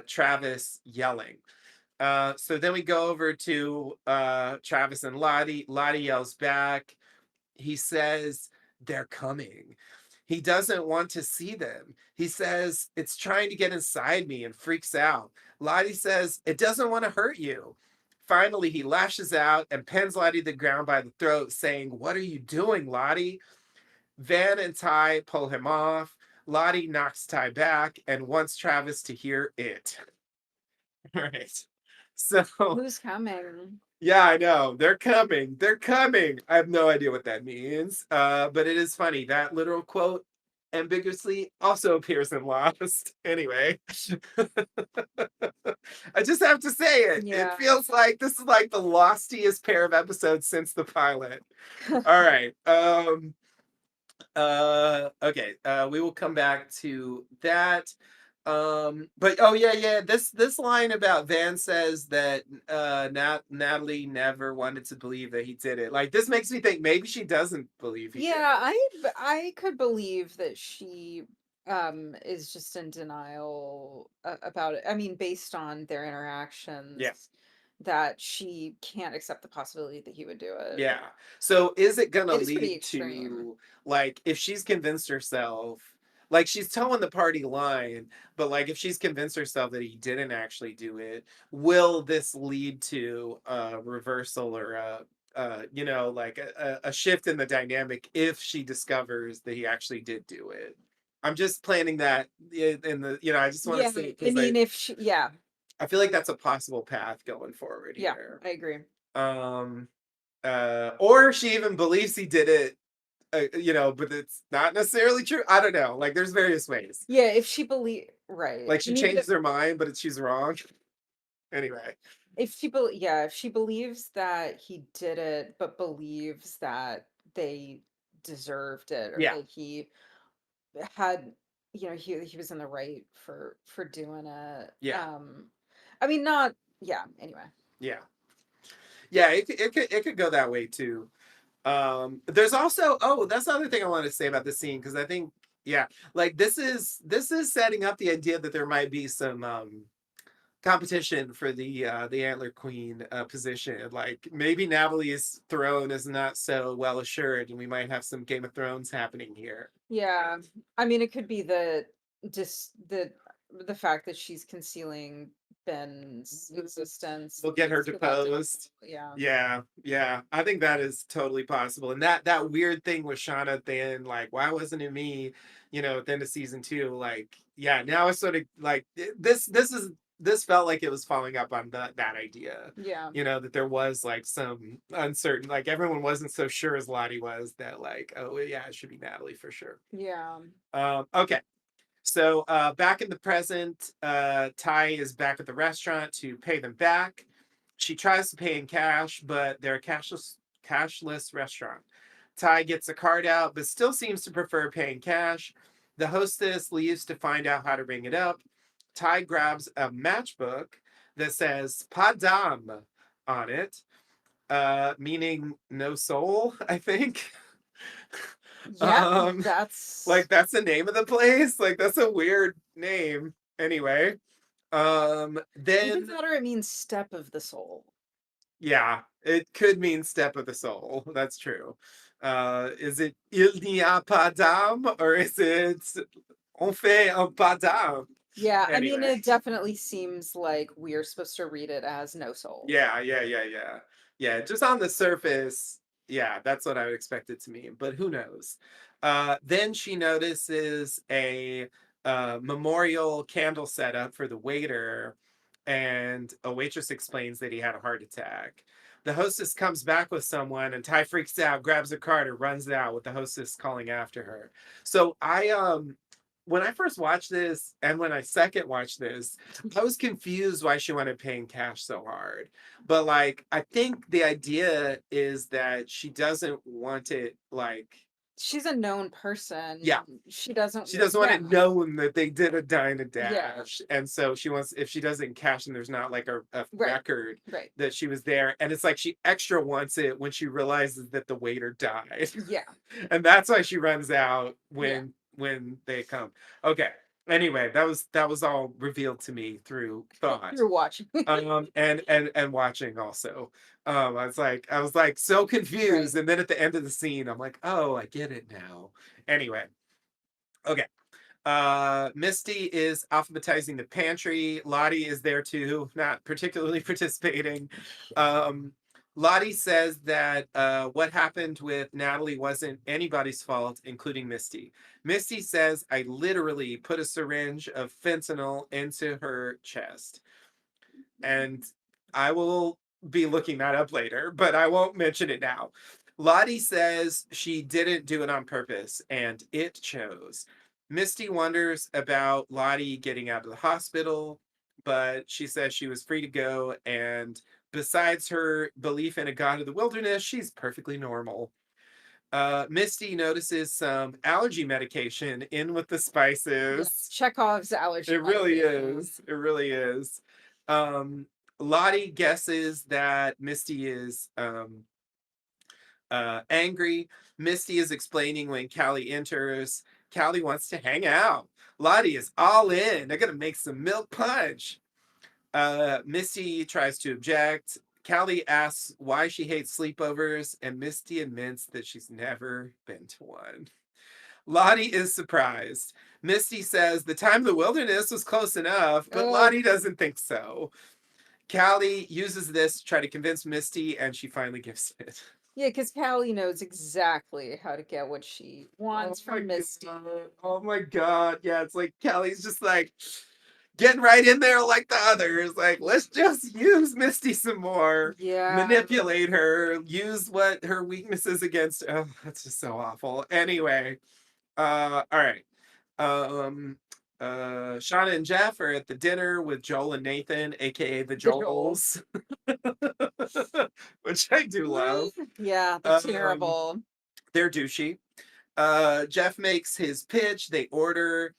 Travis yelling. So then we go over to Travis and Lottie. Lottie yells back. He says, they're coming. He doesn't want to see them. He says, it's trying to get inside me and freaks out. Lottie says, it doesn't want to hurt you. Finally, he lashes out and pins Lottie to the ground by the throat, saying, what are you doing, Lottie? Van and Ty pull him off. Lottie knocks Ty back and wants Travis to hear it. All right. So, Who's coming? yeah, I know. They're coming. They're coming. I have no idea what that means. But it is funny. That literal quote ambiguously also appears in Lost. Anyway, I just have to say it. It Yeah. feels like this is like the lostiest pair of episodes since the pilot. All right. Okay, we will come back to that. But oh yeah, yeah, this line about Van says that Natalie never wanted to believe that he did it. Like this makes me think maybe she doesn't believe he did it. Yeah, I could believe that she is just in denial about it. I mean, based on their Yeah. interactions, that she can't accept the possibility that he would do it. Yeah. So is it gonna It is pretty lead extreme. to like if she's convinced herself, like she's towing the party line, but like if she's convinced herself that he didn't actually do it, will this lead to a reversal or you know, like a shift in the dynamic if she discovers that he actually did do it. I'm just planning that in the, you know, I just want to Yeah, say I because mean, if she, yeah, I feel like that's a possible path going forward yeah, here. I agree. Um, or she even believes he did it, you know, but it's not necessarily true. I don't know. Like, there's various ways. Yeah, if she believe, right. Like, I she mean, changes her mind, but she's wrong. Anyway, if she yeah, if she believes that he did it, but believes that they deserved it, or yeah, that he had, he was in the right for doing it. yeah, I mean, not, yeah, anyway. yeah, yeah. It could go that way too. There's also, oh, that's the other thing I wanted to say about this scene because I think, yeah, like this is setting up the idea that there might be some competition for the Antler Queen position. Like maybe Natalie's throne is not so well assured, and we might have some Game of Thrones happening here. Yeah, I mean, it could be the just the fact that she's concealing Ben's existence We'll get her leads to that deposed. downfall. Yeah, Yeah, yeah. I think that is totally possible. And that weird thing with Shauna at the end, like, why wasn't it me? You know, at the end of season two, like, yeah, now it's sort of like this felt like it was following up on that idea. yeah, You know, that there was like some uncertain, like everyone wasn't so sure as Lottie was that, like, oh yeah, it should be Natalie for sure. yeah. Okay. So back in the present, Ty is back at the restaurant to pay them back. She tries to pay in cash, but they're a cashless restaurant. Ty gets a card out, but still seems to prefer paying cash. The hostess leaves to find out how to ring it up. Ty grabs a matchbook that says Padam on it, meaning no soul, I think. Yeah, um, that's like that's the name of the place. Like that's a weird name. Anyway, either then that or it means step of the soul. yeah, it could mean step of the soul. That's true. Is it Il n'y a pas d'âme or is it on fait un pas d'âme? Yeah, I mean, Anyway, it definitely seems like we're supposed to read it as no soul. yeah. Yeah, just on the surface, yeah, that's what I would expect it to mean, but who knows? Then she notices a memorial candle setup for the waiter, and a waitress explains that he had a heart attack. The hostess comes back with someone, and Ty freaks out, grabs a card, and runs out with the hostess calling after her. So when I first watched this and when I second watched this, I was confused why she wanted paying cash so hard. But like I think the idea is that she doesn't want it like She's a known person. yeah, She doesn't she doesn't want yeah, it known that they did a dine and yeah, dash. And so she wants if she doesn't cash and there's not like a right, record right. that she was there. And it's like she extra wants it when she realizes that the waiter died. Yeah, And that's why she runs out yeah. when they come. Okay. Anyway, that was all revealed to me through thought. You're watching. And watching also. I was like so Right. confused. And then at the end of the scene, I'm like, oh, I get it now. Anyway, okay. Misty is alphabetizing the pantry. Lottie is there too, not particularly participating. Um, Lottie says that what happened with Natalie wasn't anybody's fault, including Misty. Misty says, I literally put a syringe of fentanyl into her chest. And I will be looking that up later, but I won't mention it now. Lottie says she didn't do it on purpose and it chose. Misty wonders about Lottie getting out of the hospital, but she says she was free to go. And besides her belief in a god of the wilderness, she's perfectly normal. Misty notices some allergy medication in with the Yeah. spices. Chekhov's allergy It really medication. is. It really is. Um, Lottie guesses that Misty is angry. Misty is explaining when Callie enters. Callie wants to hang out. Lottie is all in. They're going to make some milk punch. Misty tries to object. Callie asks why she hates sleepovers, and Misty admits that she's never been to one. Lottie is surprised. Misty says the time of the wilderness was close enough, but Oh, Lottie doesn't think so. Callie uses this to try to convince Misty, and she finally gives it. Yeah, because Callie knows exactly how to get what she Oh wants my from Misty. god. Oh my god. Yeah, it's like Callie's just like getting right in there like the others. Like, let's just use Misty some more, Yeah. manipulate her, use what her weaknesses against. Oh, that's just so awful. Anyway, all right. Um, Shauna and Jeff are at the dinner with Joel and Nathan, aka the The Joel. Joels, which I do love. Yeah, they're Um, terrible. they're douchey. Jeff makes his pitch. They order.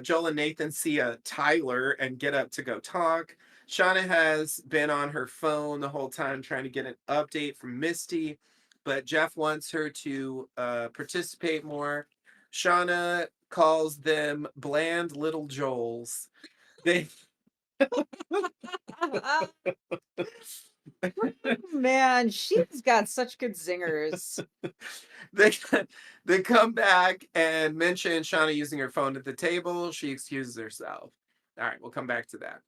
Joel and Nathan see a Tyler and get up to go talk. Shauna has been on her phone the whole time trying to get an update from Misty, but Jeff wants her to participate more. Shauna calls them bland little Joels. They Man, she's got such good zingers. they they come back and mention Shauna using her phone at the table. She excuses herself. All right, we'll come back to that.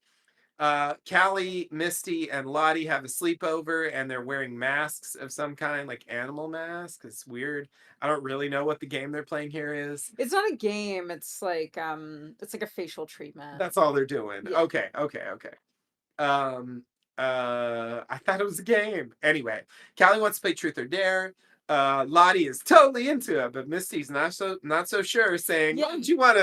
Callie, Misty, and Lottie have a sleepover, and they're wearing masks of some kind, like animal masks. It's weird. I don't really know what the game they're playing here is. It's not a game, it's like a facial treatment. That's all they're doing. Yeah. Okay, okay, okay. Um, I thought it was a game. Anyway, Callie wants to play Truth or Dare. Lottie is totally into it, but Misty's not so sure, saying, Yeah. What would you want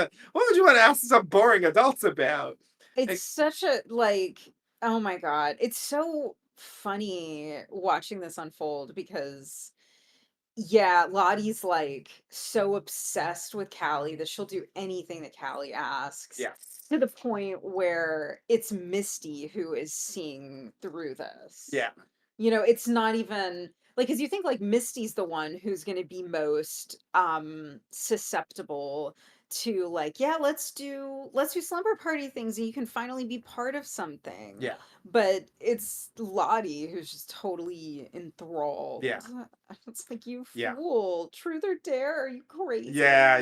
to ask some boring adults about?" It's Like, such a like, oh my god, it's so funny watching this unfold because yeah, Lottie's like so obsessed with Callie that she'll do anything that Callie asks, yeah, to the point where it's Misty who is seeing through this. yeah, It's not even like, because you think like Misty's the one who's going to be most susceptible to like, yeah, let's do slumber party things and you can finally be part of something. yeah, But it's Lottie who's just totally yeah. enthralled. It's like, you Yeah. fool, truth or dare, are you Yeah, crazy?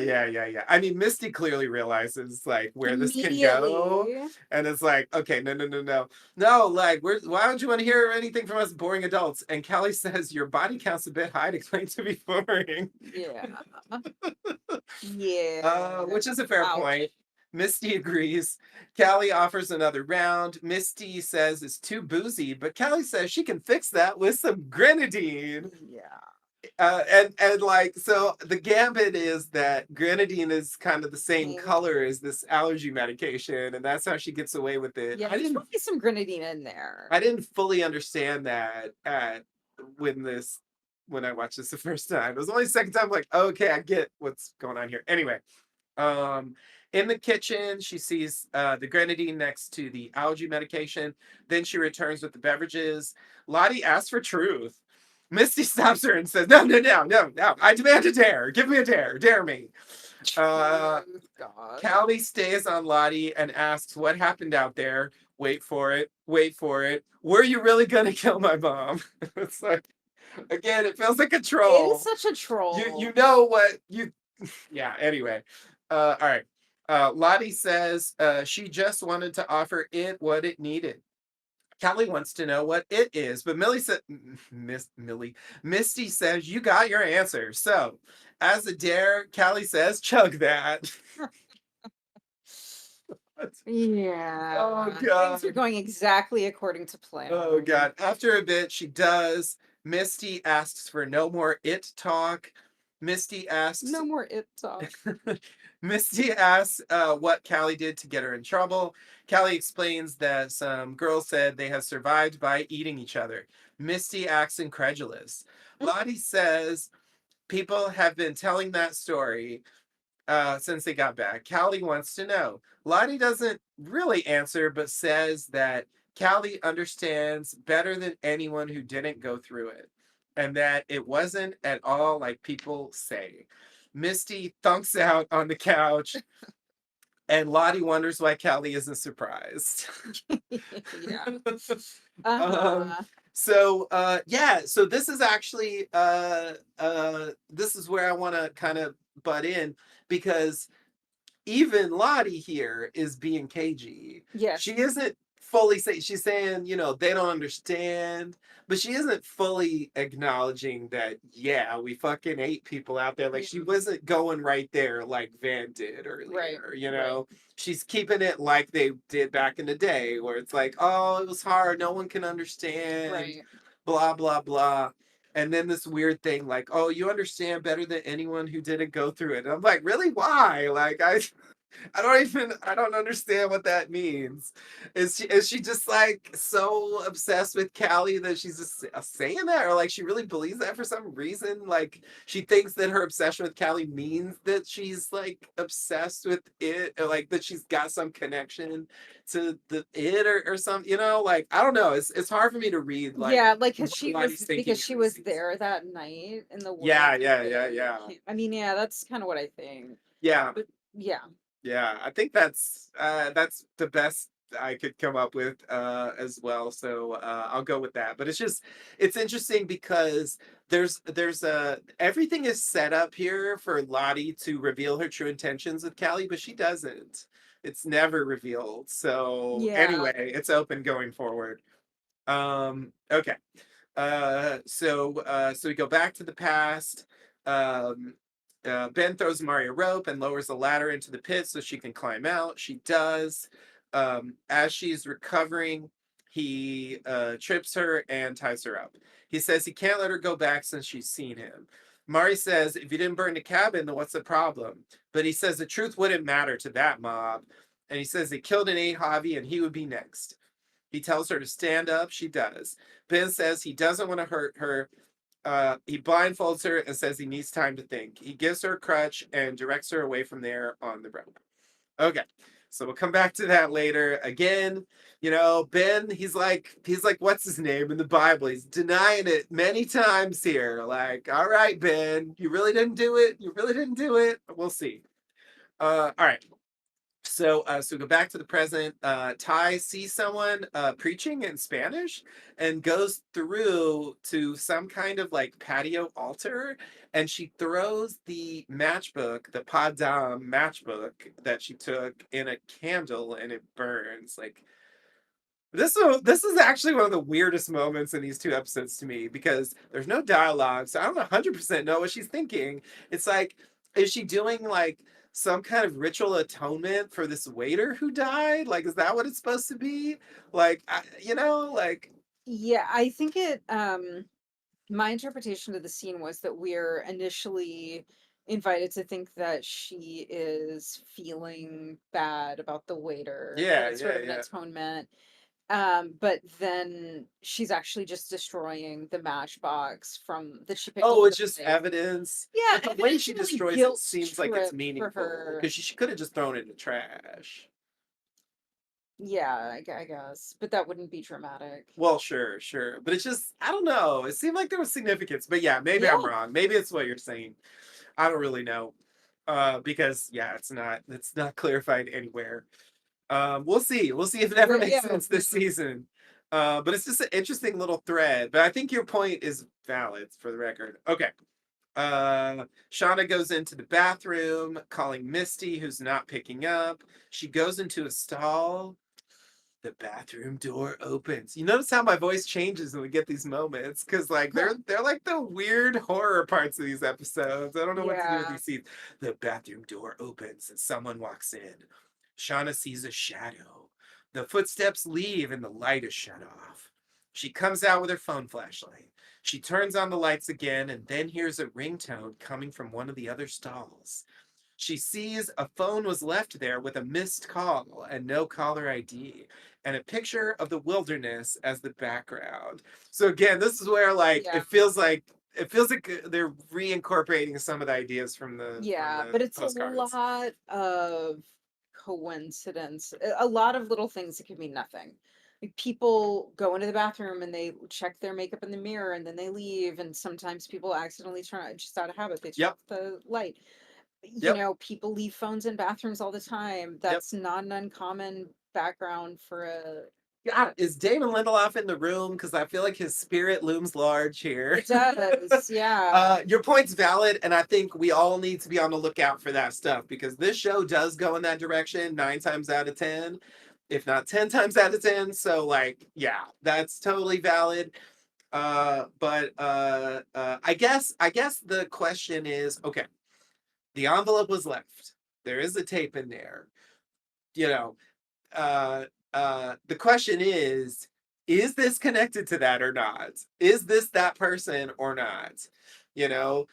yeah, yeah, yeah. I mean, Misty clearly realizes like where this can go, Immediately. and it's like, okay, no, no, no, no, no. Like, why don't you want to hear anything from us boring adults? And Kelly says your body count's a bit high to claim to be boring, Yeah. Yeah. which is a fair Ouch. point. Misty agrees. Callie offers another round. Misty says it's too boozy, but Callie says she can fix that with some grenadine. Yeah. And like, so the gambit is that grenadine is kind of the same Pink. color as this allergy medication, and that's how she gets away with it. Yeah, there's probably some grenadine in there. I didn't fully understand that when this when I watched this the first time. It was only the second time, like, okay, I get what's going on here. Anyway, um, in the kitchen, she sees the grenadine next to the allergy medication. Then she returns with the beverages. Lottie asks for truth. Misty stops her and says, "No, no, no, no, no! I demand a dare. Give me a dare. Dare me." Uh, Truth, God. Callie stays on Lottie and asks, "What happened out there?" Wait for it. Wait for it. Were you really gonna kill my mom? It's like, again, it feels like a It is troll. such a You troll. know what you yeah, anyway. All right. Lottie says she just wanted to offer it what it needed. Callie wants to know what it is, but Millie said, Misty says you got your answer. So, as a dare, Callie says, chug that. Oh Yeah. Things are God. going exactly according to Oh plan. God. After a bit, she does. Misty asks for no more it talk. Misty asks No more it talk. Misty asks what Callie did to get her in trouble. Callie explains that some girls said they have survived by eating each other. Misty acts incredulous. Lottie says people have been telling that story since they got back. Callie wants to know. Lottie doesn't really answer, but says that Callie understands better than anyone who didn't go through it, and that it wasn't at all like people say. Misty thunks out on the couch, and Lottie wonders why Callie isn't surprised. Yeah. um, Uh-huh. so this is actually this is where I want to kind of butt in because even Lottie here is being cagey. Yes. She isn't fully say she's saying, they don't understand, but she isn't fully acknowledging that, yeah, we fucking ate people out there. Like Yeah. she wasn't going right there like Van did Right. earlier. Right. She's keeping it like they did back in the day, where it's like, oh, it was hard, no one can understand, Right. blah, blah, blah. And then this weird thing like, oh, you understand better than anyone who didn't go through it. And I'm like, really? Why? Like I don't understand what that means. Is she just like so obsessed with Callie that she's just saying that, or like she really believes that for some reason? Like she thinks that her obsession with Callie means that she's like obsessed with it, or like that she's got some connection to the it, or something. Like I don't know. It's hard for me to read like Yeah, like what Lottie's because thinking in she this was season. there that night in the Yeah, woods yeah, with yeah, the yeah, I mean, yeah, that's kind of what I think. yeah. But yeah. Yeah, I think that's the best I could come up with as well. So I'll go with that. But it's interesting because there's everything is set up here for Lottie to reveal her true intentions with Callie, but she doesn't. It's never revealed. So Yeah. anyway, it's open going forward. Okay. So we go back to the past. Um, Ben throws Mari a rope and lowers the ladder into the pit so she can climb out. She does. As she's recovering, he trips her and ties her up. He says he can't let her go back since she's seen him. Mari says, if you didn't burn the cabin, then what's the problem? But he says the truth wouldn't matter to that mob. And he says they killed and ate Javi and he would be next. He tells her to stand up. She does. Ben says he doesn't want to hurt her. He blindfolds her and says he needs time to think. He gives her a crutch and directs her away from there on the rope. Okay. So we'll come back to that later. Again, Ben, he's like, what's his name in the Bible? He's denying it many times here. Like, all right, Ben, you really didn't do it. You really didn't do it. We'll see. All right. So we go back to the present. Ty sees someone preaching in Spanish and goes through to some kind of like patio altar, and she throws the matchbook, the Padam matchbook that she took in a candle, and it burns. Like this is actually one of the weirdest moments in these two episodes to me because there's no dialogue, so I don't 100% know what she's thinking. It's like, is she doing like some kind of ritual atonement for this waiter who died? Like, is that what it's supposed to be? Like, like Yeah, I think it my interpretation of the scene was that we're initially invited to think that she is feeling bad about the waiter, that yeah, it's sort yeah, of an yeah. atonement. But then she's actually just destroying the matchbox from that she picked up Oh, in it's the just fight. evidence. Yeah, But the way she evidently destroys it guilt seems like it's trip for meaningful her. because she could have just thrown it in the trash. Yeah, I guess, but that wouldn't be dramatic. Well, sure, sure. But it's just, I don't know. It seemed like there was significance. But yeah, maybe I'm Yeah, wrong. Maybe it's what you're saying. I don't really know. Because yeah, it's not clarified anywhere. We'll see. We'll see if it ever makes yeah, sense this season. But it's just an interesting little thread. But I think your point is valid for the record. Okay. Shauna goes into the bathroom, calling Misty, who's not picking up. She goes into a stall. The bathroom door opens. You notice how my voice changes when we get these moments, because like they're like the weird horror parts of these episodes. I don't know what to do with yeah, these scenes. The bathroom door opens and someone walks in. Shauna sees a shadow. The footsteps leave and the light is shut off. She comes out with her phone flashlight. She turns on the lights again and then hears a ringtone coming from one of the other stalls. She sees a phone was left there with a missed call and no caller ID, and a picture of the wilderness as the background. So again, this is where like yeah. it feels like they're reincorporating some of the ideas from Yeah, the but it's a postcards. lot of coincidence. A lot of little things that could mean nothing. Like people go into the bathroom and they check their makeup in the mirror and then they leave. And sometimes people accidentally turn just out of habit, they turn Yep, off the light. yep, People leave phones in bathrooms all the time. yep. That's not an uncommon background for a God, is Damon Lindelof in the room? Because I feel like his spirit looms large here. it does, yeah. Your point's valid, and I think we all need to be on the lookout for that stuff because this show does go in that direction 9 times out of 10. if not 10 times out of 10. So like, yeah, that's totally valid. But I guess the question is, okay, the envelope was left. There is a tape in there. You know, uh the question is this connected to that or not? Is this that person or not? You know,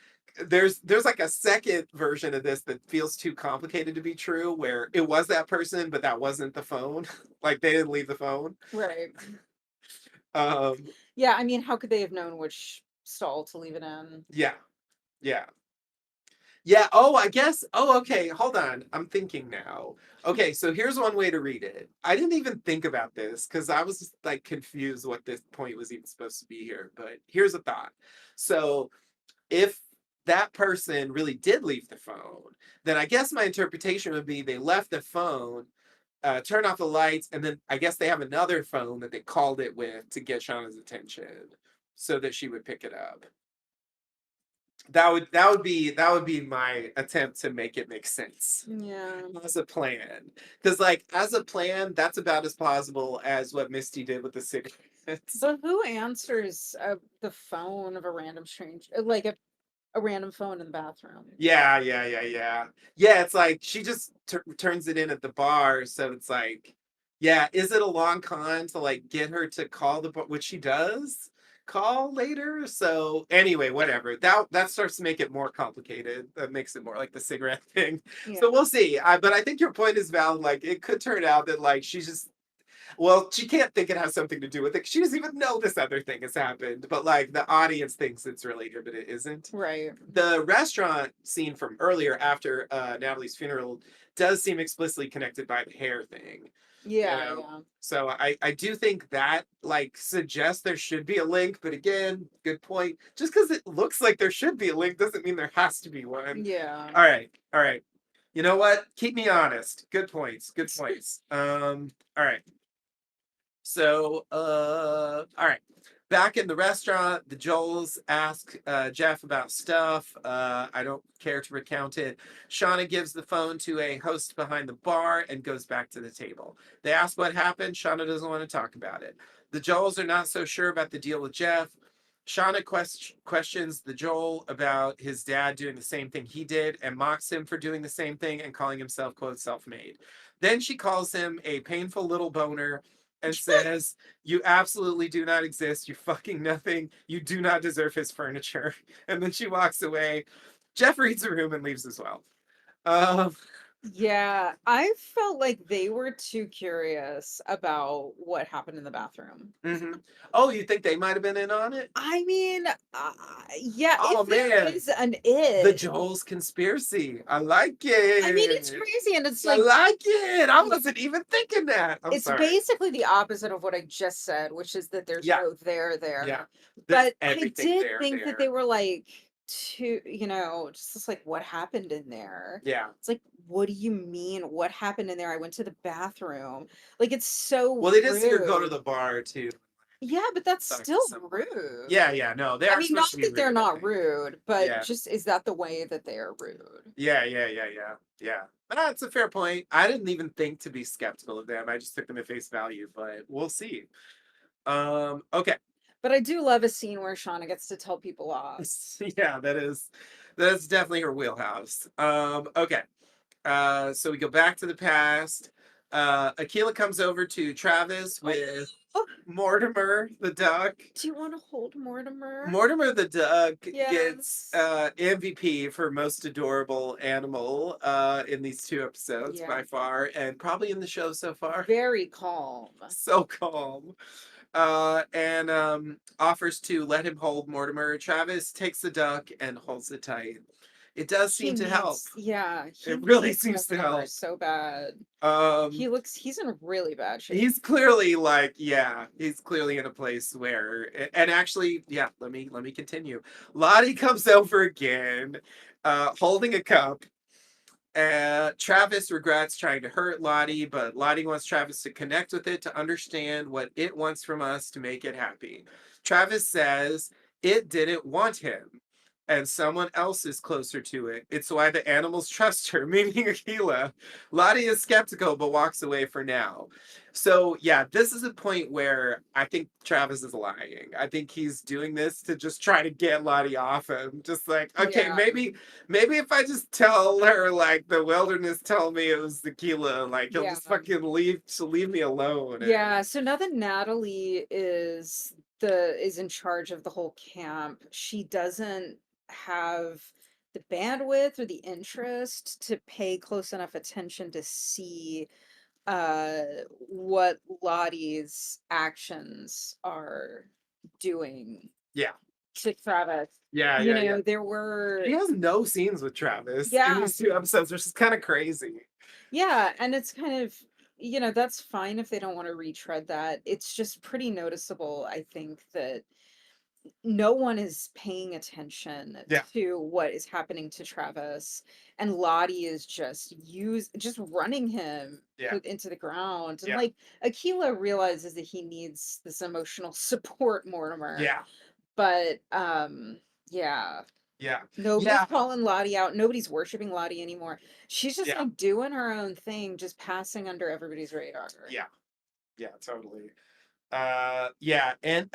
there's like a second version of this that feels too complicated to be true, where it was that person but that wasn't the phone. Like they didn't leave the phone. Right. um Yeah, I mean, how could they have known which stall to leave it in? yeah, yeah. Yeah. Oh, I guess. Oh, okay. Hold on. I'm thinking now. Okay, so here's one way to read it. I didn't even think about this because I was just, like confused what this point was even supposed to be here. But here's a thought. So if that person really did leave the phone, then I guess my interpretation would be they left the phone, turned off the lights, and then I guess they have another phone that they called it with to get Shauna's attention so that she would pick it up. That would be my attempt to make it make sense Yeah. as a plan. Because like as a plan, that's about as plausible as what Misty did with the cigarettes. But who answers the phone of a random strange, like a random phone in the bathroom? Yeah, yeah, yeah, yeah. Yeah, it's like she just turns it in at the bar, so it's like, yeah, is it a long con to like get her to call the bar, which she does call later? So anyway, whatever. That starts to make it more complicated. That makes it more like the cigarette thing. Yeah. So we'll see. But I think your point is valid. Like it could turn out that like she's just, well, she can't think it has something to do with it. She doesn't even know this other thing has happened. But like the audience thinks it's related, but it isn't. Right. The restaurant scene from earlier after Natalie's funeral does seem explicitly connected by the hair thing, you Yeah, know. yeah. So I do think that like suggests there should be a link, but again, good point. Just because it looks like there should be a link doesn't mean there has to be one. Yeah. All right, all right. You know what? Keep me honest. Good points. Good points. All right. So, all right. Back in the restaurant, the Joels ask Jeff about stuff. I don't care to recount it. Shauna gives the phone to a host behind the bar and goes back to the table. They ask what happened. Shauna doesn't want to talk about it. The Joels are not so sure about the deal with Jeff. Shauna questions the Joel about his dad doing the same thing he did and mocks him for doing the same thing and calling himself, quote, self made. Then she calls him a painful little boner and says, "You absolutely do not exist. You fucking nothing. You do not deserve his furniture." And then she walks away. Jeff reads the room and leaves as well. Um, Yeah, I felt like they were too curious about what happened in the bathroom. mhm. Oh, you think they might have been in on it? I mean, yeah, Oh if there man, is an the it, Joel's conspiracy. I like I mean, it's it. crazy, and it's I like like it. I wasn't even thinking that. I'm it's sorry. basically the opposite of what I just said, which is that there's Yeah, no there yeah. there. There's But I everything did there. think that they There. were like too, just like what happened in there. Yeah. It's like, what do you mean? What happened in there? I went to the bathroom. Like it's so Well, they did see her go to rude. the bar too, Yeah, but that's talk to still someone. rude. Yeah, yeah. No, they I are mean, not supposed to be that they're rude, I not think. rude, but Yeah. just is that the way that they are rude? Yeah, yeah, yeah, yeah, yeah. That's a fair point. I didn't even think to be skeptical of them. I just took them at face value, but we'll see. Okay. But I do love a scene where Shauna gets to tell people off. Yeah, that's definitely her wheelhouse. Okay. So we go back to the past. Akila comes over to Travis with Oh, Mortimer the duck. do you want to hold Mortimer? Mortimer the duck gets Yes. MVP for most adorable animal in these two episodes Yeah. by far, and probably in the show so far. Very calm. So calm. And offers to let him hold Mortimer. Travis takes the duck and holds it tight. It does He seem to help. needs, yeah, he It really needs seems to Mortimer help. so bad. Um, He's in really bad shape. he's clearly like, yeah, he's clearly in a place where, and actually, yeah, let me continue. Lottie comes over again, holding a cup. Travis regrets trying to hurt Lottie, but Lottie wants Travis to connect with it to understand what it wants from us to make it happy. Travis says it didn't want him, and someone else is closer to it. It's why the animals trust her, meaning Aquila. Lottie is skeptical but walks away for now. So yeah, this is a point where I think Travis is lying. I think he's doing this to just try to get Lottie off him. Just like, okay, Yeah. maybe if I just tell her like the wilderness told me it was tequila, like he'll Yeah. just fucking leave me alone. And Yeah, so now that Natalie is in charge of the whole camp, she doesn't have the bandwidth or the interest to pay close enough attention to see uh what Lottie's actions are doing yeah, to Travis. yeah, You yeah, yeah. know, there were He has no scenes with Travis in yeah, these 2 episodes, which is kind of crazy. yeah, and it's kind of, that's fine if they don't want to retread that. It's just pretty noticeable, I think, that no one is paying attention Yeah, to what is happening to Travis, and Lottie is just running him yeah, into the ground. And yeah, like Aquila realizes that he needs this emotional support, Mortimer. yeah, But yeah. yeah, Nobody's yeah, calling Lottie out. Nobody's worshiping Lottie anymore. She's just yeah, like doing her own thing, just passing under everybody's radar. yeah, yeah, totally. Yeah, and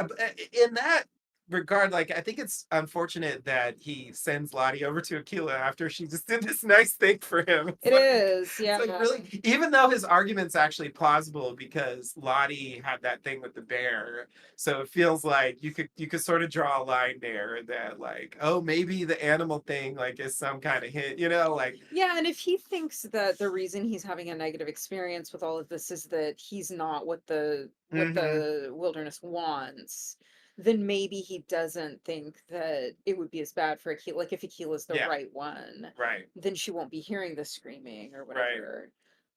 in that regard, like I think it's unfortunate that he sends Lottie over to Aquila after she just did this nice thing for him. It is, It's yeah. like really, even though his argument's actually plausible because Lottie had that thing with the bear, so it feels like you could sort of draw a line there that like, oh, maybe the animal thing like is some kind of hint, like, Yeah, and if he thinks that the reason he's having a negative experience with all of this is that he's not what mm-hmm, the wilderness wants, then maybe he doesn't think that it would be as bad for Aquila. Like if Aquila's the yeah, right one, right, then she won't be hearing the screaming or right. whatever.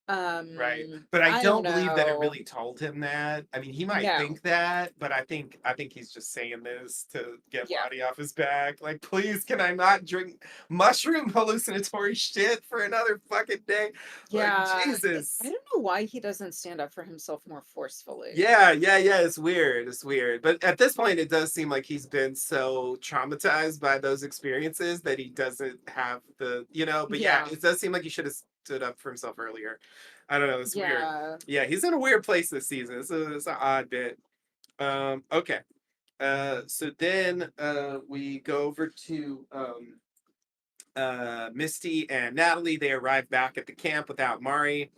Right. But I I don't don't believe that it know. really told him that. I mean, he might No. think that, but I think he's just saying this to get Yeah. Lottie off his back. Like, please, can I not drink mushroom hallucinatory shit for another fucking day? Like, Yeah. I Jesus. don't know why he doesn't stand up for himself more forcefully. Yeah, yeah, yeah. It's weird. It's weird. But at this point, it does seem like he's been so traumatized by those experiences that he doesn't have but yeah, Yeah. it does seem like he should have stood up for himself earlier. I don't know. It's weird. Yeah. Yeah, he's in a weird place this season. It's an odd bit. Okay. So then we go over to Misty and Natalie. They arrive back at the camp without Mari.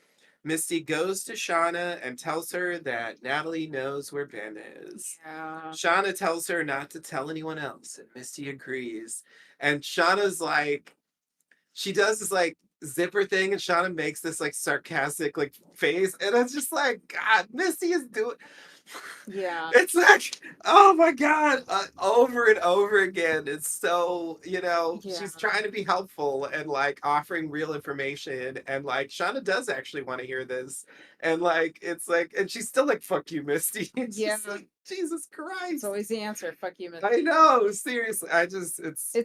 Misty goes to Shauna and tells her that Natalie knows where Ben is. Yeah. Shauna tells her not to tell anyone else, and Misty agrees. And Shauna's like, she does this like zipper thing, and Shauna makes this like sarcastic like face, and it's just like, God, Misty is doing. Yeah. It's like, oh my God, over and over again. It's so, Yeah. she's trying to be helpful and like offering real information. And like, Shauna does actually want to hear this. And like, it's like, and she's still like, fuck you, Misty. It's Yeah. just like, Jesus It's Christ. always the answer. Fuck you, Miss. I know, seriously. It's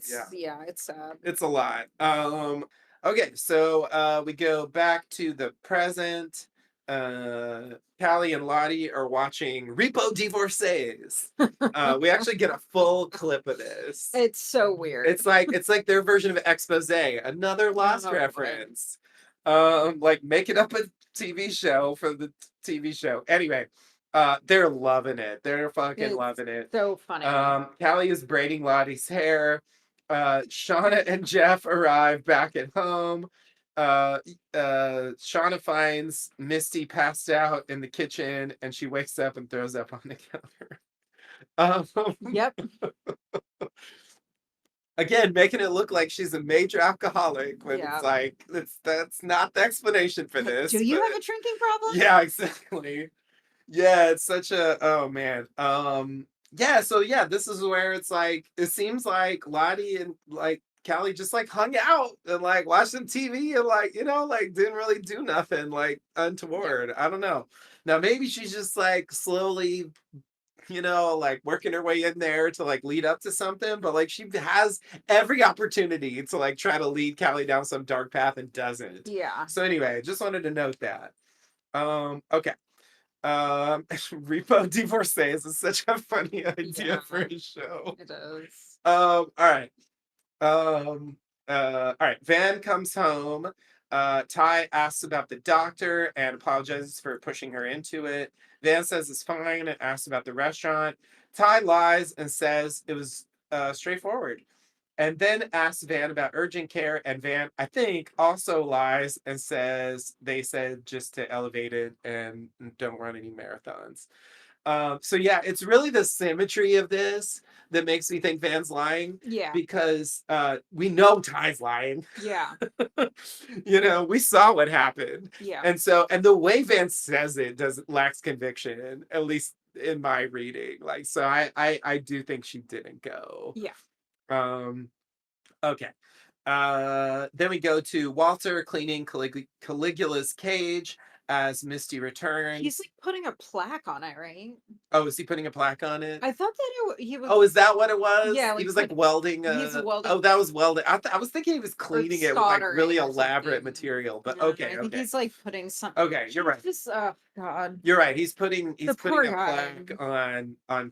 Yeah, yeah, it's sad. it's a lot. Okay, so we go back to the present. Callie and Lottie are watching Repo Divorcees. We actually get a full clip of this. It's so weird. It's like their version of expose, another Lost Oh boy. reference. Like making up a TV show for the TV show. Anyway, they're loving it. They're fucking It's loving it. so funny. Callie is braiding Lottie's hair. Shauna and Jeff arrive back at home. Shauna finds Misty passed out in the kitchen, and she wakes up and throws up on the counter. Um, Yep. Again, making it look like she's a major alcoholic when Yeah. it's like that's not the explanation for Do this. you But have a drinking problem? yeah, exactly. Yeah, it's such a oh man. Yeah, so yeah, this is where it's like it seems like Lottie and like Callie just like hung out and like watched some TV and like, like didn't really do nothing like Yeah. untoward. I don't know. Now maybe she's just like slowly, like working her way in there to like lead up to something, but like she has every opportunity to like try to lead Callie down some dark path and doesn't. Yeah. So anyway, just wanted to note that. Okay. Repo Divorcees is such a funny idea Yeah. for a show. It is. All right. All right. Van comes home. Ty asks about the doctor and apologizes for pushing her into it. Van says it's fine and asks about the restaurant. Ty lies and says it was straightforward. And then asks Van about urgent care. And Van, I think, also lies and says they said just to elevate it and don't run any marathons. So yeah, it's really the symmetry of this that makes me think Van's lying Yeah. because we know Ty's lying. Yeah. We saw what happened. Yeah. And the way Van says it does lacks conviction, at least in my reading. Like, so I do think she didn't go. Yeah. Um, okay. Then we go to Walter cleaning Caligula's cage as Misty He's returns. like putting a plaque on it, right? Oh, is he putting a plaque on it? I thought that he was, Oh, is that what it was? yeah, He like was like put welding he's a. welding Oh, that was welding. I was thinking he was or cleaning it with like really soldering or elaborate something. material, but No, no, okay, I think okay, he's like putting some. okay. You're right. Jesus, oh God, You're right. the He's putting poor a guy. plaque on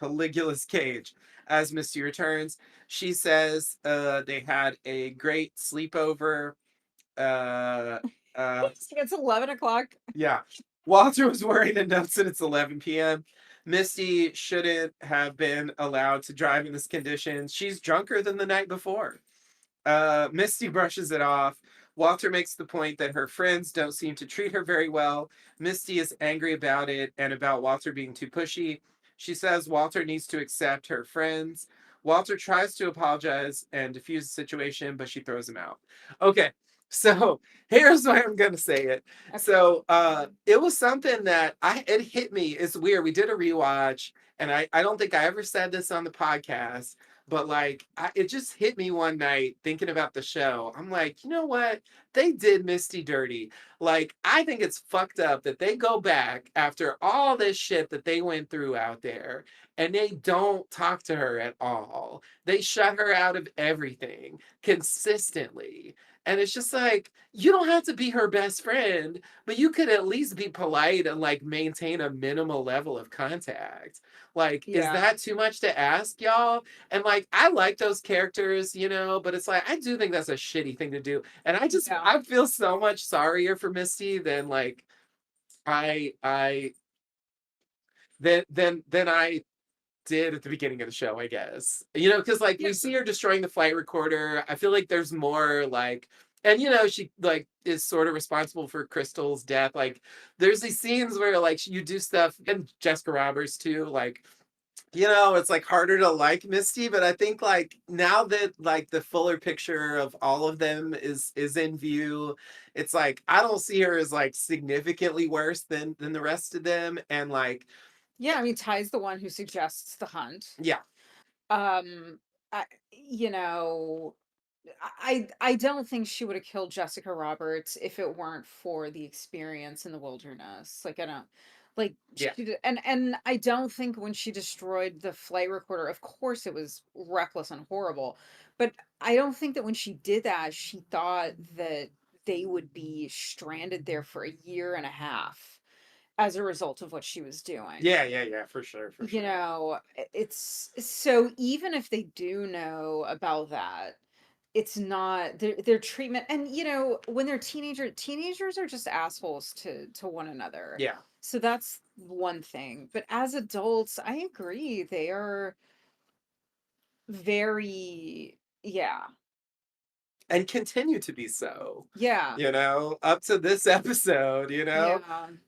Caligula's cage as Misty returns. She says they had a great sleepover. Uh, uh, It's 11 o'clock. yeah. Walter was worried the notes that it's 11 p.m. Misty shouldn't have been allowed to drive in this condition. She's drunker than the night before. Misty brushes it off. Walter makes the point that her friends don't seem to treat her very well. Misty is angry about it and about Walter being too pushy. She says Walter needs to accept her friends. Walter tries to apologize and diffuse the situation, but she throws him out. Okay, so here's why I'm gonna say it. Okay. So it was something that it hit me. It's weird. We did a rewatch, and I don't think I ever said this on the podcast, but like, it just hit me one night thinking about the show. I'm like, you know what? They did Misty dirty. Like, I think it's fucked up that they go back after all this shit that they went through out there and they don't talk to her at all. They shut her out of everything consistently. And it's just like, you don't have to be her best friend, but you could at least be polite and like maintain a minimal level of contact. Like, is Yeah. that too much to ask, y'all? And like, I like those characters, but it's like, I do think that's a shitty thing to do. And Yeah. I feel so much sorrier for Misty than like, I, than I did at the beginning of the show, I guess. Because like Yeah. we see her destroying the flight recorder. I feel like there's more like, and she like is sort of responsible for Crystal's death. Like there's these scenes where like you do stuff, and Jessica Roberts too, like it's like harder to like Misty, but I think like now that like the fuller picture of all of them is in view, it's like I don't see her as like significantly worse than the rest of them. And like, Yeah, I mean, Ty's the one who suggests the hunt. yeah, Um, I, you know, I don't think she would have killed Jessica Roberts if it weren't for the experience in the wilderness. Like I don't like yeah, and I don't think when she destroyed the flight recorder, of course it was reckless and horrible, but I don't think that when she did that, she thought that they would be stranded there for a year and a half as a result of what she was doing. yeah, for sure, for You sure. know, it's so even if they do know about that, it's not their treatment. And when they're teenagers are just assholes to one another. Yeah. So that's one thing. But as adults, I agree. They are very, yeah. And continue to be so, Yeah. up to this episode, Yeah.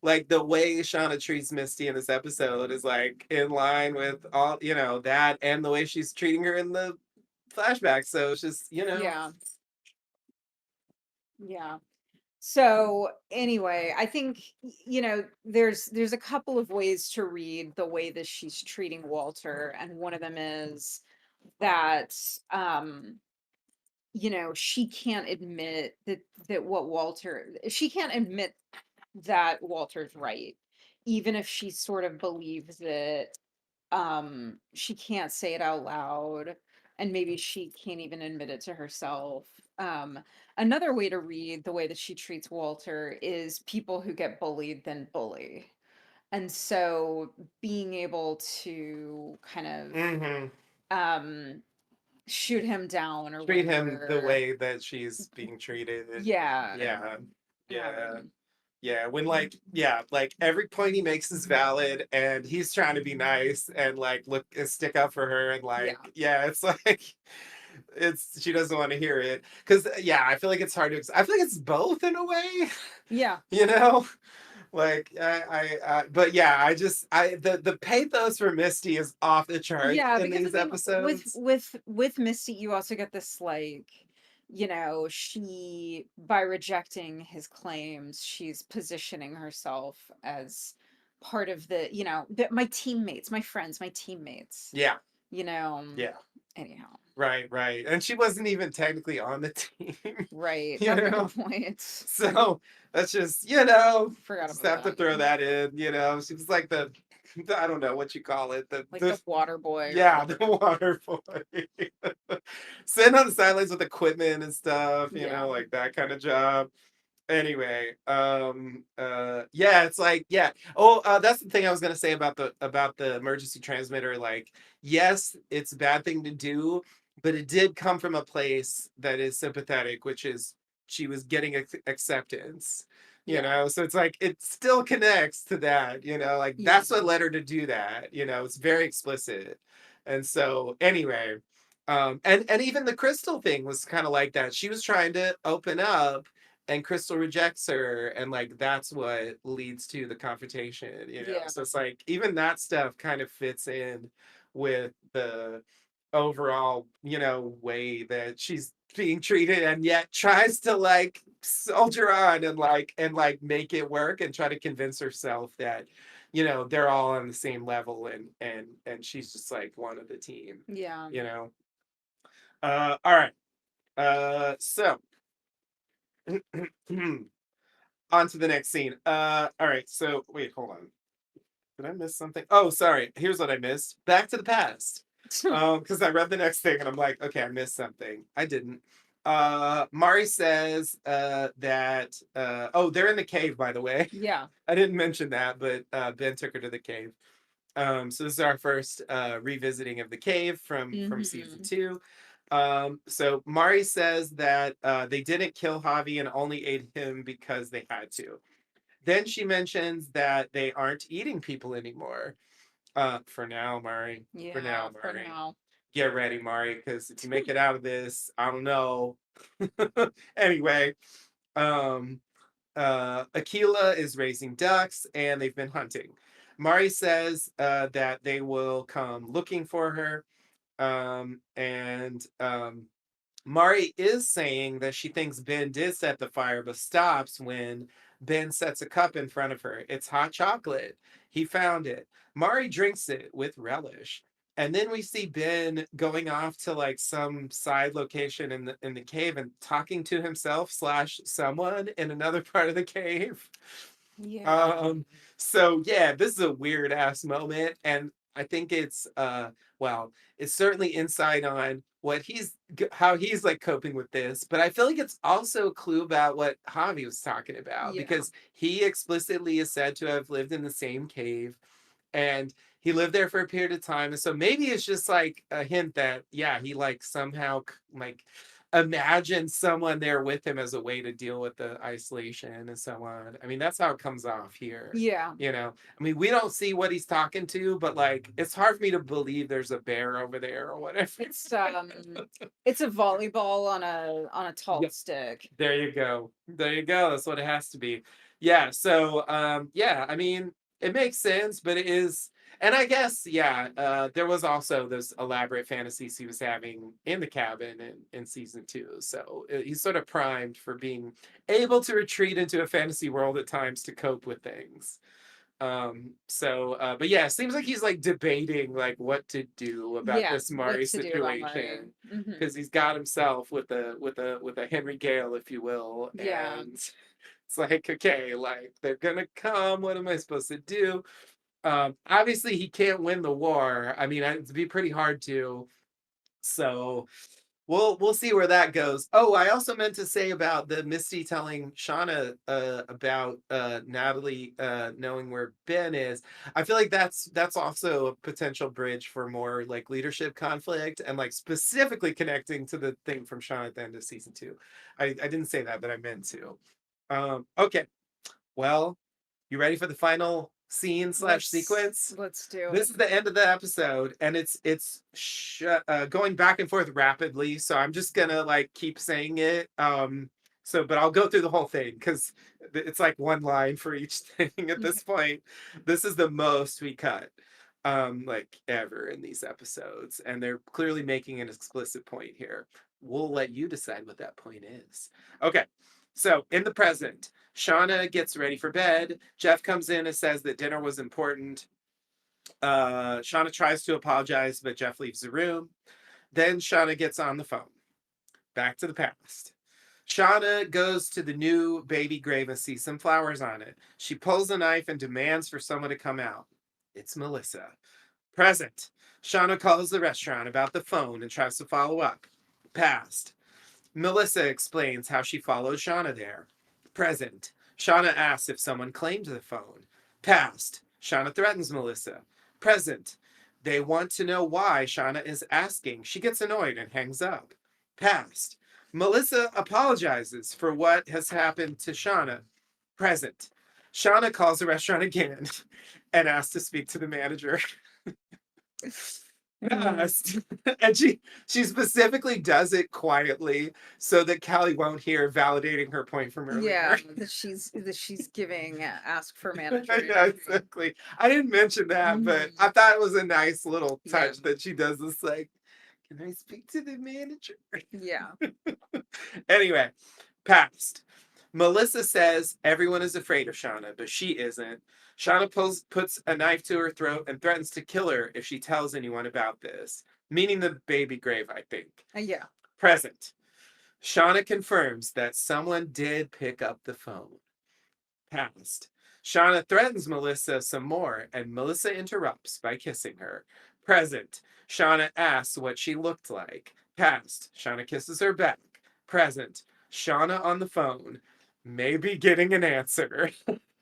like the way Shauna treats Misty in this episode is like in line with all, that and the way she's treating her in the flashback. So it's just, Yeah. Yeah. So anyway, I think there's a couple of ways to read the way that she's treating Walter, and one of them is that she can't admit that what Walter she can't admit that Walter's right, even if she sort of believes it. She can't say it out loud, and maybe she can't even admit it to herself. Another way to read the way that she treats Walter is people who get bullied then bully. And so being able to kind of hmm um shoot him down or treat him the whatever. way that she's being treated. Yeah. Yeah. Yeah. Um, Yeah, when like yeah, like every point he makes is valid and he's trying to be nice and like look and stick up for her and yeah. like yeah, it's like it's she doesn't want to hear it cuz yeah, I feel like it's hard to I feel like it's both in a way, Yeah. you know? Like but yeah, I the pathos for Misty is off the charts Yeah, in because I these think episodes. with Misty, you also get this like, she by rejecting his claims, she's positioning herself as part of my teammates, my friends, my teammates. Yeah. You know. Yeah. Anyhow, Right, right. And she wasn't even technically on the team, right. you That's a know? good point. So that's just, Forgot just about have to that. throw that in. She was like I don't know what you call it. Like the water boy or Yeah, the whatever. water boy. Sitting on the sidelines with equipment and stuff, Yeah. like that kind of job. Anyway, yeah, it's like, yeah. Oh, that's the thing I was gonna say about the emergency transmitter. Like, yes, it's a bad thing to do, but it did come from a place that is sympathetic, which is she was getting acceptance, Yeah. so it's like it still connects to that, like Yeah. that's what led her to do that, it's very explicit. And so anyway, and even the crystal thing was kind of like that. She was trying to open up and Crystal rejects her, and like that's what leads to the confrontation. Yeah. So it's like even that stuff kind of fits in with the overall, way that she's being treated, and yet tries to like soldier on and make it work and try to convince herself that they're all on the same level, and she's just like one of the team. Yeah. You know. All right. So on to the next scene. All right. So wait, hold on. Did I miss something? Oh, sorry. Here's what I missed. Back to the past. Because I read the next thing and I'm like, okay, I missed something. I didn't. Mari says that oh, they're in the cave, by the way. Yeah. I didn't mention that, but Ben took her to the cave. So this is our first revisiting of the cave from season Hmm. 2. So Mari says that they didn't kill Javi and only ate him because they had to. Then she mentions that they aren't eating people anymore. For now, Mari. For Yeah, now, for Mari. now. Get ready, Mari, because if you make it out of this, I don't know. Anyway, um, Aquila is raising ducks and they've been hunting. Mari says that they will come looking for her. And Mari is saying that she thinks Ben did set the fire, but stops when Ben sets a cup in front of her. It's hot chocolate. He found it. Mari drinks it with relish. And then we see Ben going off to like some side location in the cave and talking to himself slash someone in another part of the cave. Yeah. Um, so yeah, this is a weird ass moment, and I think well, it's certainly insight on what how he's like coping with this, but I feel like it's also a clue about what Javi was talking about Yeah. because he explicitly is said to have lived in the same cave and he lived there for a period of time, and so maybe it's just like a hint that yeah, he like somehow like imagine someone there with him as a way to deal with the isolation and so on. I mean, that's how it comes off here. Yeah. I mean, we don't see what he's talking to, but like, it's hard for me to believe there's a bear over there or whatever. It's a volleyball on a tall Yep. stick. There you go. There you go. That's what it has to be. Yeah. So, yeah, I mean, it makes sense, but it is, and I guess, yeah, there was also those elaborate fantasies he was having in the cabin in season 2. So he's sort of primed for being able to retreat into a fantasy world at times to cope with things. But yeah, it seems like he's like debating like what to do about Yeah, this what Mari to do about Murray. situation Hmm. because he's got himself with a Henry Gale, if you will, Yeah. and it's like okay, like they're gonna come. What am I supposed to do? Obviously he can't win the war. I mean, it'd be pretty hard to. So we'll see where that goes. Oh, I also meant to say about the Misty telling Shauna about Natalie knowing where Ben is. I feel like that's also a potential bridge for more like leadership conflict and like specifically connecting to the thing from Shauna at the end of season two. I didn't say that, but I meant to. Okay, well, you ready for the final scene slash sequence? Let's do This it. is the end of the episode, and it's going back and forth rapidly. So I'm just gonna like keep saying it. But I'll go through the whole thing because it's like one line for each thing at Okay. this point. This is the most we cut, like ever in these episodes, and they're clearly making an explicit point here. We'll let you decide what that point is. Okay, so in the present, Shauna gets ready for bed. Jeff comes in and says that dinner was important. Shauna tries to apologize, but Jeff leaves the room. Then Shauna gets on the phone. Back to the past. Shauna goes to the new baby grave and sees some flowers on it. She pulls a knife and demands for someone to come out. It's Melissa. Present. Shauna calls the restaurant about the phone and tries to follow up. Past. Melissa explains how she followed Shauna there. Present. Shauna asks if someone claimed the phone. Past. Shauna threatens Melissa. Present. They want to know why Shauna is asking. She gets annoyed and hangs up. Past. Melissa apologizes for what has happened to Shauna. Present. Shauna calls the restaurant again and asks to speak to the manager. Yes. And she specifically does it quietly so that Callie won't hear, validating her point from Yeah, earlier. that she's giving ask for manager Yeah, energy. exactly. I didn't mention that, but Mhm. I thought it was a nice little Yeah. touch that she does this like, can I speak to the manager? Yeah. Anyway, past. Melissa says everyone is afraid of Shauna, but she isn't. Shauna puts a knife to her throat and threatens to kill her if she tells anyone about this, meaning the baby grave, I think. Yeah. Present. Shauna confirms that someone did pick up the phone. Past. Shauna threatens Melissa some more, and Melissa interrupts by kissing her. Present. Shauna asks what she looked like. Past. Shauna kisses her back. Present. Shauna on the phone, maybe getting an answer,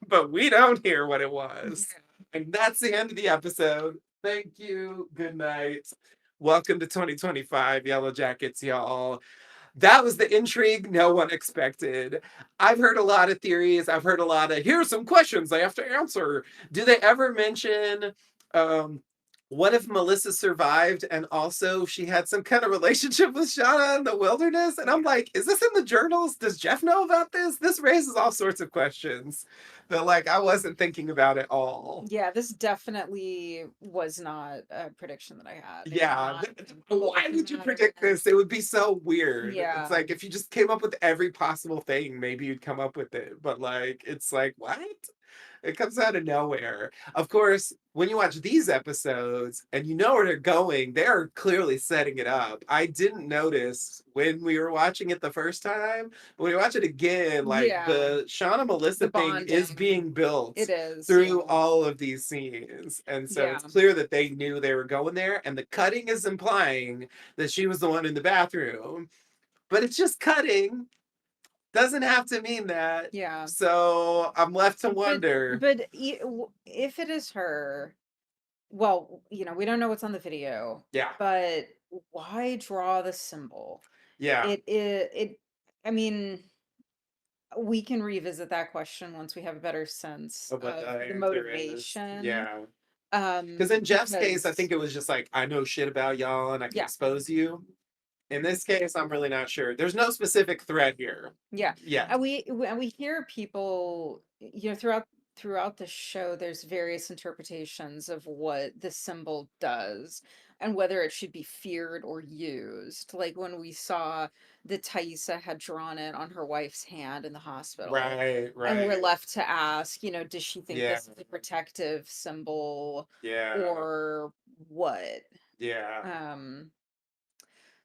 but we don't hear what it was. And that's the end of the episode. Thank you. Good night. Welcome to 2025, Yellowjackets, y'all. That was the intrigue no one expected. I've heard a lot of theories. I've heard a lot of here's some questions they have to answer. Do they ever mention um what if Melissa survived and also she had some kind of relationship with Shauna in the wilderness? And I'm like, is this in the journals? Does Jeff know about this? This raises all sorts of questions that like I wasn't thinking about at all. Yeah, this definitely was not a prediction that I had. I did Yeah. not think what would Why come would you out of it. predict this? It would be so weird. It's Yeah. like if you just came up with every possible thing, maybe you'd come up with it. But like, it's like, what? It comes out of nowhere. Of course, when you watch these episodes and you know where they're going, they're clearly setting it up. I didn't notice when we were watching it the first time. When we watch it again, like Yeah. the Shauna The Melissa thing is bonding. being built It is. through Yeah. all of these scenes. And so Yeah. it's clear that they knew they were going there. And the cutting is implying that she was the one in the bathroom. But it's just cutting. Doesn't have to mean that. Yeah. So I'm left to But wonder. if it is her, well, we don't know what's on the video, Yeah. but why draw the symbol? Yeah. It I mean, we can revisit that question once we have a better sense Of what the of the answer is. motivation. Yeah. Because in Jeff's case, I Because think it was just like, I know shit about y'all and I can yeah, expose you. In this case, I'm really not sure. There's no specific threat here. yeah, Yeah. and we hear people, throughout the show, there's various interpretations of what the symbol does and whether it should be feared or used. Like when we saw that Thaisa had drawn it on her wife's hand in the hospital. Right. And we're Right. left to ask, does she think Yeah. this is a protective symbol Yeah. or what? Yeah. Um,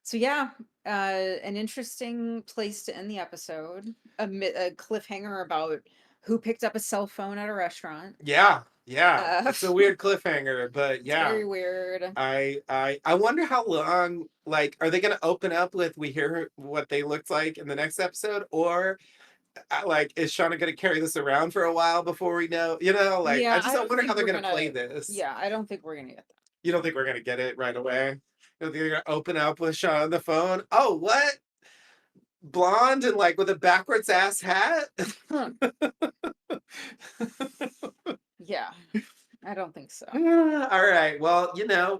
so yeah, an interesting place to end the episode. A cliffhanger about who picked up a cell phone at a restaurant. Yeah. Yeah, Uh, it's a weird cliffhanger, but it's yeah. very weird. I wonder how long, like, are they gonna open up with we hear what they looked like in the next episode, or like is Shauna gonna carry this around for a while before we know? You know, like Yeah, I I don't wonder how think they're we're gonna play gonna. this. Yeah, I don't think we're gonna get You don't think we're gonna get it right away? You don't think they're gonna open up with Shauna on the phone? Oh, what? Blonde and like with a backwards ass hat? that. Yeah, I don't think so. All right. Well,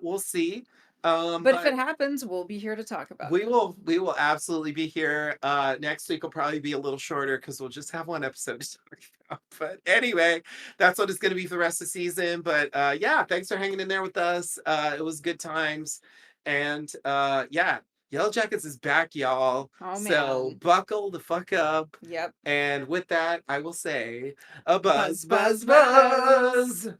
we'll see. But if it But happens, we'll be here to talk about we it. will absolutely be here. Next week will probably be a little shorter because we'll just have one episode to talk about. But anyway, that's what it's gonna be for the rest of the season. But yeah, thanks for hanging in there with us. It was good times. And yeah, Yellow Jackets is back, y'all. Oh So man. buckle the fuck up. Yep. And with that, I will say a buzz, Buzz, buzz, buzz, buzz. buzz.